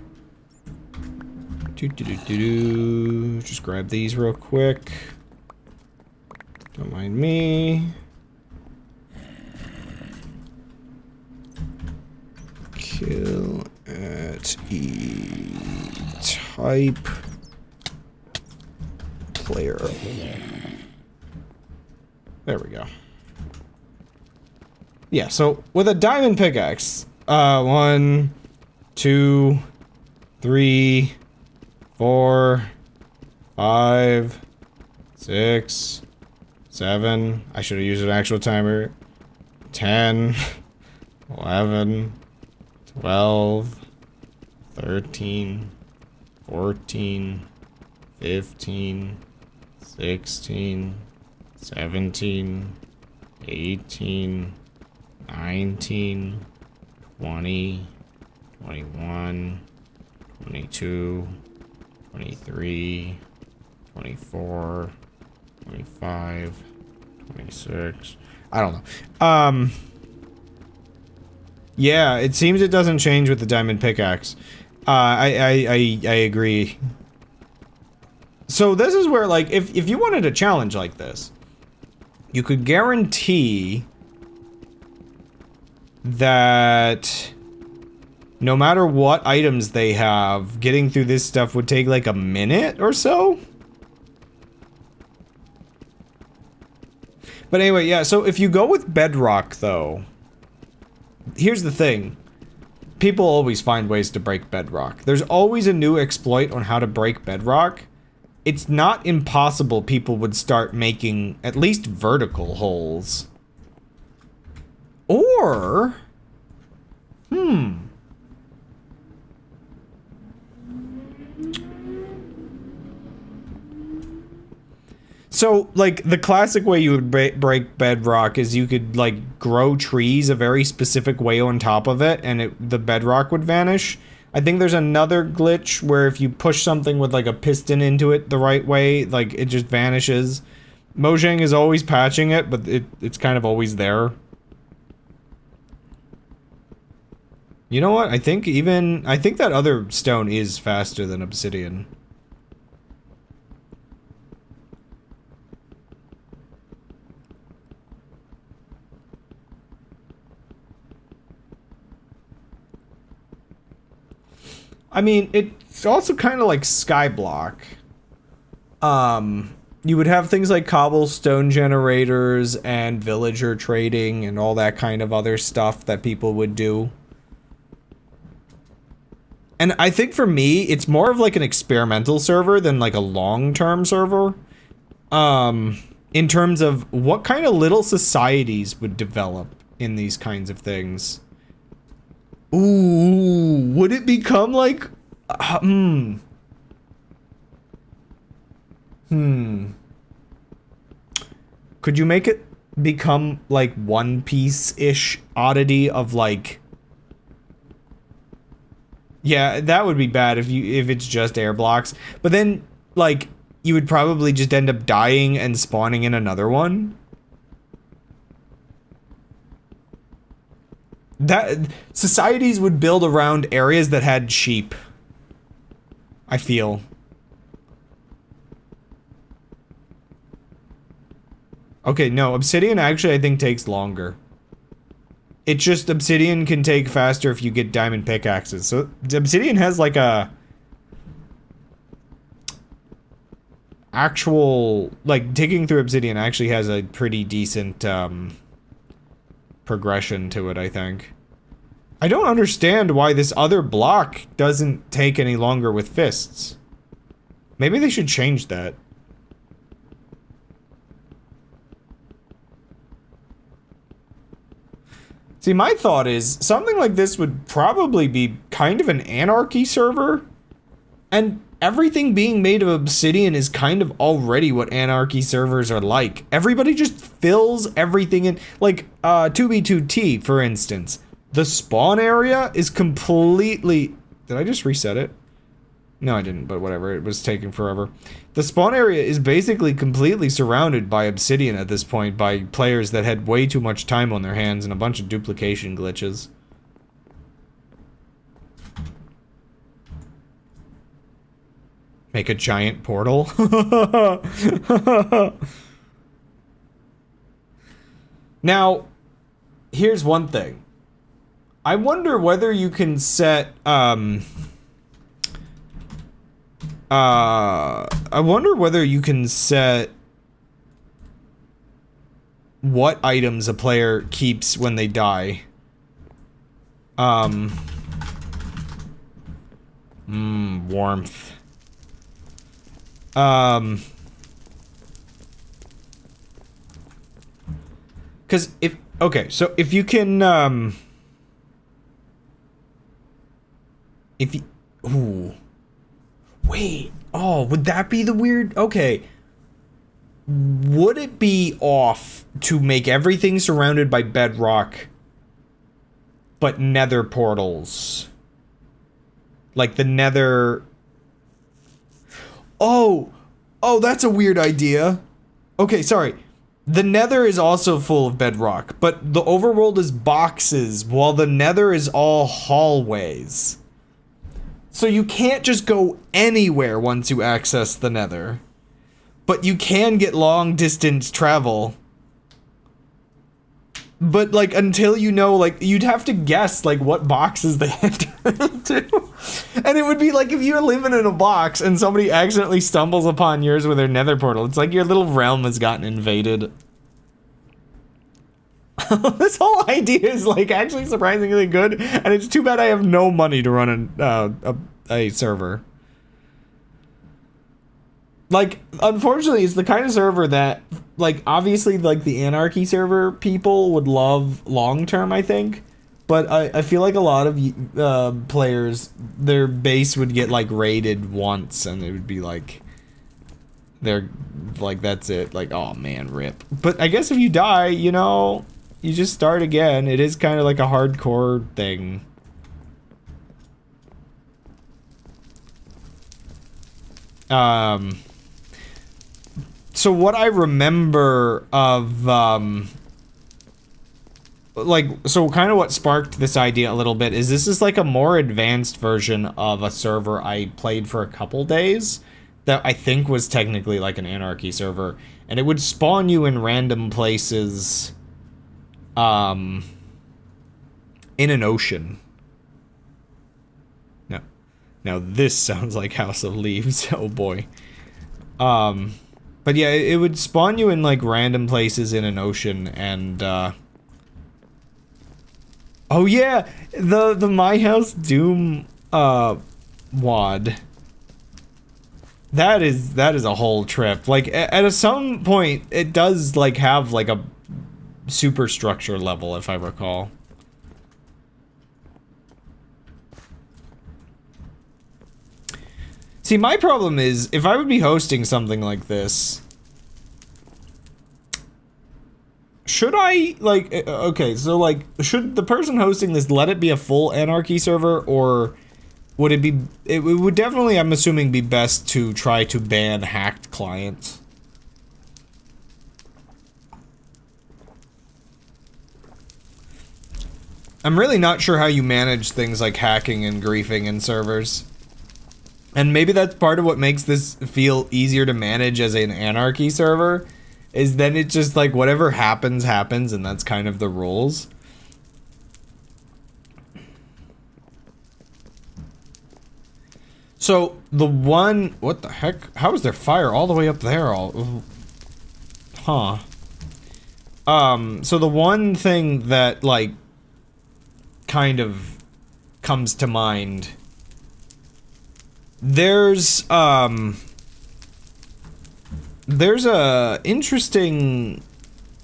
just grab these real quick. Don't mind me. Kill at E-type player. There we go. Yeah, so with a diamond pickaxe, 1, 2, 3, 4, 5, 6, 7. I should have used an actual timer. 10, 11, 12, 13, 14, 15, 16, 17, 18, 19, 20, 21, 22, 23, 24, 25, 26. I don't know. Yeah, it seems it doesn't change with the diamond pickaxe. I agree. So this is where, like, if you wanted a challenge like this, you could guarantee that no matter what items they have, getting through this stuff would take like a minute or so. But anyway, yeah, so if you go with bedrock, though, here's the thing. People always find ways to break bedrock. There's always a new exploit on how to break bedrock. It's not impossible people would start making at least vertical holes. Or... So, like, the classic way you would break bedrock is you could, like, grow trees a very specific way on top of it, and the bedrock would vanish. I think there's another glitch where if you push something with, like, a piston into it the right way, like, it just vanishes. Mojang is always patching it, but it's kind of always there. You know what? I think that other stone is faster than obsidian. I mean, it's also kind of like Skyblock. You would have things like cobblestone generators and villager trading and all that kind of other stuff that people would do. And I think for me, it's more of like an experimental server than like a long-term server. In terms of what kind of little societies would develop in these kinds of things. Ooh, would it become like, Could you make it become like One Piece-ish oddity of like, yeah, that would be bad if it's just air blocks. But then, like, you would probably just end up dying and spawning in another one. That societies would build around areas that had sheep. I feel. Okay, no, obsidian actually I think takes longer. It's just obsidian can take faster if you get diamond pickaxes. So obsidian has like a actual, like, digging through obsidian actually has a pretty decent progression to it, I think. I don't understand why this other block doesn't take any longer with fists. Maybe they should change that. See, my thought is, something like this would probably be kind of an anarchy server. And everything being made of obsidian is kind of already what Anarchy servers are like. Everybody just fills everything in. Like, 2B2T, for instance. The spawn area is completely... Did I just reset it? No, I didn't, but whatever. It was taking forever. The spawn area is basically completely surrounded by obsidian at this point by players that had way too much time on their hands and a bunch of duplication glitches. Make a giant portal. Now, here's one thing. I wonder whether you can set, I wonder whether you can set what items a player keeps when they die. Warmth. Because if, okay, so if you can, if you, ooh, wait, oh, would that be the weird, okay, would it be off to make everything surrounded by bedrock, but nether portals? Like the nether... Oh, that's a weird idea. Okay, sorry. The nether is also full of bedrock, but the overworld is boxes, while the nether is all hallways. So you can't just go anywhere once you access the nether. But you can get long distance travel. But, like, until you know, like, you'd have to guess, like, what boxes they enter into. And it would be like if you're living in a box and somebody accidentally stumbles upon yours with their nether portal. It's like your little realm has gotten invaded. This whole idea is, like, actually surprisingly good. And it's too bad I have no money to run a server. Like, unfortunately, it's the kind of server that, like, obviously, like, the Anarchy server people would love long-term, I think. But I feel like a lot of players, their base would get, like, raided once, and it would be, like, they're, like, that's it. Like, oh, man, rip. But I guess if you die, you know, you just start again. It is kind of like a hardcore thing. So what I remember of, like, so kind of what sparked this idea a little bit is this is like a more advanced version of a server I played for a couple days that I think was technically like an Anarchy server, and it would spawn you in random places, in an ocean. Now this sounds like House of Leaves, oh boy. But yeah, it would spawn you in, like, random places in an ocean, and, oh yeah! The My House Doom, WOD. That is a whole trip. Like, at some point, it does, like, have, like, a superstructure level, if I recall. See, my problem is, if I would be hosting something like this, should I, like, okay, so, like, should the person hosting this let it be a full Anarchy server, or would it be, it would definitely, I'm assuming, be best to try to ban hacked clients. I'm really not sure how you manage things like hacking and griefing in servers. And maybe that's part of what makes this feel easier to manage as an Anarchy server, is then it's just like whatever happens, happens, and that's kind of the rules. So, the one... What the heck? How is there fire all the way up there? Huh. So the one thing that, like, kind of comes to mind... There's a interesting...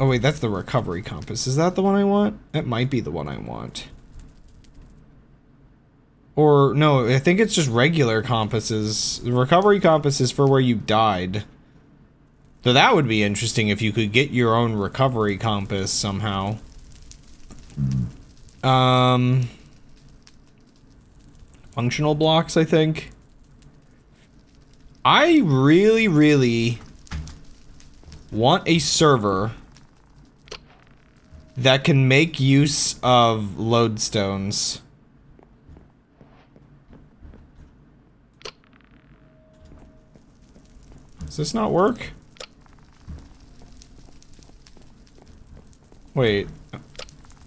Oh wait, that's the recovery compass. Is that the one I want? It might be the one I want. Or, no, I think it's just regular compasses. The recovery compass is for where you died. So that would be interesting if you could get your own recovery compass somehow. Functional blocks, I think. I really, really want a server that can make use of lodestones. Does this not work? Wait.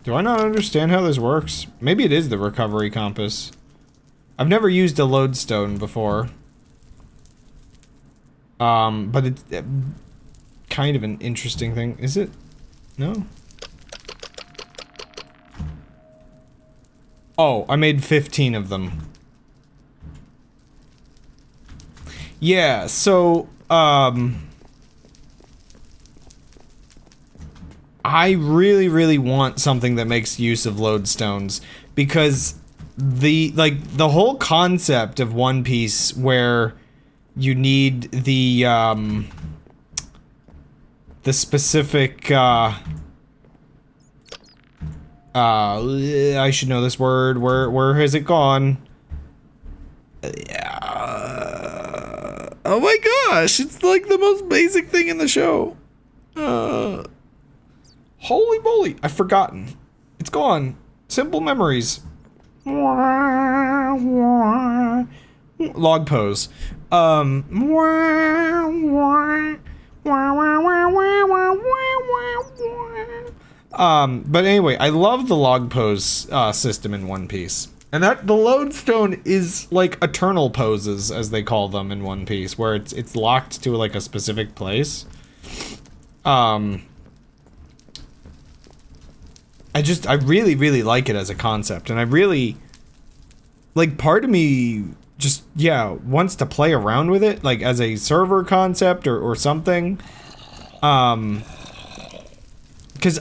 Do I not understand how this works? Maybe it is the recovery compass. I've never used a lodestone before. But it's kind of an interesting thing. Is it? No? Oh, I made 15 of them. Yeah, so, I really, really want something that makes use of lodestones, because the whole concept of One Piece where you need the specific, I should know this word, where has it gone? Oh my gosh, it's like the most basic thing in the show. Holy moly, I've forgotten. It's gone. Simple memories. Log pose. But anyway, I love the log pose system in One Piece. And that the lodestone is like eternal poses, as they call them in One Piece, where it's locked to like a specific place. I really, really like it as a concept, and I really, like, part of me just, yeah, wants to play around with it, like, as a server concept or something. Because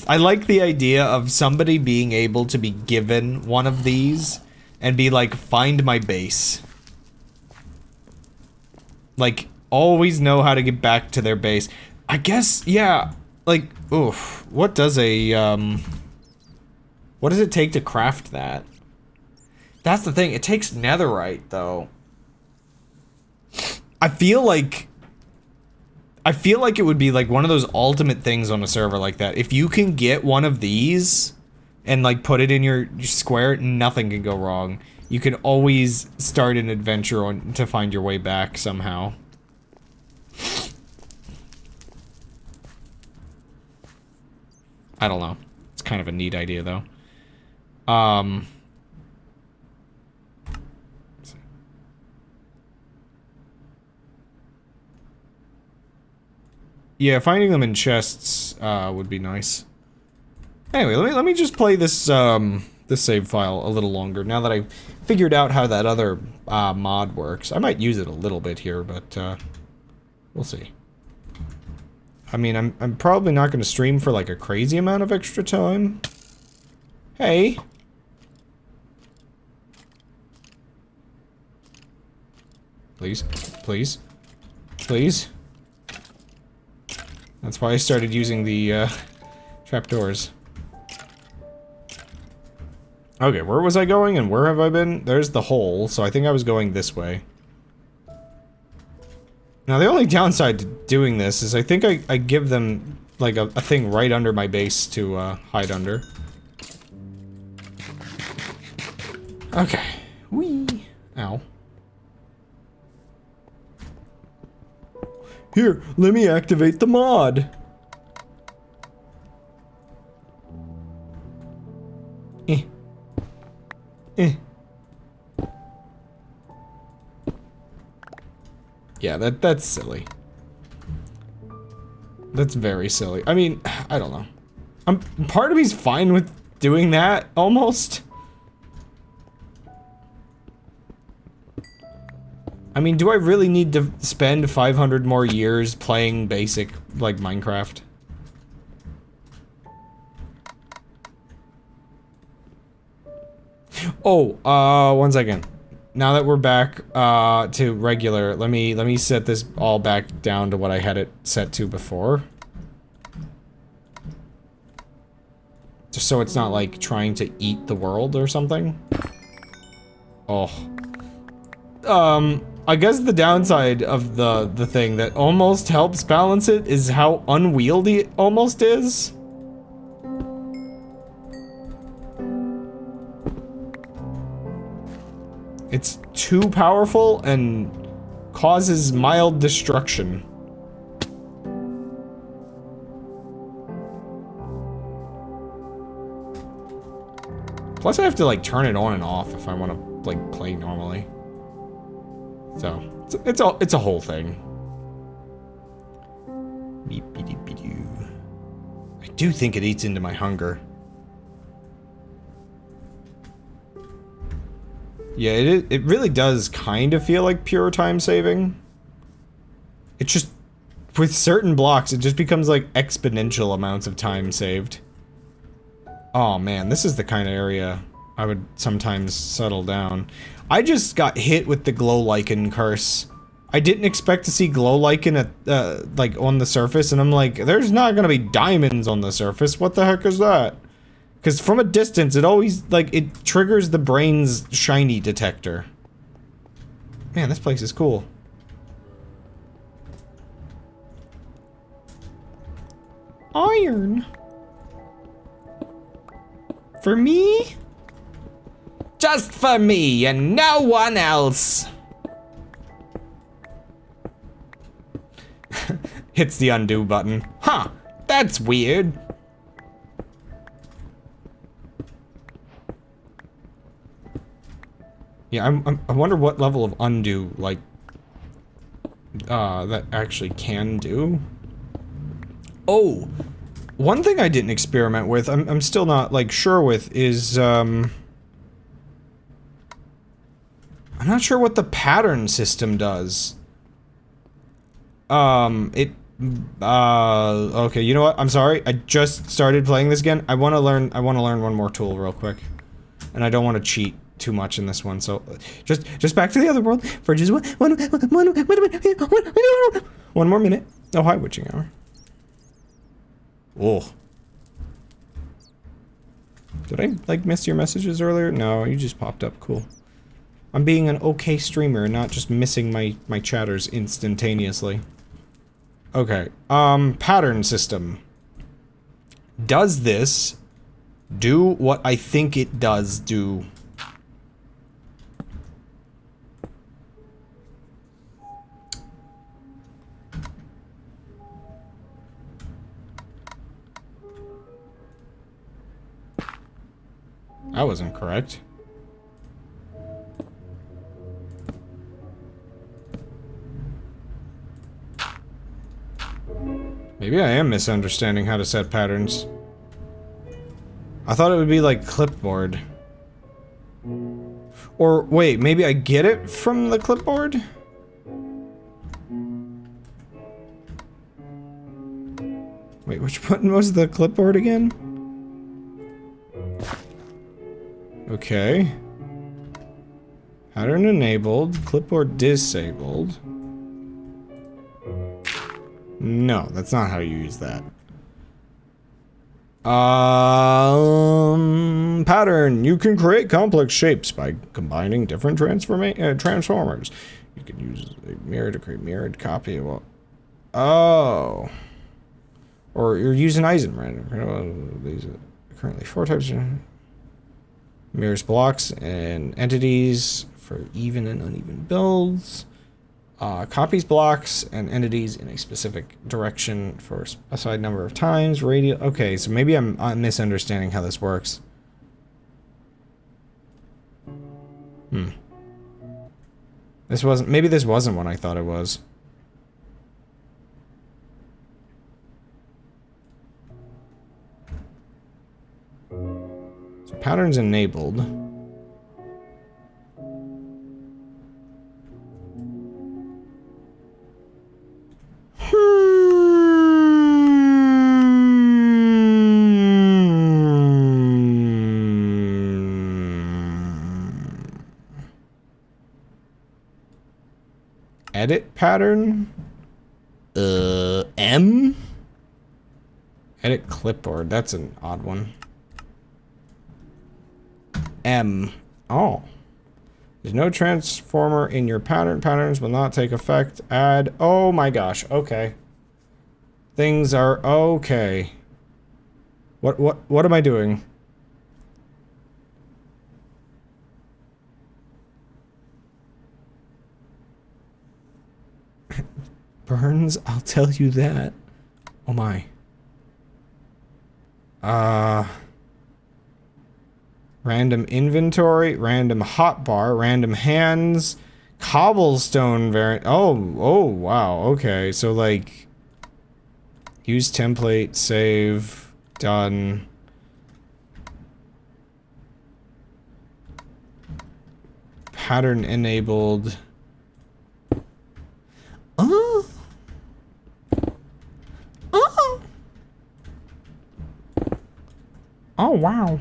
I like the idea of somebody being able to be given one of these and be like, find my base. Like, always know how to get back to their base. I guess, yeah, like, oof, what does it take to craft that? That's the thing, it takes netherite, though. I feel like it would be like one of those ultimate things on a server like that. If you can get one of these and like put it in your square, nothing can go wrong. You can always start an adventure to find your way back somehow. I don't know. It's kind of a neat idea, though. Yeah, finding them in chests would be nice. Anyway, let me just play this this save file a little longer now that I've figured out how that other mod works. I might use it a little bit here, but we'll see. I mean, I'm probably not going to stream for like a crazy amount of extra time. Hey. Please, please, please. That's why I started using the trapdoors. Okay, where was I going and where have I been? There's the hole, so I think I was going this way. Now, the only downside to doing this is I think I give them, like, a thing right under my base to, hide under. Okay. Whee! Ow. Here, let me activate the mod! Eh. Eh. Yeah, that's silly. That's very silly. I mean, I don't know. Part of me's fine with doing that, almost. I mean, do I really need to spend 500 more years playing basic, like, Minecraft? Oh, 1 second. Now that we're back to regular, let me set this all back down to what I had it set to before. Just so it's not like trying to eat the world or something. Oh. I guess the downside of the thing that almost helps balance it is how unwieldy it almost is. It's too powerful and causes mild destruction. Plus I have to like turn it on and off if I want to like play normally. So, it's a whole thing. I do think it eats into my hunger. Yeah, it really does kind of feel like pure time saving. It just, with certain blocks, it just becomes like exponential amounts of time saved. Oh man, this is the kind of area I would sometimes settle down. I just got hit with the glow lichen curse. I didn't expect to see glow lichen at, like, on the surface, and I'm like, there's not gonna be diamonds on the surface, what the heck is that? Because from a distance, it always, like, it triggers the brain's shiny detector. Man, this place is cool. Iron. For me? Just for me and no one else. Hits the undo button. Huh, that's weird. Yeah, I wonder what level of undo, like, that actually can do. Oh, one thing I didn't experiment with, I'm still not, like, sure with, is, I'm not sure what the pattern system does. Okay, you know what? I'm sorry. I just started playing this again. I want to learn one more tool real quick. And I don't want to cheat too much in this one, so just back to the other world for just one more minute. Oh, hi, witching hour. Oh. Did I, like, miss your messages earlier? No, you just popped up. Cool. I'm being an okay streamer and not just missing my chatters instantaneously. Okay, pattern system. Does this do what I think it does do? That wasn't correct. Maybe I am misunderstanding how to set patterns. I thought it would be like clipboard. Or wait, maybe I get it from the clipboard? Wait, which button was the clipboard again? Okay. Pattern enabled, clipboard disabled. No, that's not how you use that. Pattern. You can create complex shapes by combining different transformers. You can use a mirror to create mirrored copy of. Oh. Or you're using Eisenrand. These are currently 4 types of mirrors, blocks, and entities for even and uneven builds. Copies blocks and entities in a specific direction for a specified number of times. Radial. Okay, so maybe I'm misunderstanding how this works. This wasn't. Maybe this wasn't what I thought it was. So patterns enabled. edit pattern? M? Edit clipboard. That's an odd one. M. Oh. There's no transformer in your pattern. Patterns will not take effect. Add. Oh my gosh. Okay. Things are okay. What am I doing? Burns, I'll tell you that. Oh my. Random inventory, random hotbar, random hands, cobblestone variant. Oh, wow. Okay, so like, use template, save, done. Pattern enabled. Oh. Oh. Oh, wow.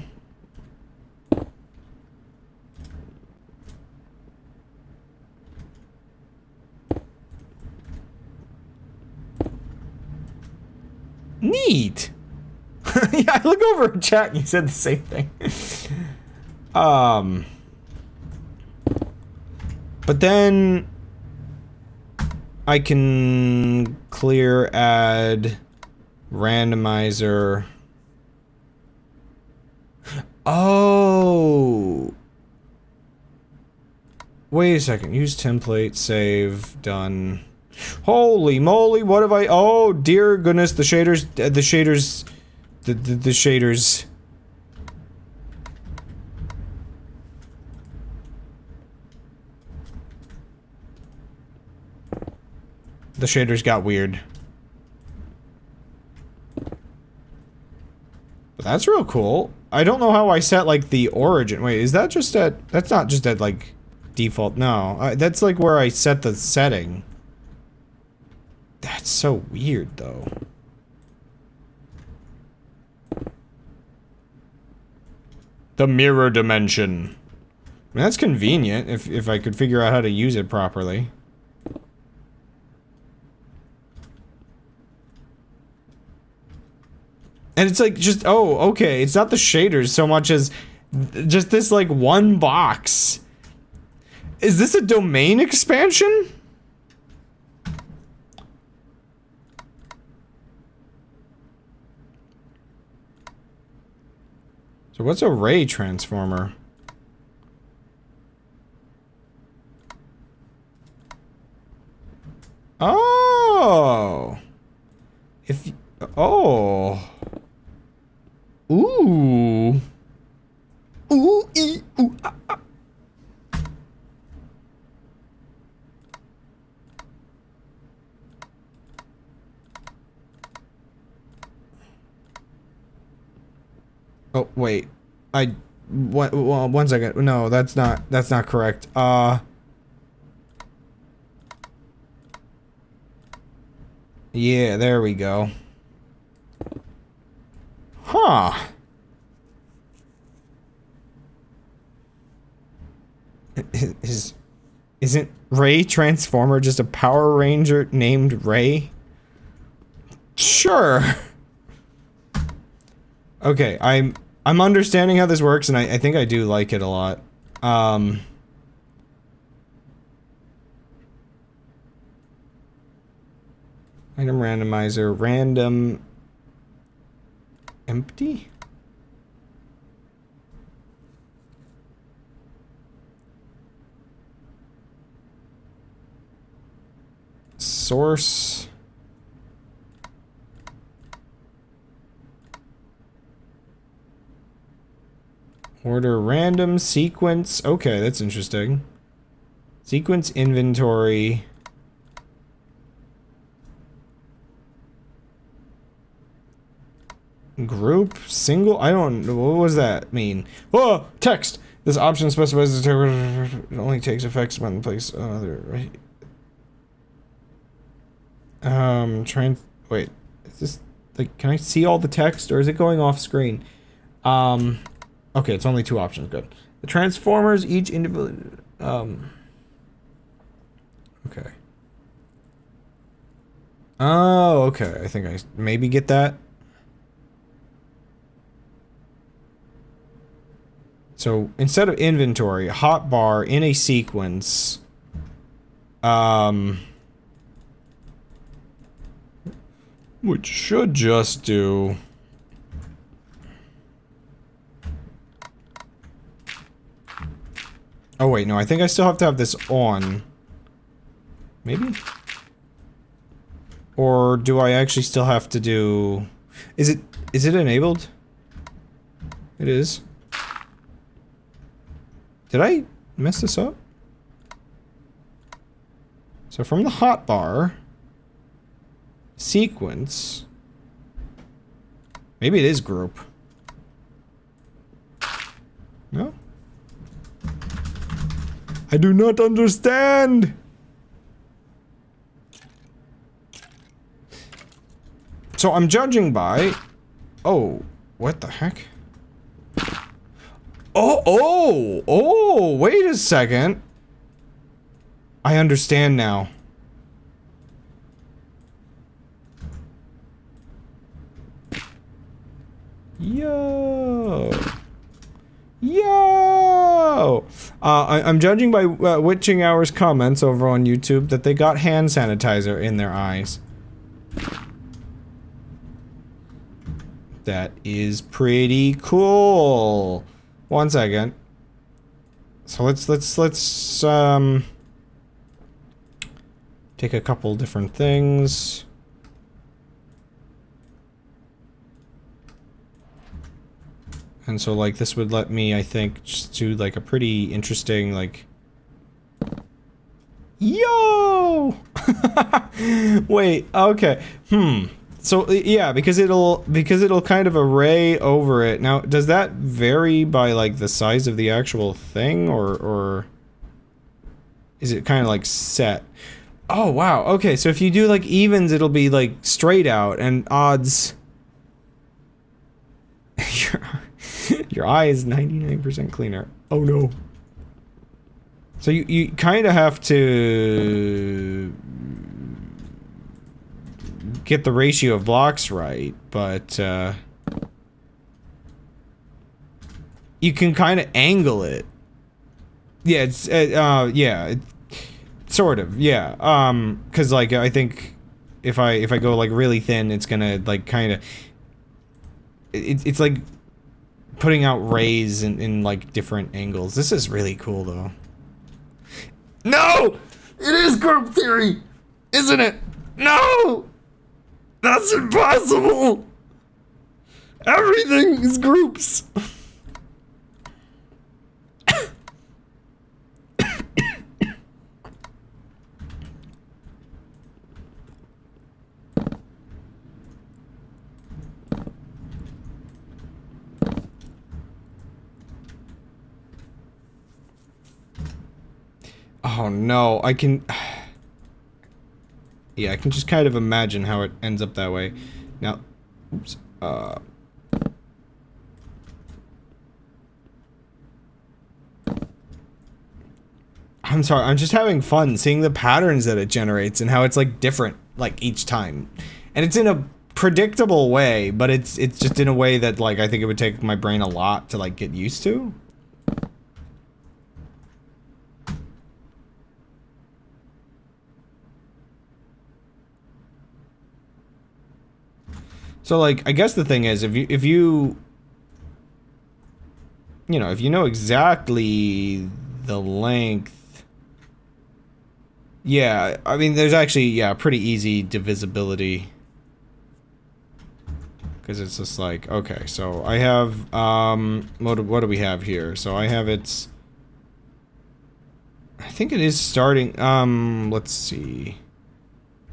Neat. Yeah, I look over at chat and you said the same thing. But then I can clear add randomizer. Oh. Wait a second. Use template, save, done. Holy moly, what have I... Oh, dear goodness, the shaders... The shaders... The shaders... The shaders got weird. But that's real cool. I don't know how I set, like, the origin. Wait, is that just at... That's not just at, like, default. No. That's, like, where I set the setting. That's so weird, though. The mirror dimension. I mean, that's convenient if I could figure out how to use it properly. And it's like, just, oh, okay, it's not the shaders so much as just this, like, one box. Is this a domain expansion? So what's a ray transformer? Oh. If, oh. Ooh. Ooh, ee, ooh, ah, ah. Oh, wait. One second. No, that's not correct. Yeah, there we go. Huh. Isn't Ray Transformer just a Power Ranger named Ray? Sure. Okay, I'm understanding how this works, and I think I do like it a lot. Item randomizer, random... Empty? Source... Order random sequence. Okay, that's interesting. Sequence inventory. Group single. I don't know. What was that mean? Oh, text. This option specifies the it only takes effects when placed on other. Right. Trying. Wait. Is this like? Can I see all the text, or is it going off screen? Okay, it's only two options. Good. The transformers each individual. Okay. Oh, okay. I think I maybe get that. So instead of inventory, hotbar in a sequence. Which should just do. Oh wait, no, I think I still have to have this on. Maybe? Or do I actually still have to do... Is it enabled? It is. Did I mess this up? So from the hotbar sequence, maybe it is group. No? I do not understand! So I'm judging by... Oh, what the heck? Oh, wait a second. I understand now. Yo. I'm judging by Witching Hour's comments over on YouTube that they got hand sanitizer in their eyes. That is pretty cool. One second. So let's take a couple different things. And so like this would let me, I think, just do like a pretty interesting like yo. Wait, okay. So yeah, because it'll kind of array over it. Now, does that vary by like the size of the actual thing, or is it kind of like set? Oh wow, okay, so if you do like evens, it'll be like straight out, and odds your eye is 99% cleaner. Oh no. So you kind of have to get the ratio of blocks right, but you can kind of angle it. Yeah, it's yeah, sort of, yeah. Because like I think if I go like really thin, it's gonna like kind of it's like putting out rays in like different angles. This is really cool though. No, it is group theory, isn't it? No. That's impossible! Everything is groups! Oh no, I can... Yeah, I can just kind of imagine how it ends up that way. Now, oops, I'm sorry, I'm just having fun seeing the patterns that it generates and how it's like different, like each time. And it's in a predictable way, but it's just in a way that like I think it would take my brain a lot to like get used to. So like, I guess the thing is, if you know, if you know exactly the length, yeah, I mean, there's actually, yeah, pretty easy divisibility. Because it's just like, okay, so I have, what do we have here? So I have its, I think it is starting, let's see.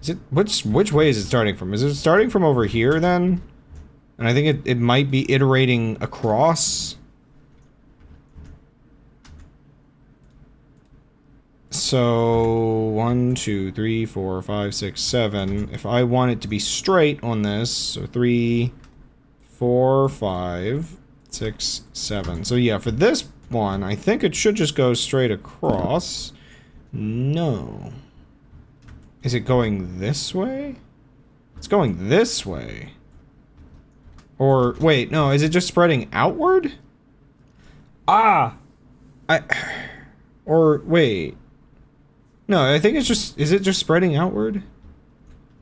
Is it, which way is it starting from? Is it starting from over here then? And I think it might be iterating across. So 1, 2, 3, 4, 5, 6, 7. If I want it to be straight on this, so 3, 4, 5, 6, 7. So yeah, for this one, I think it should just go straight across. No. Is it going this way? It's going this way. Or, wait, no, is it just spreading outward? Ah! Or, wait. No, I think it's just, is it just spreading outward?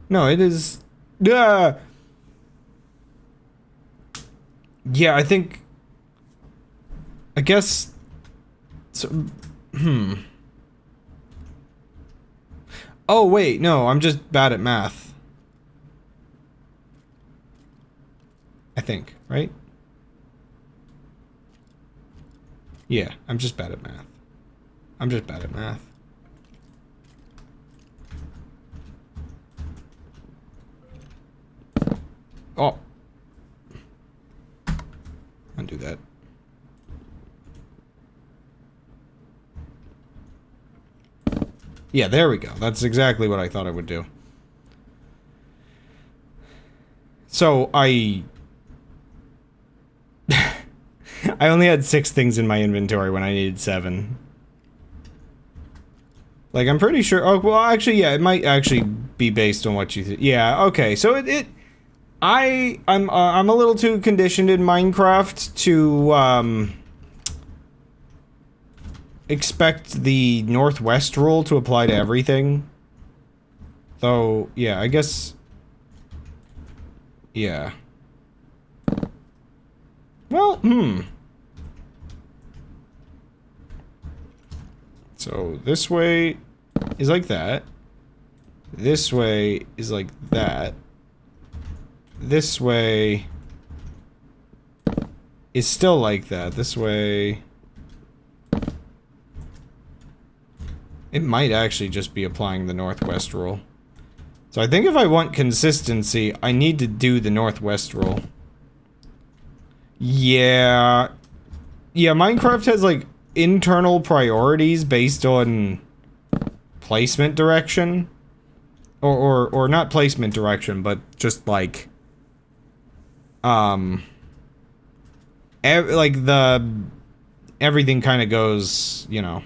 No, it is, yeah, I think, I guess, so, Oh, wait, no, I'm just bad at math. I think, right? Yeah, I'm just bad at math. I'm just bad at math. Oh. Undo that. Yeah, there we go. That's exactly what I thought I would do. So, I only had 6 things in my inventory when I needed 7. Like, I'm pretty sure... Oh, well, actually, yeah, it might actually be based on what you... Yeah, okay, so I'm a little too conditioned in Minecraft to, expect the Northwest rule to apply to everything. Though, yeah, I guess... Yeah. Well, So, this way is like that. This way is like that. This way is still like that. This way... It might actually just be applying the Northwest rule. So I think if I want consistency, I need to do the Northwest rule. Yeah. Yeah, Minecraft has, like, internal priorities based on placement direction. Or not placement direction, but just, like... Everything kind of goes, you know...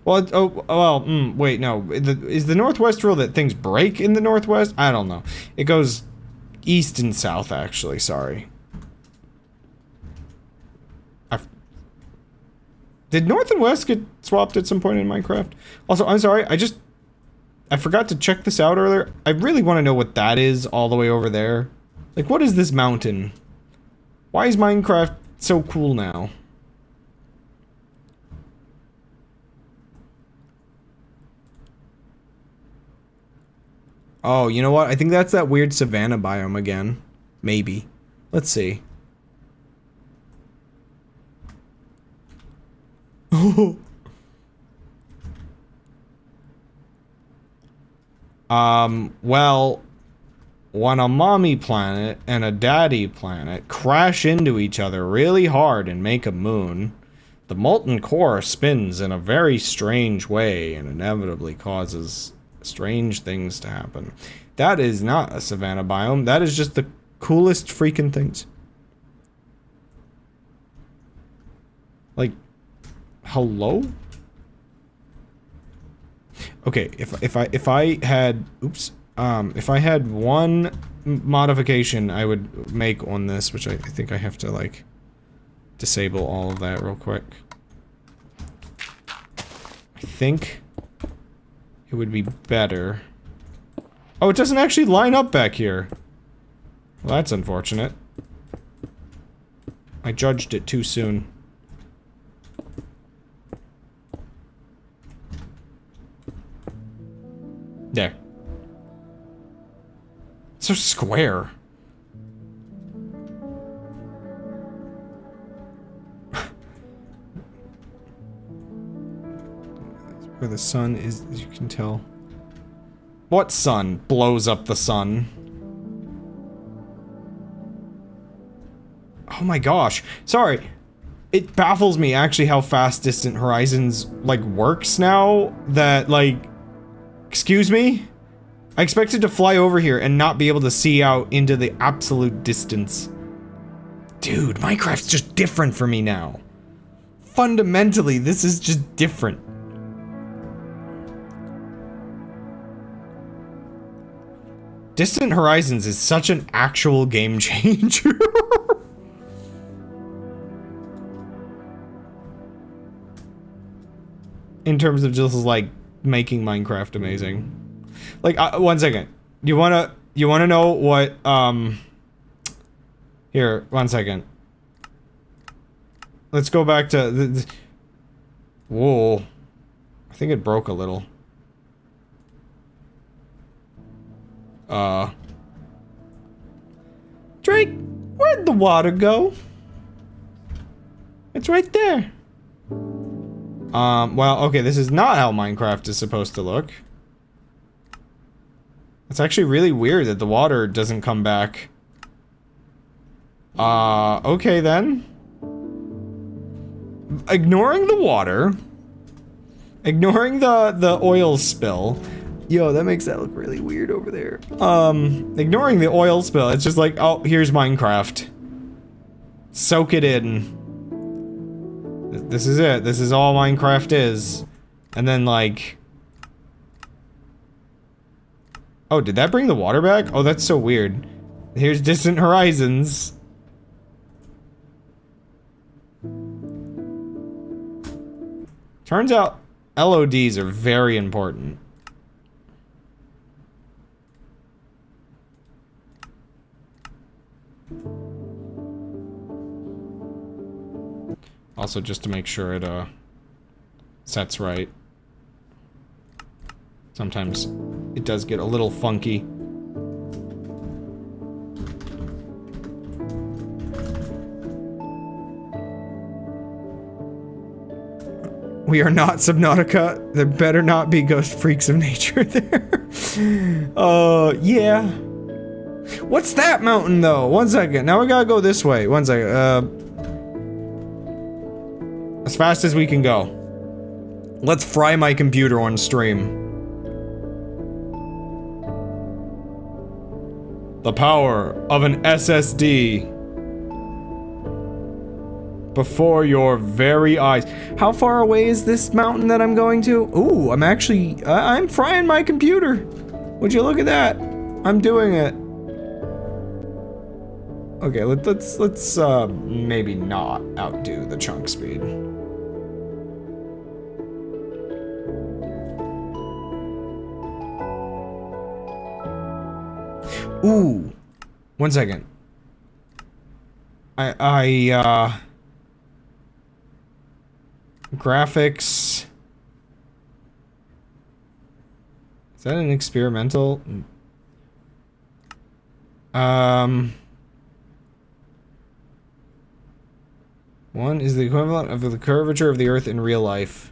Well, wait, no. Is the Northwest rule that things break in the Northwest? I don't know. It goes east and south, actually. Sorry. Did North and West get swapped at some point in Minecraft? Also, I'm sorry. I forgot to check this out earlier. I really want to know what that is all the way over there. Like, what is this mountain? Why is Minecraft so cool now? Oh, you know what? I think that's that weird savanna biome again. Maybe. Let's see. Well, when a mommy planet and a daddy planet crash into each other really hard and make a moon, the molten core spins in a very strange way and inevitably causes strange things to happen. That is not a savanna biome. That is just the coolest freaking things. Like, hello? Okay, if I had, oops, if I had one modification I would make on this, which I think I have to, like, disable all of that real quick. I think it would be better. Oh, it doesn't actually line up back here. Well, that's unfortunate. I judged it too soon. There. It's so square. Where the sun is, as you can tell. What sun blows up the sun? Oh my gosh. Sorry. It baffles me actually how fast Distant Horizons, like, works now. That, like... Excuse me? I expected to fly over here and not be able to see out into the absolute distance. Dude, Minecraft's just different for me now. Fundamentally, this is just different. Distant Horizons is such an actual game changer. In terms of just, like, making Minecraft amazing. Like, 1 second. You wanna know what, Here, 1 second. Let's go back to the whoa. I think it broke a little. Drake, where'd the water go? It's right there. Well, okay, this is not how Minecraft is supposed to look. It's actually really weird that the water doesn't come back. Okay then. Ignoring the water. Ignoring the oil spill. Yo, that makes that look really weird over there. Ignoring the oil spill, it's just like, oh, here's Minecraft. Soak it in. This is it. This is all Minecraft is. And then, like... Oh, did that bring the water back? Oh, that's so weird. Here's Distant Horizons. Turns out, LODs are very important. Also, just to make sure it, sets right. Sometimes it does get a little funky. We are not Subnautica. There better not be ghost freaks of nature there. Yeah. What's that mountain, though? 1 second. Now we gotta go this way. 1 second. As fast as we can go. Let's fry my computer on stream. The power of an SSD. Before your very eyes. How far away is this mountain that I'm going to? Ooh, I'm actually, I'm frying my computer. Would you look at that? I'm doing it. Okay, let's maybe not outdo the chunk speed. Ooh. 1 second. Graphics. Is that an experimental? One is the equivalent of the curvature of the Earth in real life.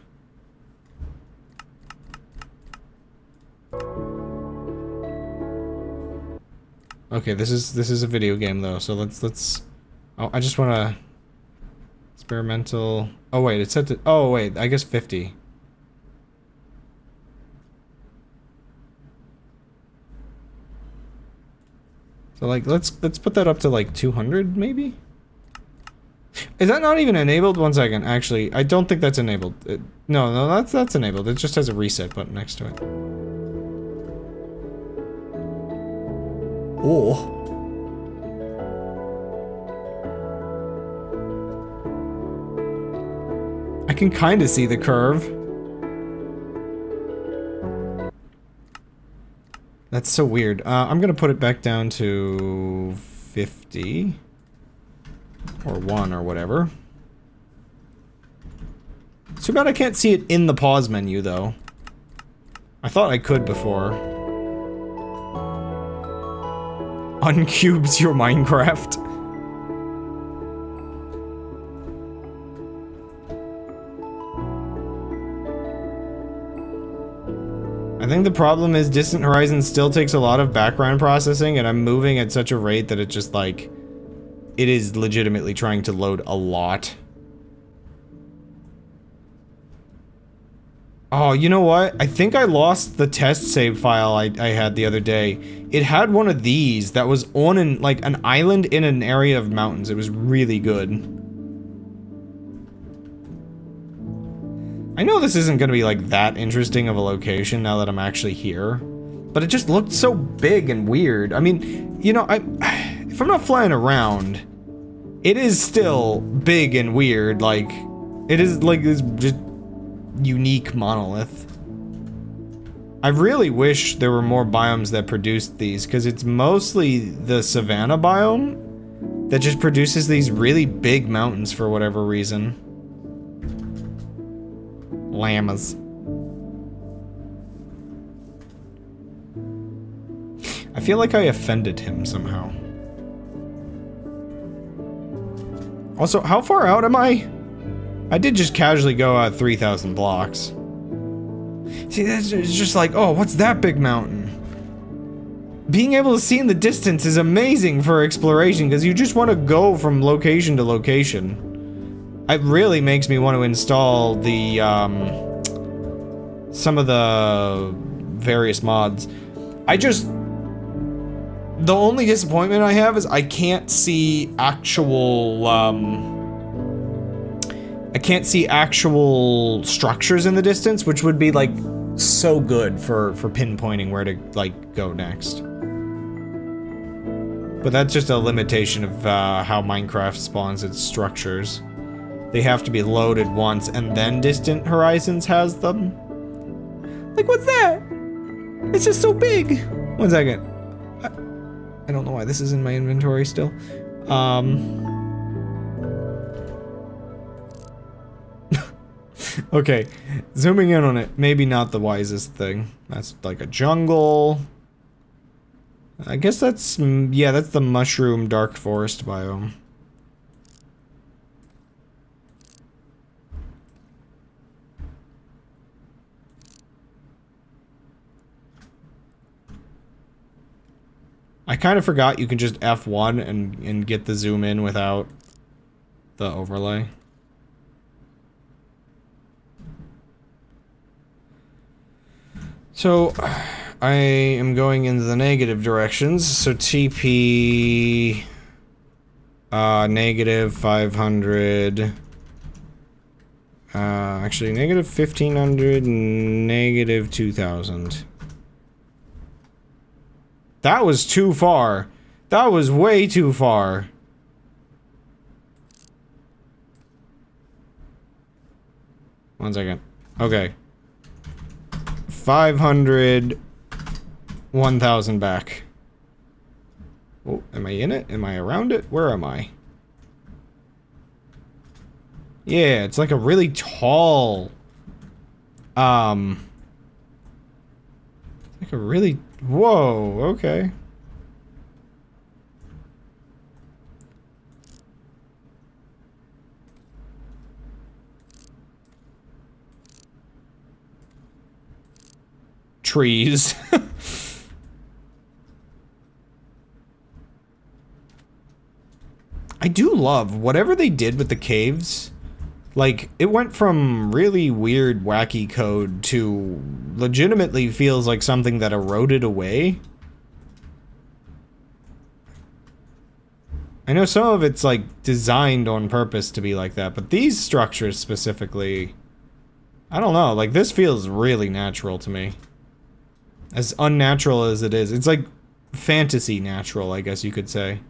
Okay, this is a video game though, so let's. Oh, I just wanna. Experimental. Oh wait, it's set to. Oh wait, I guess 50. So like, let's put that up to like 200 maybe. Is that not even enabled? 1 second, actually, I don't think that's enabled. No, that's enabled. It just has a reset button next to it. Oh. I can kind of see the curve. That's so weird. I'm gonna put it back down to 50. Or 1 or whatever. It's too bad I can't see it in the pause menu, though. I thought I could before. Uncubes your Minecraft. I think the problem is Distant Horizons still takes a lot of background processing, and I'm moving at such a rate that it just, like... It is legitimately trying to load a lot. Oh, you know what? I think I lost the test save file I had the other day. It had one of these that was on like an island in an area of mountains. It was really good. I know this isn't gonna be like that interesting of a location now that I'm actually here. But it just looked so big and weird. I mean, you know, if I'm not flying around, it is still big and weird. Like, it is like this just unique monolith. I really wish there were more biomes that produced these, because it's mostly the savanna biome that just produces these really big mountains for whatever reason. Llamas. I feel like I offended him somehow. Also, how far out am I? I did just casually go out 3,000 blocks. See, that's it's just like, oh, what's that big mountain? Being able to see in the distance is amazing for exploration, because you just want to go from location to location. It really makes me want to install the, some of the various mods. The only disappointment I have is I can't see actual, structures in the distance, which would be, like, so good for pinpointing where to, like, go next. But that's just a limitation of, how Minecraft spawns its structures. They have to be loaded once, and then Distant Horizons has them. Like, what's that? It's just so big! 1 second. I don't know why this is in my inventory still. Okay, zooming in on it, maybe not the wisest thing. That's like a jungle. I guess that's, yeah, that's the mushroom dark forest biome. I kind of forgot you can just F1 and get the zoom in without the overlay. So, I am going into the negative directions, so TP... negative 500... actually, negative 1,500, negative 2,000. That was too far. That was way too far. One second. Okay. 500, 1,000 back. Oh, am I in it? Am I around it? Where am I? Yeah, it's like a really tall, like a really, whoa, okay. Trees. I do love whatever they did with the caves. Like, it went from really weird, wacky code to legitimately feels like something that eroded away. I know some of it's, like, designed on purpose to be like that, but these structures specifically, I don't know, like, this feels really natural to me. As unnatural as it is. It's like fantasy natural, I guess you could say.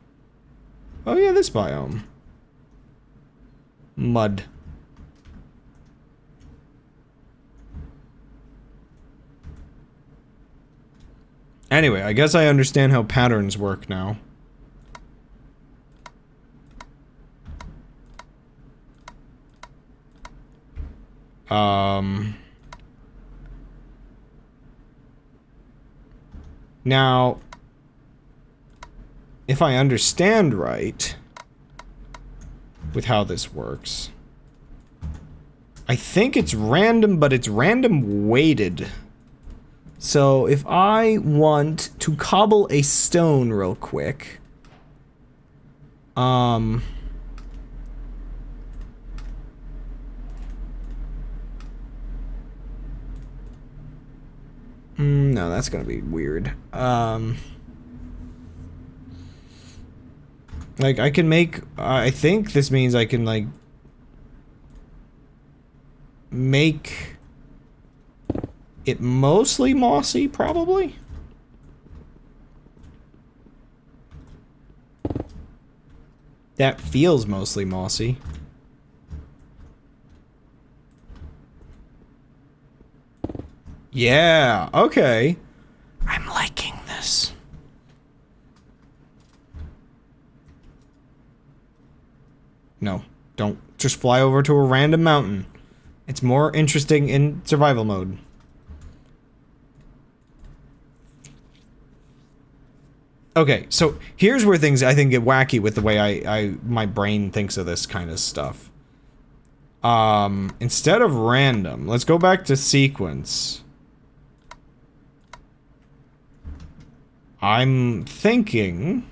Oh yeah, this biome. Mud. Anyway, I guess I understand how patterns work now. Now, if I understand right with how this works, I think it's random, but it's random weighted. So if I want to cobble a stone real quick, no, that's gonna be weird. Like, I can make, I think this means I can, like, make it mostly mossy, probably? That feels mostly mossy. Yeah, okay. I'm liking this. No, don't just fly over to a random mountain. It's more interesting in survival mode. Okay, so here's where things I think get wacky with the way my brain thinks of this kind of stuff. Instead of random, let's go back to sequence. I'm thinking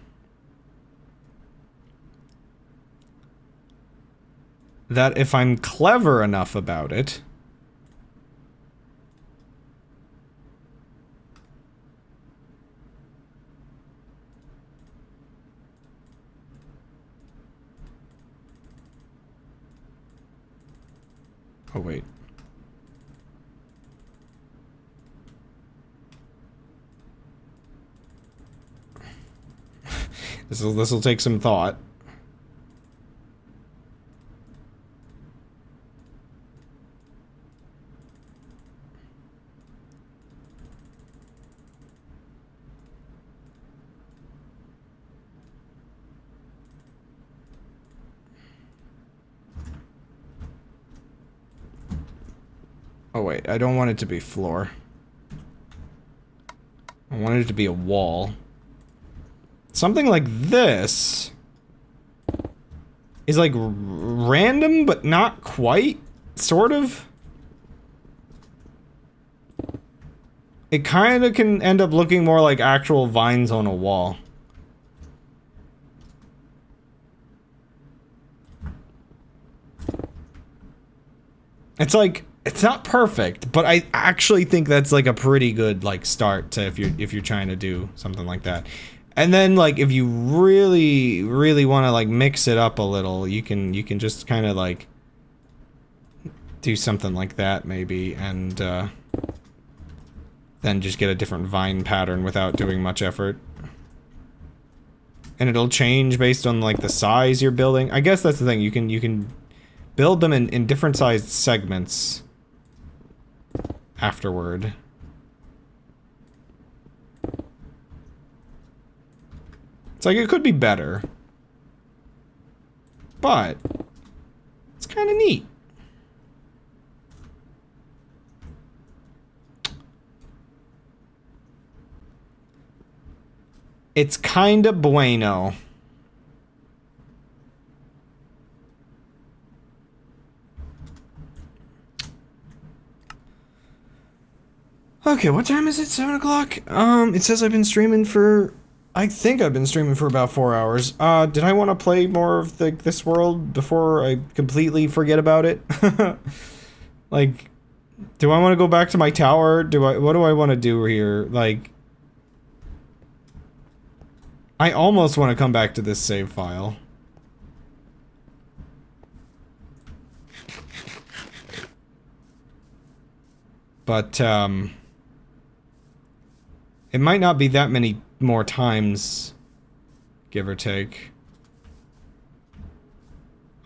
that if I'm clever enough about it, oh wait. This'll take some thought. Oh wait, I don't want it to be floor. I want it to be a wall. Something like this is like random, but not quite, sort of. It kind of can end up looking more like actual vines on a wall. It's like, it's not perfect, but I actually think that's like a pretty good like start to if you're trying to do something like that. And then like if you really want to like mix it up a little, you can just kind of like do something like that maybe, and then just get a different vine pattern without doing much effort. And it'll change based on like the size you're building. I guess that's the thing, you can build them in different sized segments afterward. It's like it could be better, but it's kind of neat. It's kind of bueno. Okay, what time is it? 7 o'clock? It says I've been streaming for... I think I've been streaming for about 4 hours. Did I want to play more of this world before I completely forget about it? Like, do I want to go back to my tower? What do I want to do here? Like... I almost want to come back to this save file. But, it might not be that many more times, give or take.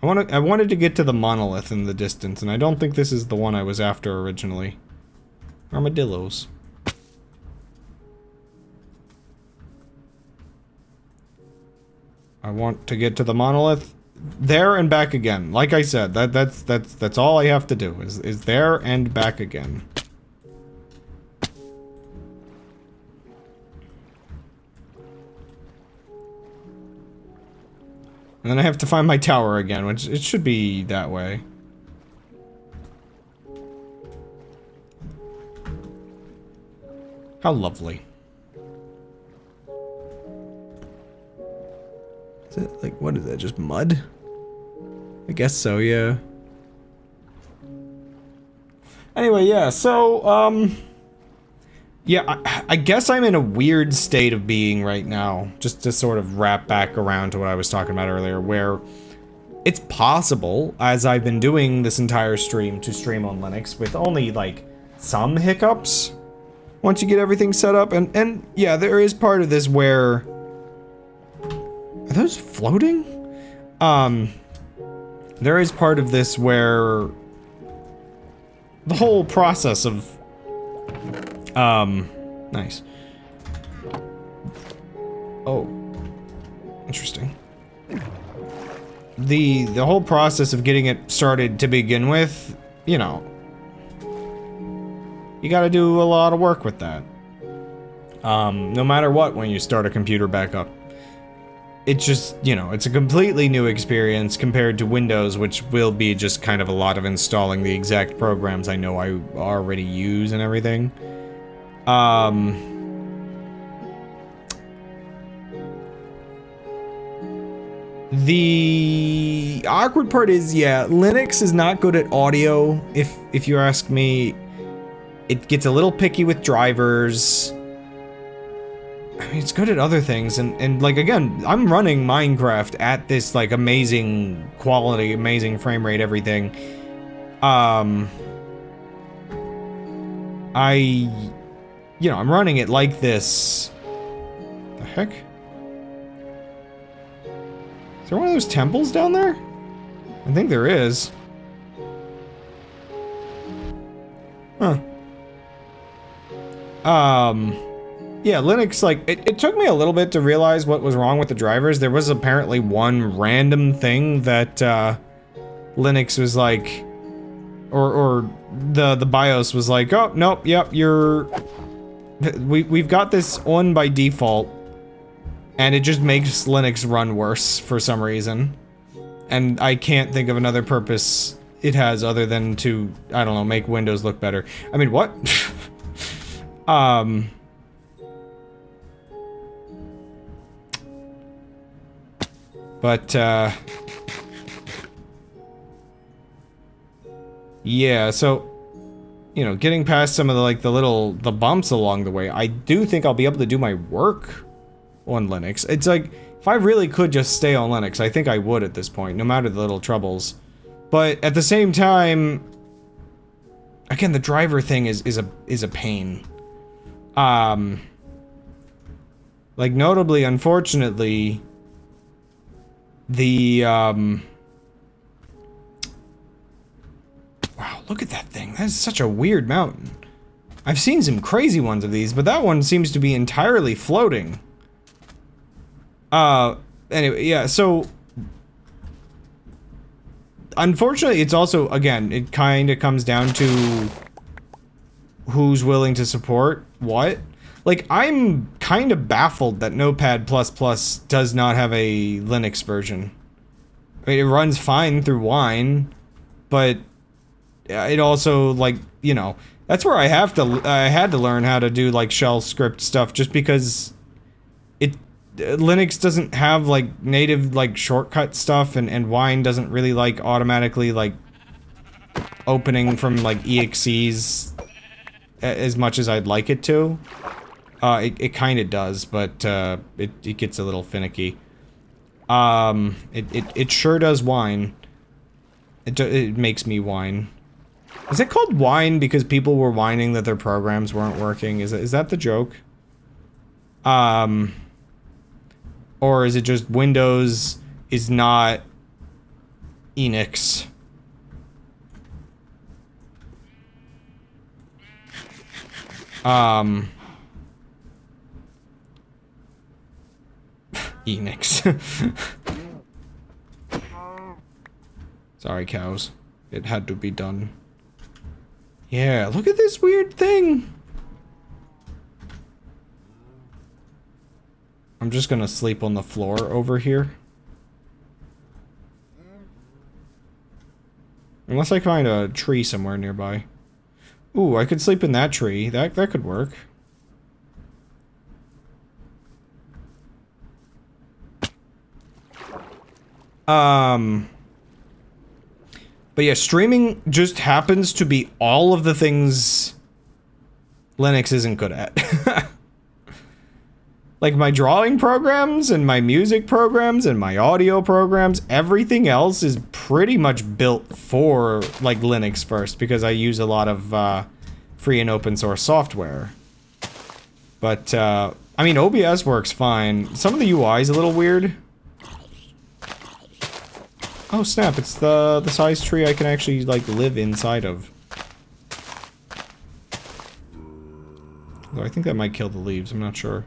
I wanted to get to the monolith in the distance, and I don't think this is the one I was after originally. Armadillos. I want to get to the monolith there and back again. Like I said, that's all I have to do is there and back again. And then I have to find my tower again, which it should be that way. How lovely. Is it like, what is that, just mud? I guess so, yeah. Anyway, yeah, so, yeah, I guess I'm in a weird state of being right now, just to sort of wrap back around to what I was talking about earlier, where it's possible, as I've been doing this entire stream, to stream on Linux with only, like, some hiccups once you get everything set up, and yeah, there is part of this where... Are those floating? There is part of this where the whole process of, nice. Oh, interesting. The whole process of getting it started to begin with, you know, you gotta do a lot of work with that. No matter what, when you start a computer back up. It's just, you know, it's a completely new experience compared to Windows, which will be just kind of a lot of installing the exact programs I know I already use and everything. The awkward part is, yeah, Linux is not good at audio, if you ask me. It gets a little picky with drivers. I mean, it's good at other things, and like, again, I'm running Minecraft at this, like, amazing quality, amazing frame rate, everything. You know, I'm running it like this. The heck? Is there one of those temples down there? I think there is. Huh. Yeah, Linux, like, it took me a little bit to realize what was wrong with the drivers. There was apparently one random thing that, Linux was like, or the BIOS was like, oh, nope, yep, we've got this on by default, and it just makes Linux run worse for some reason. And I can't think of another purpose it has other than to, I don't know, make Windows look better. I mean, what? But, yeah, so, you know, getting past some of the, like, the bumps along the way, I do think I'll be able to do my work on Linux. It's like, if I really could just stay on Linux, I think I would at this point, no matter the little troubles. But at the same time, again, the driver thing is a pain. Like, notably, unfortunately, wow, look at that thing. That is such a weird mountain. I've seen some crazy ones of these, but that one seems to be entirely floating. Anyway, yeah, so unfortunately, it's also, again, it kind of comes down to who's willing to support what. Like, I'm kind of baffled that Notepad++ does not have a Linux version. I mean, it runs fine through Wine, but it also, like, you know, that's where I had to learn how to do, like, shell script stuff, just because Linux doesn't have, like, native, like, shortcut stuff, and Wine doesn't really, like, automatically, like, opening from, like, EXEs as much as I'd like it to. It kind of does, but it gets a little finicky. It sure does whine. It makes me whine. Is it called whine because people were whining that their programs weren't working? Is that the joke? Or is it just Windows is not Enix? Enix. Sorry, cows. It had to be done. Yeah, look at this weird thing. I'm just gonna sleep on the floor over here. Unless I find a tree somewhere nearby. Ooh, I could sleep in that tree. That could work. But yeah, streaming just happens to be all of the things Linux isn't good at. Like my drawing programs and my music programs and my audio programs, everything else is pretty much built for like Linux first because I use a lot of free and open source software. But I mean, OBS works fine. Some of the UI is a little weird. Oh snap, it's the size tree I can actually, like, live inside of. Though I think that might kill the leaves, I'm not sure.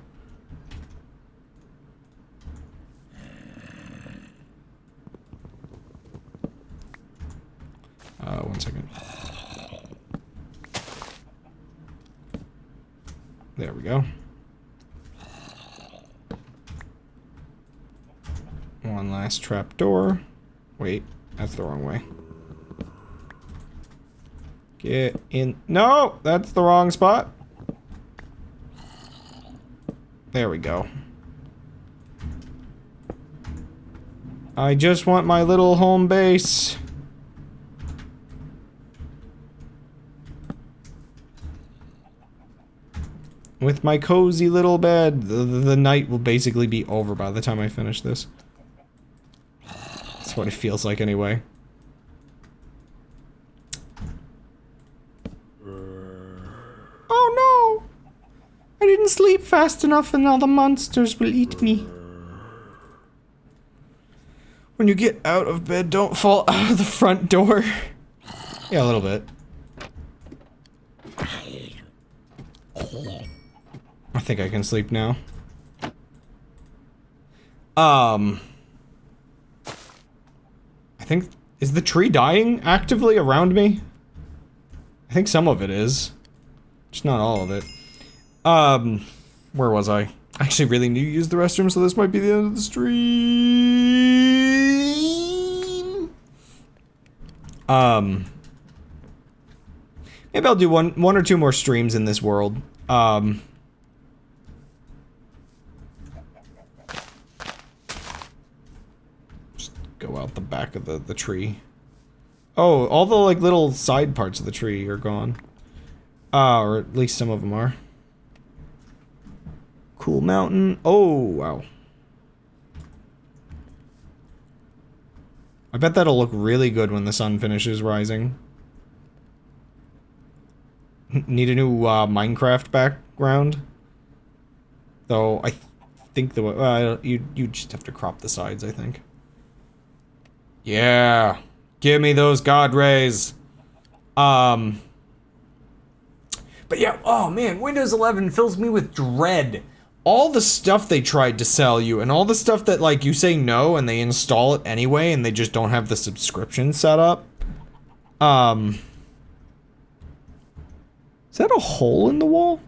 One second. There we go. One last trap door. Wait, that's the wrong way. Get in. No, that's the wrong spot. There we go. I just want my little home base. With my cozy little bed. The night will basically be over by the time I finish this. That's what it feels like anyway. Oh no! I didn't sleep fast enough and now the monsters will eat me. When you get out of bed, don't fall out of the front door. Yeah, a little bit. I think I can sleep now. I think... Is the tree dying actively around me? I think some of it is. Just not all of it. Where was I? I actually really need to use the restroom, so this might be the end of the stream. Maybe I'll do one or two more streams in this world. Just go out the back of the tree. Oh, all the, like, little side parts of the tree are gone. Or at least some of them are. Cool mountain. Oh, wow. I bet that'll look really good when the sun finishes rising. Need a new Minecraft background. Though I think you just have to crop the sides, I think. Yeah. Give me those god rays. But yeah, oh man, Windows 11 fills me with dread. All the stuff they tried to sell you, and all the stuff that, like, you say no and they install it anyway and they just don't have the subscription set up. Is that a hole in the wall?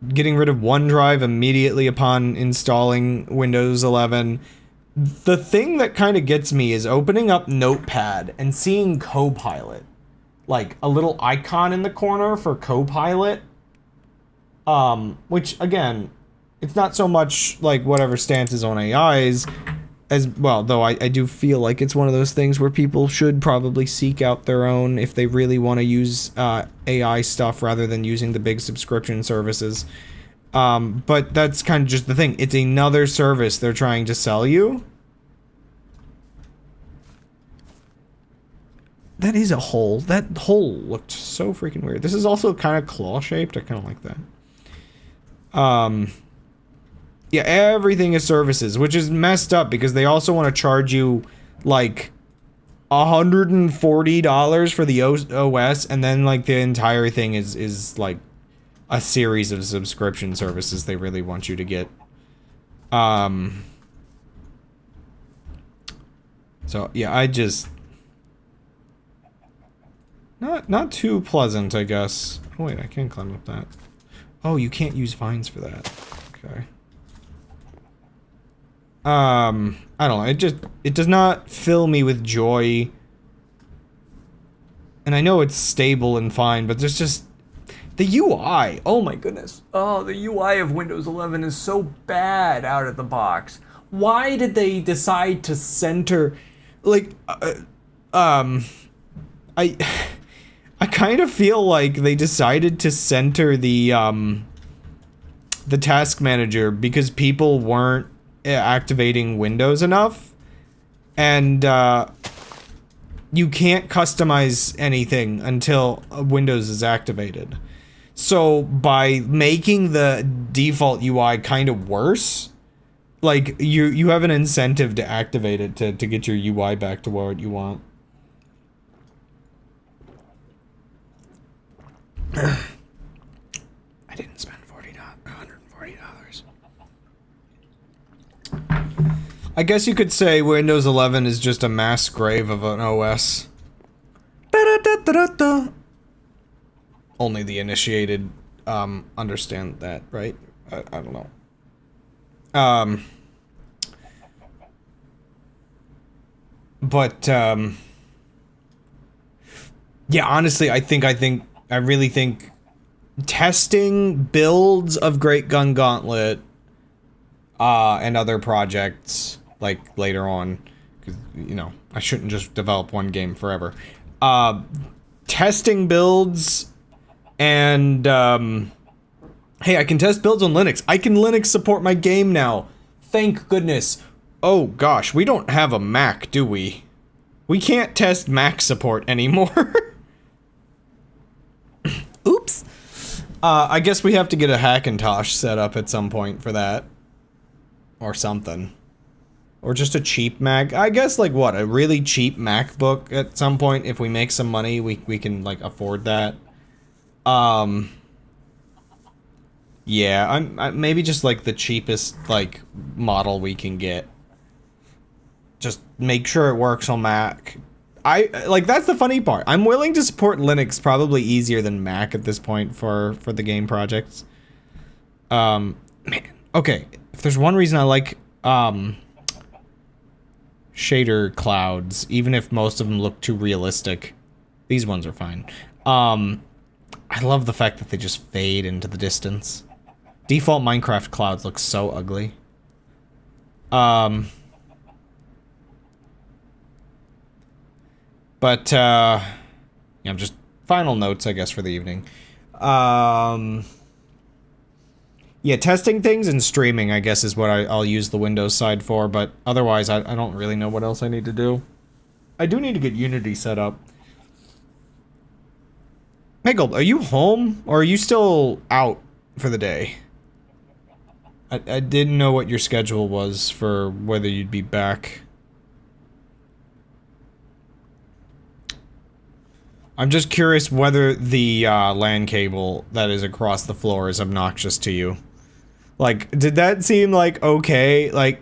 Getting rid of OneDrive immediately upon installing Windows 11. The thing that kind of gets me is opening up Notepad and seeing Copilot. Like, a little icon in the corner for Copilot. Which, again, it's not so much, like, whatever stance is on AIs, as, well, though I do feel like it's one of those things where people should probably seek out their own if they really want to use, AI stuff rather than using the big subscription services. But that's kind of just the thing. It's another service they're trying to sell you. That is a hole. That hole looked so freaking weird. This is also kind of claw-shaped. I kind of like that. Yeah, everything is services, which is messed up because they also want to charge you, like, $140 for the OS, and then, like, the entire thing is like, a series of subscription services they really want you to get. So, yeah, I just... Not too pleasant, I guess. Oh, wait, I can climb up that. Oh, you can't use vines for that. Okay. I don't know, it does not fill me with joy. And I know it's stable and fine, but there's just... The UI, oh my goodness. Oh, the UI of Windows 11 is so bad out of the box. Why did they decide to center... Like, I kind of feel like they decided to center the task manager because people weren't activating Windows enough, and you can't customize anything until Windows is activated. So by making the default UI kind of worse, like you have an incentive to activate it to get your UI back to what you want. I didn't spend $140. I guess you could say Windows 11 is just a mass grave of an OS. Da-da-da-da-da-da. Only the initiated understand that, right? I don't know. But yeah, honestly, I really think testing builds of Great Gun Gauntlet and other projects like later on, because you know I shouldn't just develop one game forever. Testing builds and hey, I can test builds on Linux. I can Linux support my game now. Thank goodness. Oh gosh, we don't have a Mac, do we? We can't test Mac support anymore. Oops. I guess we have to get a Hackintosh set up at some point for that. Or something. Or just a cheap Mac. I guess, like, what? A really cheap MacBook at some point? If we make some money, we can, like, afford that. Yeah, I'm maybe just, like, the cheapest, like, model we can get. Just make sure it works on Mac. Like, that's the funny part. I'm willing to support Linux probably easier than Mac at this point for the game projects. Man, okay. If there's one reason I like, shader clouds, even if most of them look too realistic, these ones are fine. I love the fact that they just fade into the distance. Default Minecraft clouds look so ugly. But, yeah, just final notes, I guess, for the evening. Yeah, testing things and streaming, I guess, is what I'll use the Windows side for, but otherwise, I don't really know what else I need to do. I do need to get Unity set up. Hey, Gold, are you home, or are you still out for the day? I didn't know what your schedule was for whether you'd be back. I'm just curious whether the LAN cable that is across the floor is obnoxious to you. Like, did that seem like okay? Like,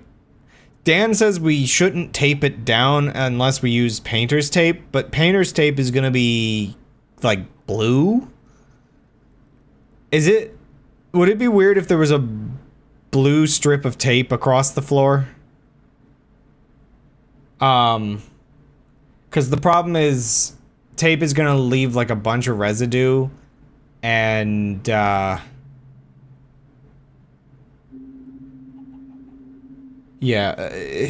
Dan says we shouldn't tape it down unless we use painter's tape, but painter's tape is gonna be, like, blue? Would it be weird if there was a blue strip of tape across the floor? Because the problem is, tape is gonna leave, like, a bunch of residue, and, yeah,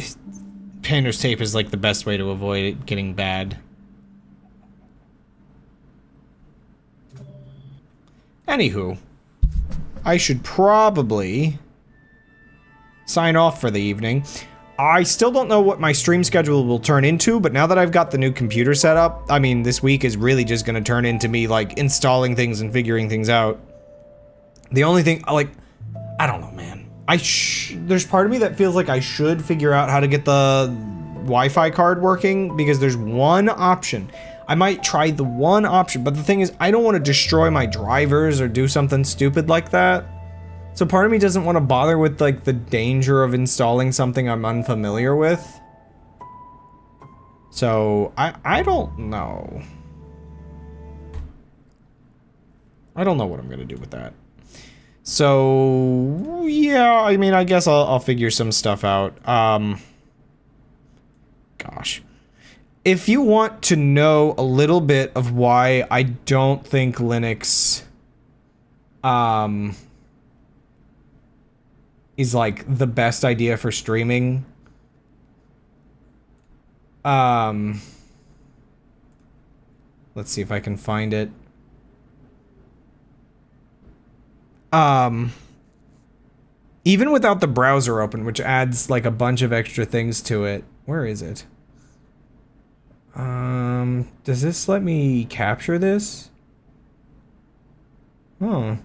painter's tape is like the best way to avoid it getting bad. Anywho, I should probably sign off for the evening. I still don't know what my stream schedule will turn into, but now that I've got the new computer set up, I mean, this week is really just gonna turn into me, like, installing things and figuring things out. The only thing, like, I don't know, man. There's part of me that feels like I should figure out how to get the Wi-Fi card working, because there's one option. I might try the one option, but the thing is, I don't want to destroy my drivers or do something stupid like that. So part of me doesn't want to bother with, like, the danger of installing something I'm unfamiliar with. So, I don't know. I don't know what I'm gonna do with that. So, yeah, I mean, I guess I'll figure some stuff out. Gosh. If you want to know a little bit of why I don't think Linux, is, like, the best idea for streaming, let's see if I can find it. Even without the browser open, which adds, like, a bunch of extra things to it. Where is it? Does this let me capture this? Oh.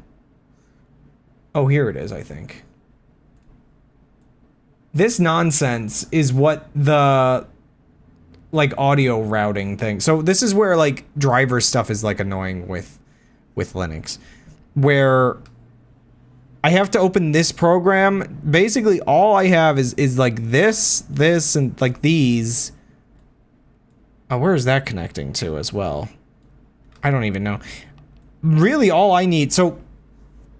Oh, here it is, I think. This nonsense is what the like audio routing thing. So this is where like driver stuff is like annoying with Linux, where I have to open this program. Basically all I have is like this, and like these. Oh, where is that connecting to as well? I don't even know. Really all I need, so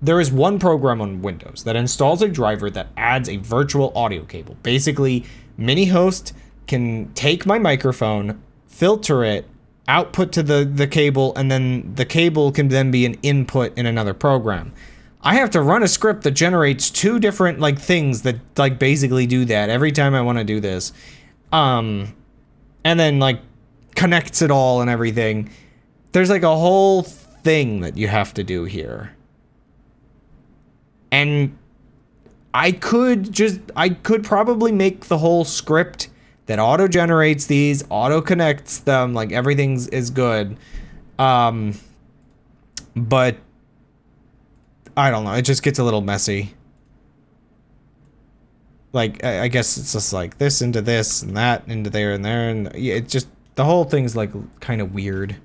there is one program on Windows that installs a driver that adds a virtual audio cable. Basically, Mini-Host can take my microphone, filter it, output to the cable, and then the cable can then be an input in another program. I have to run a script that generates two different like things that like basically do that every time I want to do this. And then like connects it all and everything. There's like a whole thing that you have to do here. And I could probably make the whole script that auto generates these, auto connects them, like everything's is good. But I don't know, it just gets a little messy. Like, I guess it's just like this into this and that into there and there, and yeah, it just, the whole thing's like kind of weird.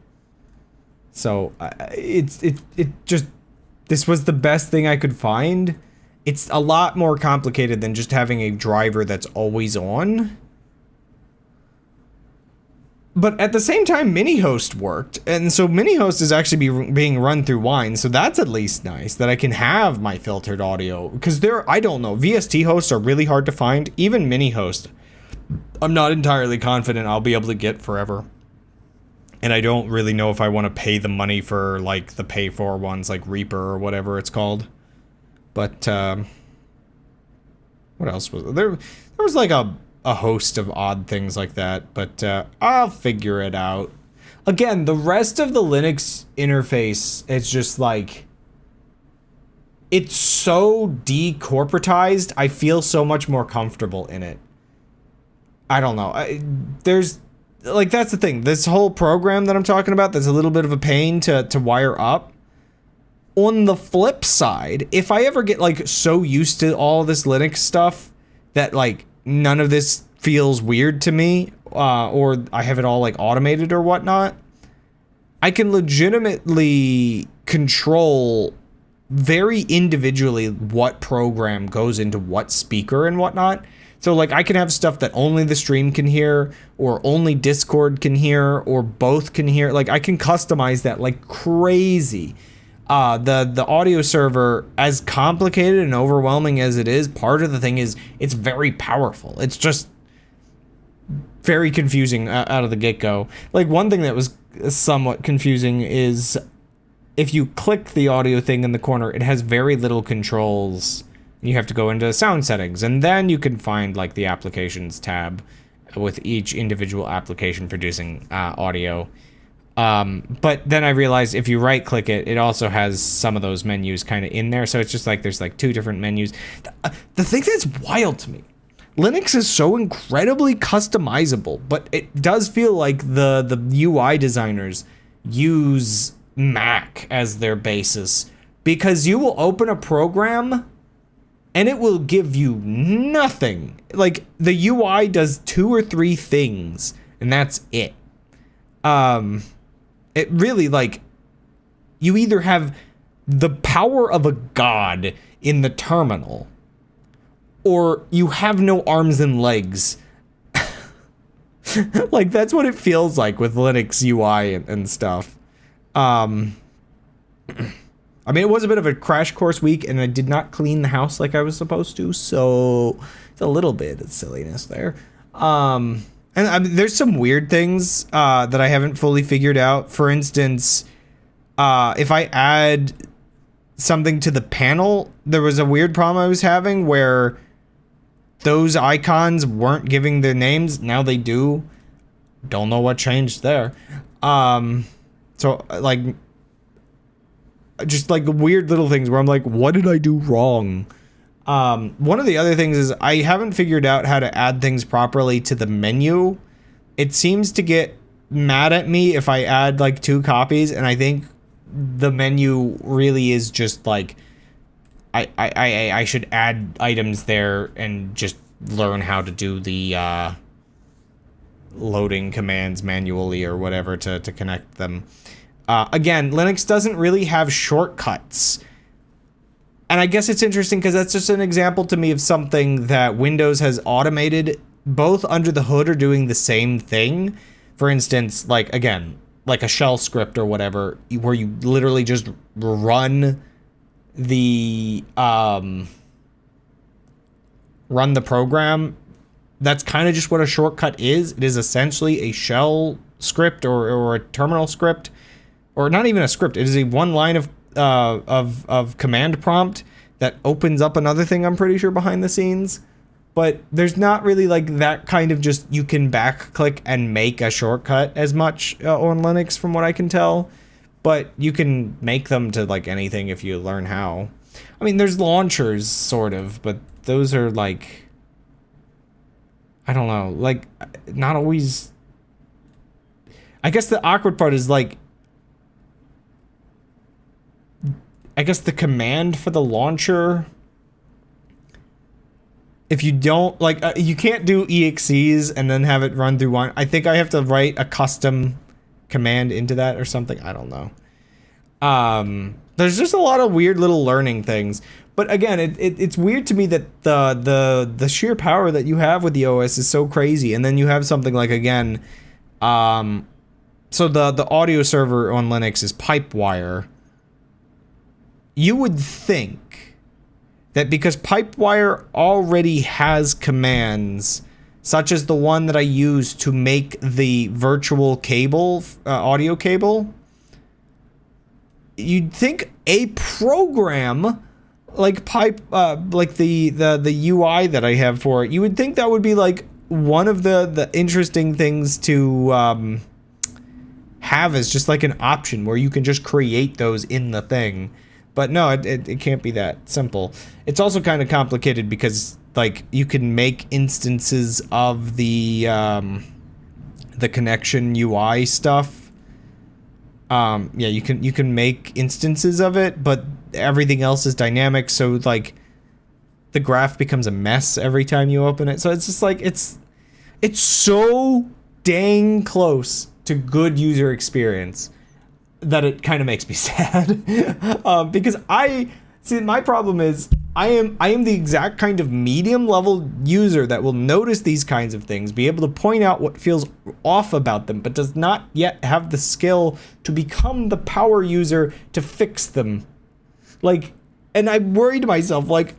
So it just, this was the best thing I could find. It's a lot more complicated than just having a driver that's always on. But at the same time, Mini-Host worked, and so Mini-Host is actually being run through Wine, so that's at least nice, that I can have my filtered audio, because I don't know, VST hosts are really hard to find, even Mini-Host. I'm not entirely confident I'll be able to get forever. And I don't really know if I want to pay the money for, like, the pay-for ones, like Reaper or whatever it's called. But, what else was there? There was, like, a host of odd things like that, but I'll figure it out. Again, the rest of the Linux interface, it's just like, it's so decorporatized, I feel so much more comfortable in it. I don't know. There's, like, that's the thing. This whole program that I'm talking about, that's a little bit of a pain to wire up. On the flip side, if I ever get, like, so used to all this Linux stuff that, like, none of this feels weird to me, or I have it all like automated or whatnot, I can legitimately control very individually what program goes into what speaker and whatnot. So like I can have stuff that only the stream can hear, or only Discord can hear, or both can hear. Like I can customize that like crazy. The audio server, as complicated and overwhelming as it is, part of the thing is it's very powerful. It's just very confusing out of the get-go. Like one thing that was somewhat confusing is if you click the audio thing in the corner, it has very little controls. You have to go into sound settings, and then you can find like the applications tab with each individual application producing audio. But then I realized if you right click it, it also has some of those menus kind of in there. So it's just like there's like two different menus. The thing that's wild to me, Linux is so incredibly customizable, but it does feel like the UI designers use Mac as their basis, because you will open a program and it will give you nothing. Like the UI does 2 or 3 things and that's it. It really, like, you either have the power of a god in the terminal, or you have no arms and legs. Like, that's what it feels like with Linux UI and stuff. I mean, it was a bit of a crash course week, and I did not clean the house like I was supposed to, so it's a little bit of silliness there. And I mean, there's some weird things that I haven't fully figured out. For instance, if I add something to the panel, there was a weird problem I was having where those icons weren't giving their names. Now they do. Don't know what changed there. So, like, just like weird little things where I'm like, what did I do wrong? One of the other things is I haven't figured out how to add things properly to the menu. It seems to get mad at me if I add like 2 copies, and I think the menu really is just like I should add items there and just learn how to do the loading commands manually or whatever to connect them. Again, Linux doesn't really have shortcuts. And I guess it's interesting because that's just an example to me of something that Windows has automated, both under the hood or doing the same thing. For instance, like, again, like a shell script or whatever, where you literally just run the program. That's kind of just what a shortcut is. It is essentially a shell script or a terminal script, or not even a script. It is a one line of command prompt that opens up another thing, I'm pretty sure, behind the scenes. But there's not really like that kind of just you can back click and make a shortcut as much on Linux from what I can tell. But you can make them to like anything if you learn how. I mean, there's launchers sort of, but those are like, I don't know, like not always. I guess the awkward part is like, I guess the command for the launcher, if you don't like, you can't do exes and then have it run through one. I think I have to write a custom command into that or something. I don't know. There's just a lot of weird little learning things. But again, it's weird to me that the sheer power that you have with the OS is so crazy. And then you have something like, again, so the audio server on Linux is Pipewire. You would think that because Pipewire already has commands, such as the one that I use to make the virtual cable, audio cable, you'd think a program like like the UI that I have for it, you would think that would be like one of the interesting things to have as just like an option where you can just create those in the thing. But no, it can't be that simple. It's also kind of complicated because like you can make instances of the connection UI stuff. Yeah, you can make instances of it, but everything else is dynamic, so like the graph becomes a mess every time you open it. So it's just like it's so dang close to good user experience that it kind of makes me sad. Because my problem is I am the exact kind of medium level user that will notice these kinds of things, be able to point out what feels off about them, but does not yet have the skill to become the power user to fix them. Like, and I worry to myself, like,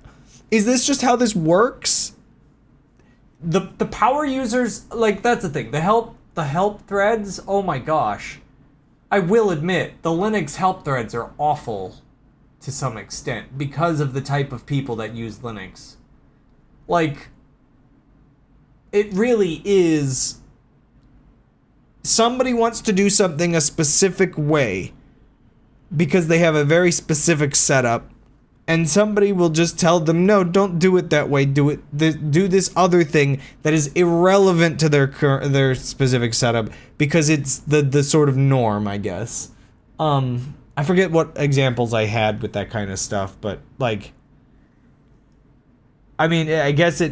is this just how this works? The power users, like, that's the thing. The help threads, oh my gosh. I will admit, the Linux help threads are awful to some extent because of the type of people that use Linux. Like, it really is, somebody wants to do something a specific way because they have a very specific setup, and somebody will just tell them, no, don't do it that way, do this other thing that is irrelevant to their specific setup because it's the sort of norm, I guess. I forget what examples I had with that kind of stuff, but like, I mean, I guess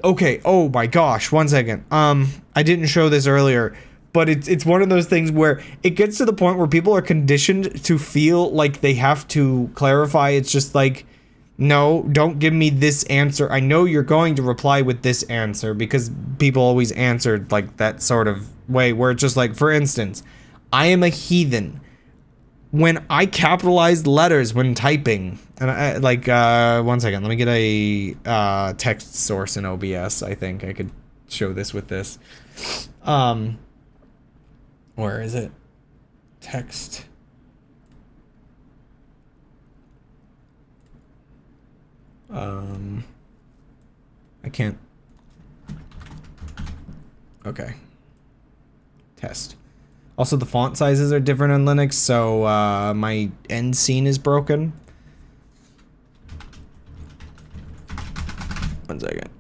okay, oh my gosh, one second. I didn't show this earlier, but it's one of those things where it gets to the point where people are conditioned to feel like they have to clarify. It's just like, no, don't give me this answer. I know you're going to reply with this answer, because people always answered like that sort of way where it's just like, for instance, I am a heathen. When I capitalized letters when typing, and I like, one second, let me get a text source in OBS. I think I could show this with this. Where is it? Text. I can't. Okay. Test. Also, the font sizes are different on Linux, so my end scene is broken. One second.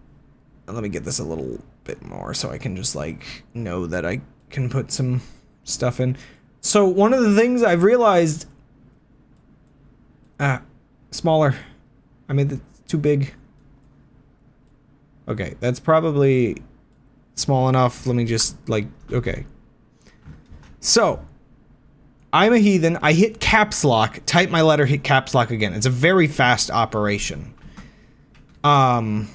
Let me get this a little bit more so I can just like know that I can put some stuff in. So one of the things I've realized, smaller. I made it too big. Okay, that's probably small enough. Let me just, like, okay. So, I'm a heathen. I hit caps lock, type my letter, hit caps lock again. It's a very fast operation. And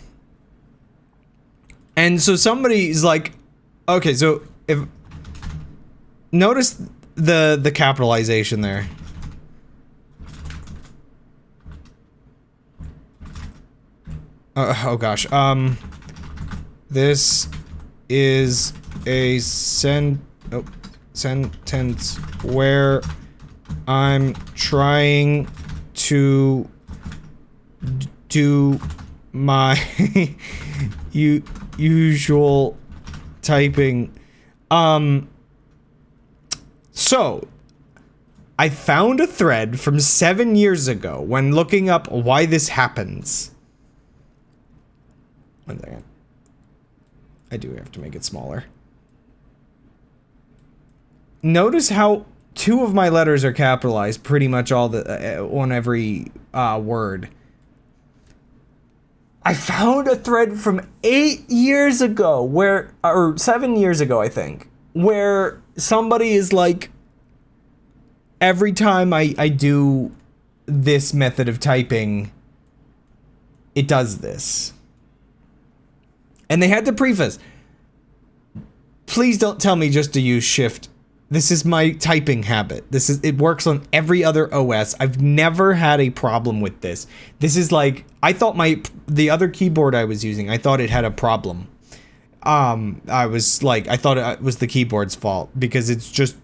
so somebody's like, okay, so if notice the capitalization there. Oh gosh. This is a sentence where I'm trying to do my usual typing. So I found a thread from 7 years ago when looking up why this happens. 1 second. I do have to make it smaller. Notice how 2 of my letters are capitalized, pretty much all the on every word. I found a thread from 8 years ago where, or 7 years ago, I think, where somebody is like, every time I do this method of typing, it does this. And they had to preface, please don't tell me just to use shift. This is my typing habit. It works on every other OS. I've never had a problem with this. This is like, I thought the other keyboard I was using, I thought it had a problem. I thought it was the keyboard's fault because it's just,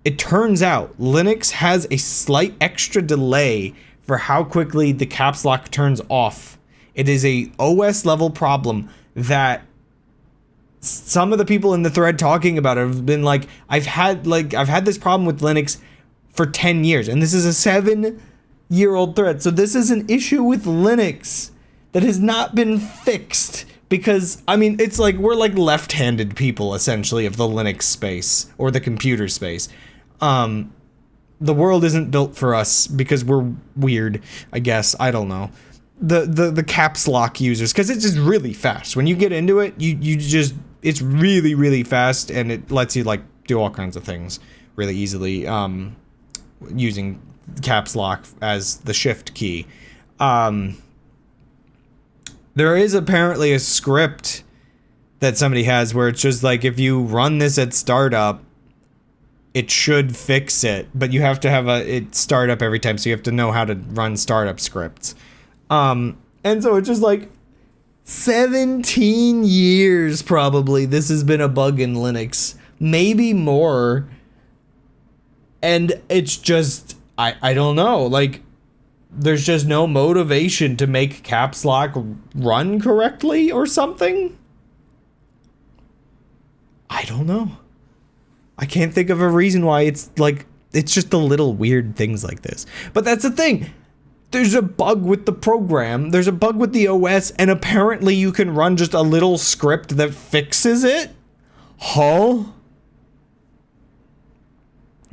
it turns out Linux has a slight extra delay for how quickly the caps lock turns off. It is a OS level problem that some of the people in the thread talking about it have been like, I've had this problem with Linux for 10 years, and this is a 7-year-old thread. So this is an issue with Linux that has not been fixed because, I mean, it's like we're like left-handed people essentially of the Linux space or the computer space. The world isn't built for us because we're weird, I guess. I don't know. The caps lock users, because it's just really fast. When you get into it, you just, it's really, really fast, and it lets you like do all kinds of things really easily, using caps lock as the shift key. There is apparently a script that somebody has where it's just like, if you run this at startup, it should fix it, but you have to have it start up every time, so you have to know how to run startup scripts. And so it's just like 17 years probably this has been a bug in Linux, maybe more. And it's just, I don't know, like there's just no motivation to make caps lock run correctly or something. I don't know. I can't think of a reason why. It's like, it's just the little weird things like this. But that's the thing. There's a bug with the program, there's a bug with the OS, and apparently you can run just a little script that fixes it? Huh?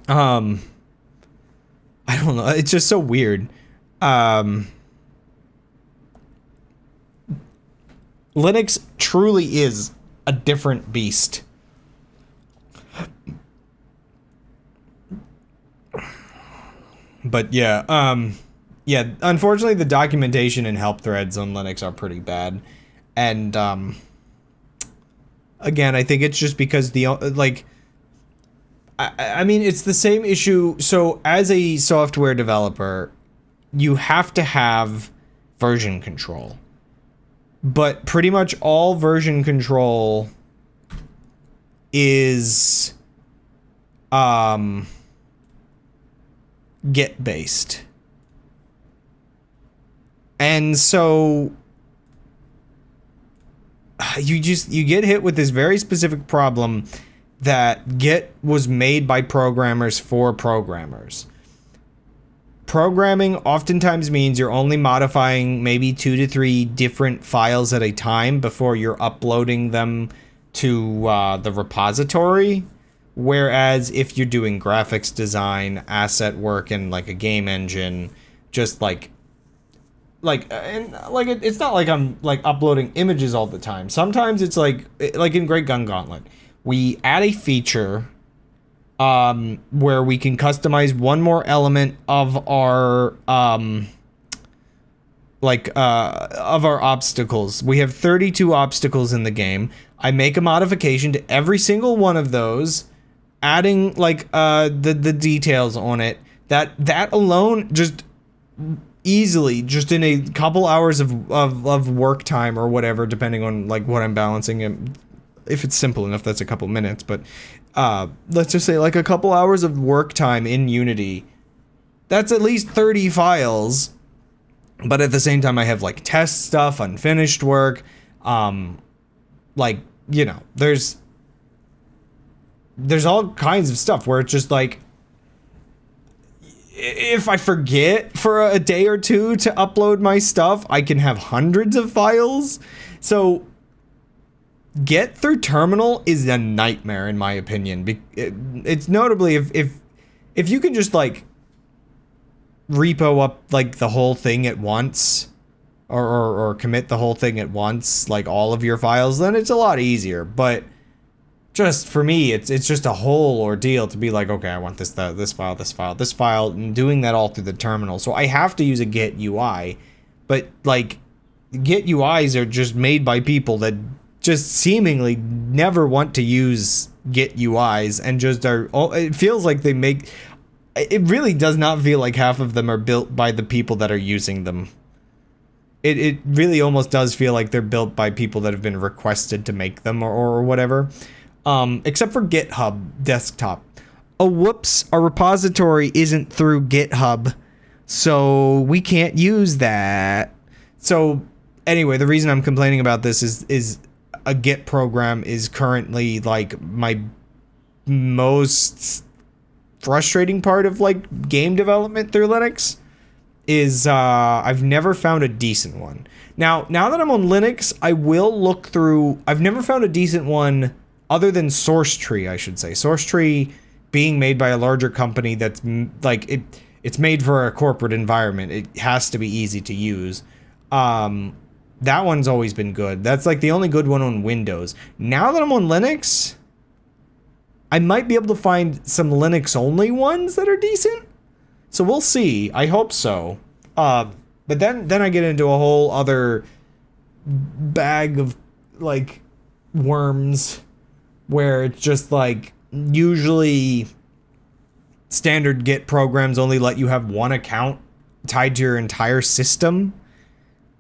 I don't know, it's just so weird. Linux truly is a different beast. But yeah, yeah, unfortunately the documentation and help threads on Linux are pretty bad. And, again, I think it's just because I mean, it's the same issue. So as a software developer, you have to have version control. But pretty much all version control is, Git based. And so you get hit with this very specific problem that Git was made by programmers for programmers. Programming oftentimes means you're only modifying maybe 2 to 3 different files at a time before you're uploading them to the repository. Whereas if you're doing graphics design, asset work, and like a game engine, just like it's not like I'm like uploading images all the time. Sometimes it's like in Great Gun Gauntlet, we add a feature where we can customize one more element of our of our obstacles. We have 32 obstacles in the game. I make a modification to every single one of those, adding like the details on it. That alone just easily, just in a couple hours of work time or whatever, depending on like what I'm balancing. And if it's simple enough, that's a couple minutes, but let's just say like a couple hours of work time in Unity. That's at least 30 files. But at the same time, I have like test stuff, unfinished work, like, you know, there's all kinds of stuff where it's just like, if I forget for a day or two to upload my stuff, I can have hundreds of files. So get through terminal is a nightmare in my opinion. It's notably if you can just like repo up like the whole thing at once, or commit the whole thing at once, like all of your files, then it's a lot easier. But just for me, it's just a whole ordeal to be like, okay, I want this file, and doing that all through the terminal. So I have to use a Git UI, but like Git UIs are just made by people that just seemingly never want to use Git UIs and just are. It feels like they make. It really does not feel like half of them are built by the people that are using them. It really almost does feel like they're built by people that have been requested to make them or whatever. Except for GitHub desktop. Oh, whoops, our repository isn't through GitHub, so we can't use that. So anyway, the reason I'm complaining about this is a Git program is currently like my most frustrating part of like game development through Linux. Is I've never found a decent one. Now that I'm on Linux, I will look through. I've never found a decent one other than SourceTree, I should say. SourceTree being made by a larger company that's like it's made for a corporate environment. It has to be easy to use. That one's always been good. That's like the only good one on Windows. Now that I'm on Linux, I might be able to find some Linux only ones that are decent. So we'll see. I hope so. But then I get into a whole other bag of like worms where it's just like usually standard Git programs only let you have one account tied to your entire system.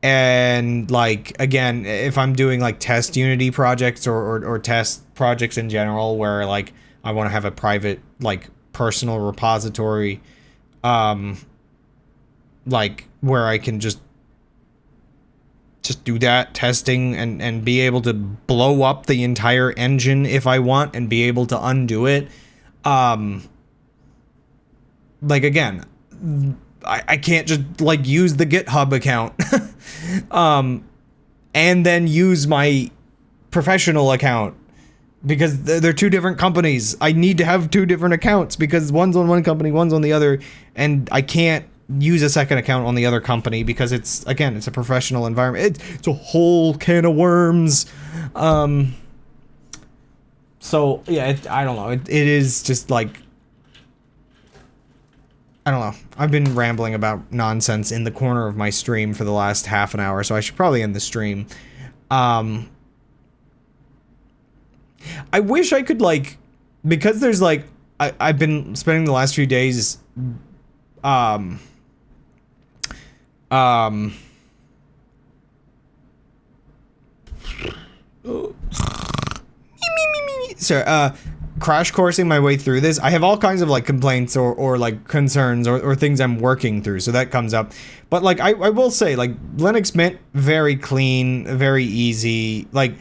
And like, again, if I'm doing like test Unity projects or test projects in general where like I want to have a private like personal repository, like where I can just do that testing and be able to blow up the entire engine if I want and be able to undo it. Like again, I can't just like use the GitHub account and then use my professional account because they're two different companies. I need to have two different accounts because one's on one company, one's on the other, and I can't use a second account on the other company because it's a professional environment. It's a whole can of worms. So yeah, I don't know. It is just like, I don't know. I've been rambling about nonsense in the corner of my stream for the last half an hour, so I should probably end the stream. I wish I could like, because there's like, I've been spending the last few days, crash coursing my way through this. I have all kinds of like complaints or like concerns or things I'm working through, so that comes up. But like I will say, like, Linux Mint, very clean, very easy. Like,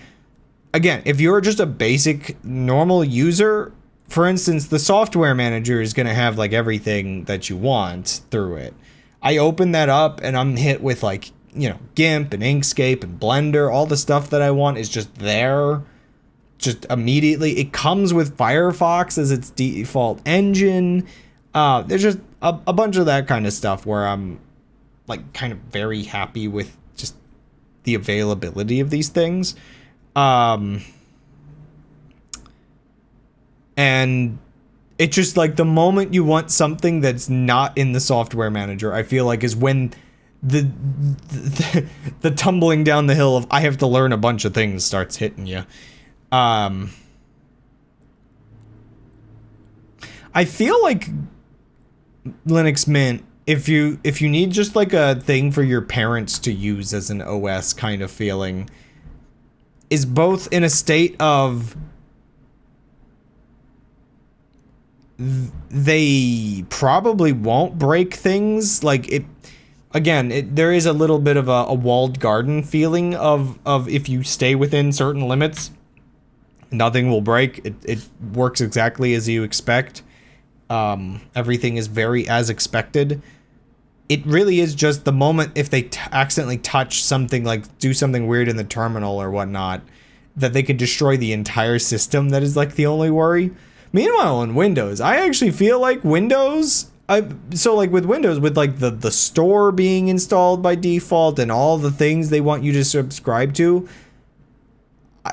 again, if you're just a basic normal user, for instance, the software manager is going to have like everything that you want through it. I open that up and I'm hit with like, you know, GIMP and Inkscape and Blender. All the stuff that I want is just there. Just immediately. It comes with Firefox as its default engine. There's just a bunch of that kind of stuff where I'm like kind of very happy with just the availability of these things. And it just like the moment you want something that's not in the software manager, I feel like is when the tumbling down the hill of I have to learn a bunch of things starts hitting you. I feel like Linux Mint, if you need just like a thing for your parents to use as an OS kind of feeling, is both in a state of they probably won't break things. Like it, again, there is a little bit of a walled garden feeling of if you stay within certain limits, nothing will break. It works exactly as you expect. Everything is very as expected. It really is just the moment if they accidentally touch something, like do something weird in the terminal or whatnot, that they could destroy the entire system. That is like the only worry. Meanwhile, in Windows, I actually feel like Windows, so like with Windows, with like the store being installed by default and all the things they want you to subscribe to,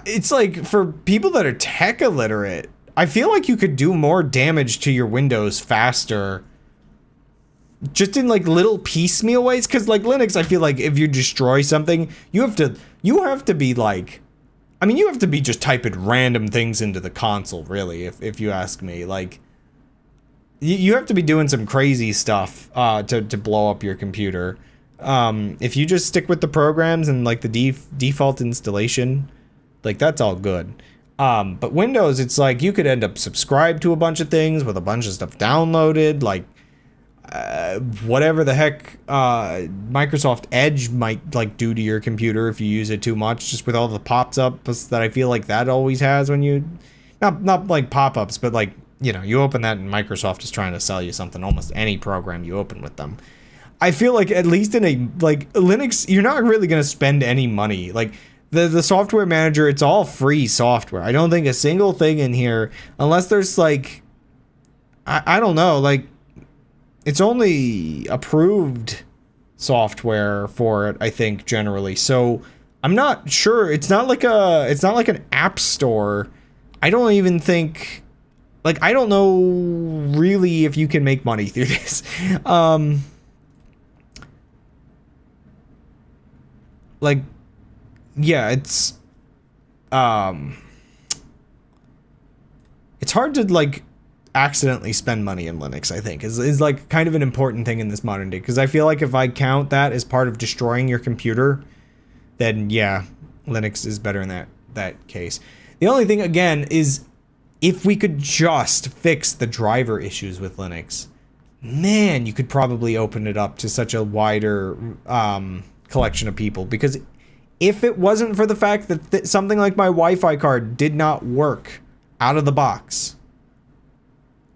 it's like for people that are tech illiterate, I feel like you could do more damage to your Windows faster just in like little piecemeal ways. Because like Linux, I feel like if you destroy something, you have to be like, I mean, you have to be just typing random things into the console, really, if you ask me. Like, you have to be doing some crazy stuff to blow up your computer. If you just stick with the programs and like the default installation, like that's all good. But Windows, it's like you could end up subscribed to a bunch of things with a bunch of stuff downloaded, like whatever the heck Microsoft Edge might like do to your computer if you use it too much, just with all the pops-ups that I feel like that always has when you, not like pop-ups, but like, you know, you open that and Microsoft is trying to sell you something, almost any program you open with them. I feel like at least in a, like Linux, you're not really going to spend any money. Like the software manager, it's all free software. I don't think a single thing in here, unless there's like, I don't know, like, it's only approved software for it, I think, generally. So I'm not sure. It's not like an app store. I don't even think, like, I don't know really if you can make money through this. Like, yeah, it's hard to like accidentally spend money in Linux, I think, is like kind of an important thing in this modern day, because I feel like if I count that as part of destroying your computer, then yeah, Linux is better in that case. The only thing, again, is if we could just fix the driver issues with Linux, man, you could probably open it up to such a wider collection of people. Because if it wasn't for the fact that something like my Wi-Fi card did not work out of the box,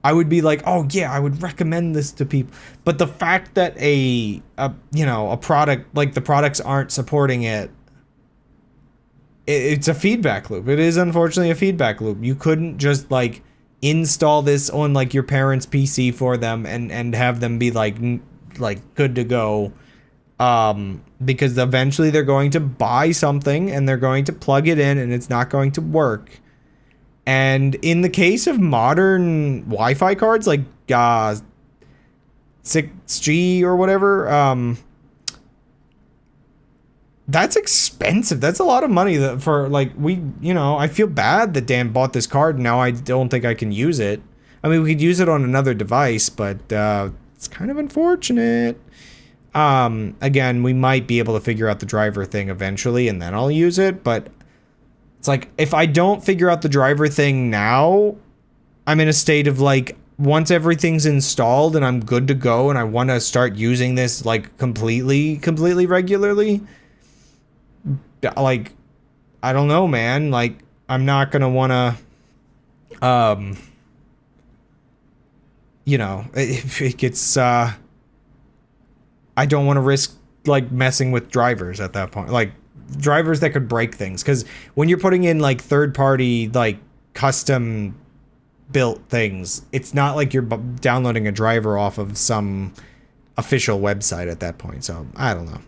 I would be like, oh yeah, I would recommend this to people. But the fact that a product, like the products aren't supporting it, it's a feedback loop. It is unfortunately a feedback loop. You couldn't just like install this on like your parents' PC for them and have them be like good to go. Because eventually they're going to buy something and they're going to plug it in and it's not going to work. And in the case of modern Wi-Fi cards, like 6G or whatever, that's expensive. That's a lot of money for like, I feel bad that Dan bought this card and now I don't think I can use it. I mean, we could use it on another device, but it's kind of unfortunate. Again, we might be able to figure out the driver thing eventually and then I'll use it, but it's like, if I don't figure out the driver thing now, I'm in a state of like, once everything's installed and I'm good to go and I want to start using this like completely regularly, like, I don't know, man. Like, I'm not going to want to, if it gets, I don't want to risk like messing with drivers at that point. Like, drivers that could break things, because when you're putting in like third-party like custom built things, it's not like you're downloading a driver off of some official website at that point. So I don't know.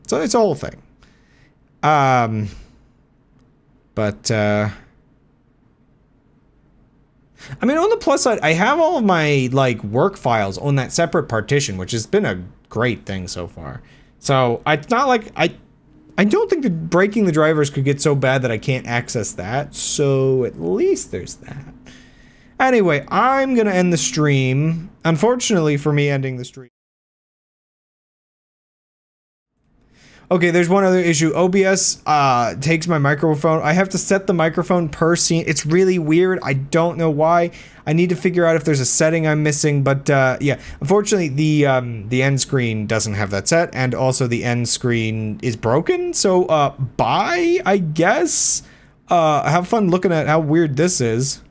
So it's a whole thing. But I mean, on the plus side, I have all of my like work files on that separate partition, which has been a great thing so far. So it's not like I don't think that breaking the drivers could get so bad that I can't access that. So at least there's that. Anyway, I'm gonna end the stream. Unfortunately for me, ending the stream. Okay, there's one other issue. OBS takes my microphone. I have to set the microphone per scene. It's really weird. I don't know why. I need to figure out if there's a setting I'm missing. But yeah, unfortunately, the end screen doesn't have that set, and also the end screen is broken. So bye, I guess. Have fun looking at how weird this is.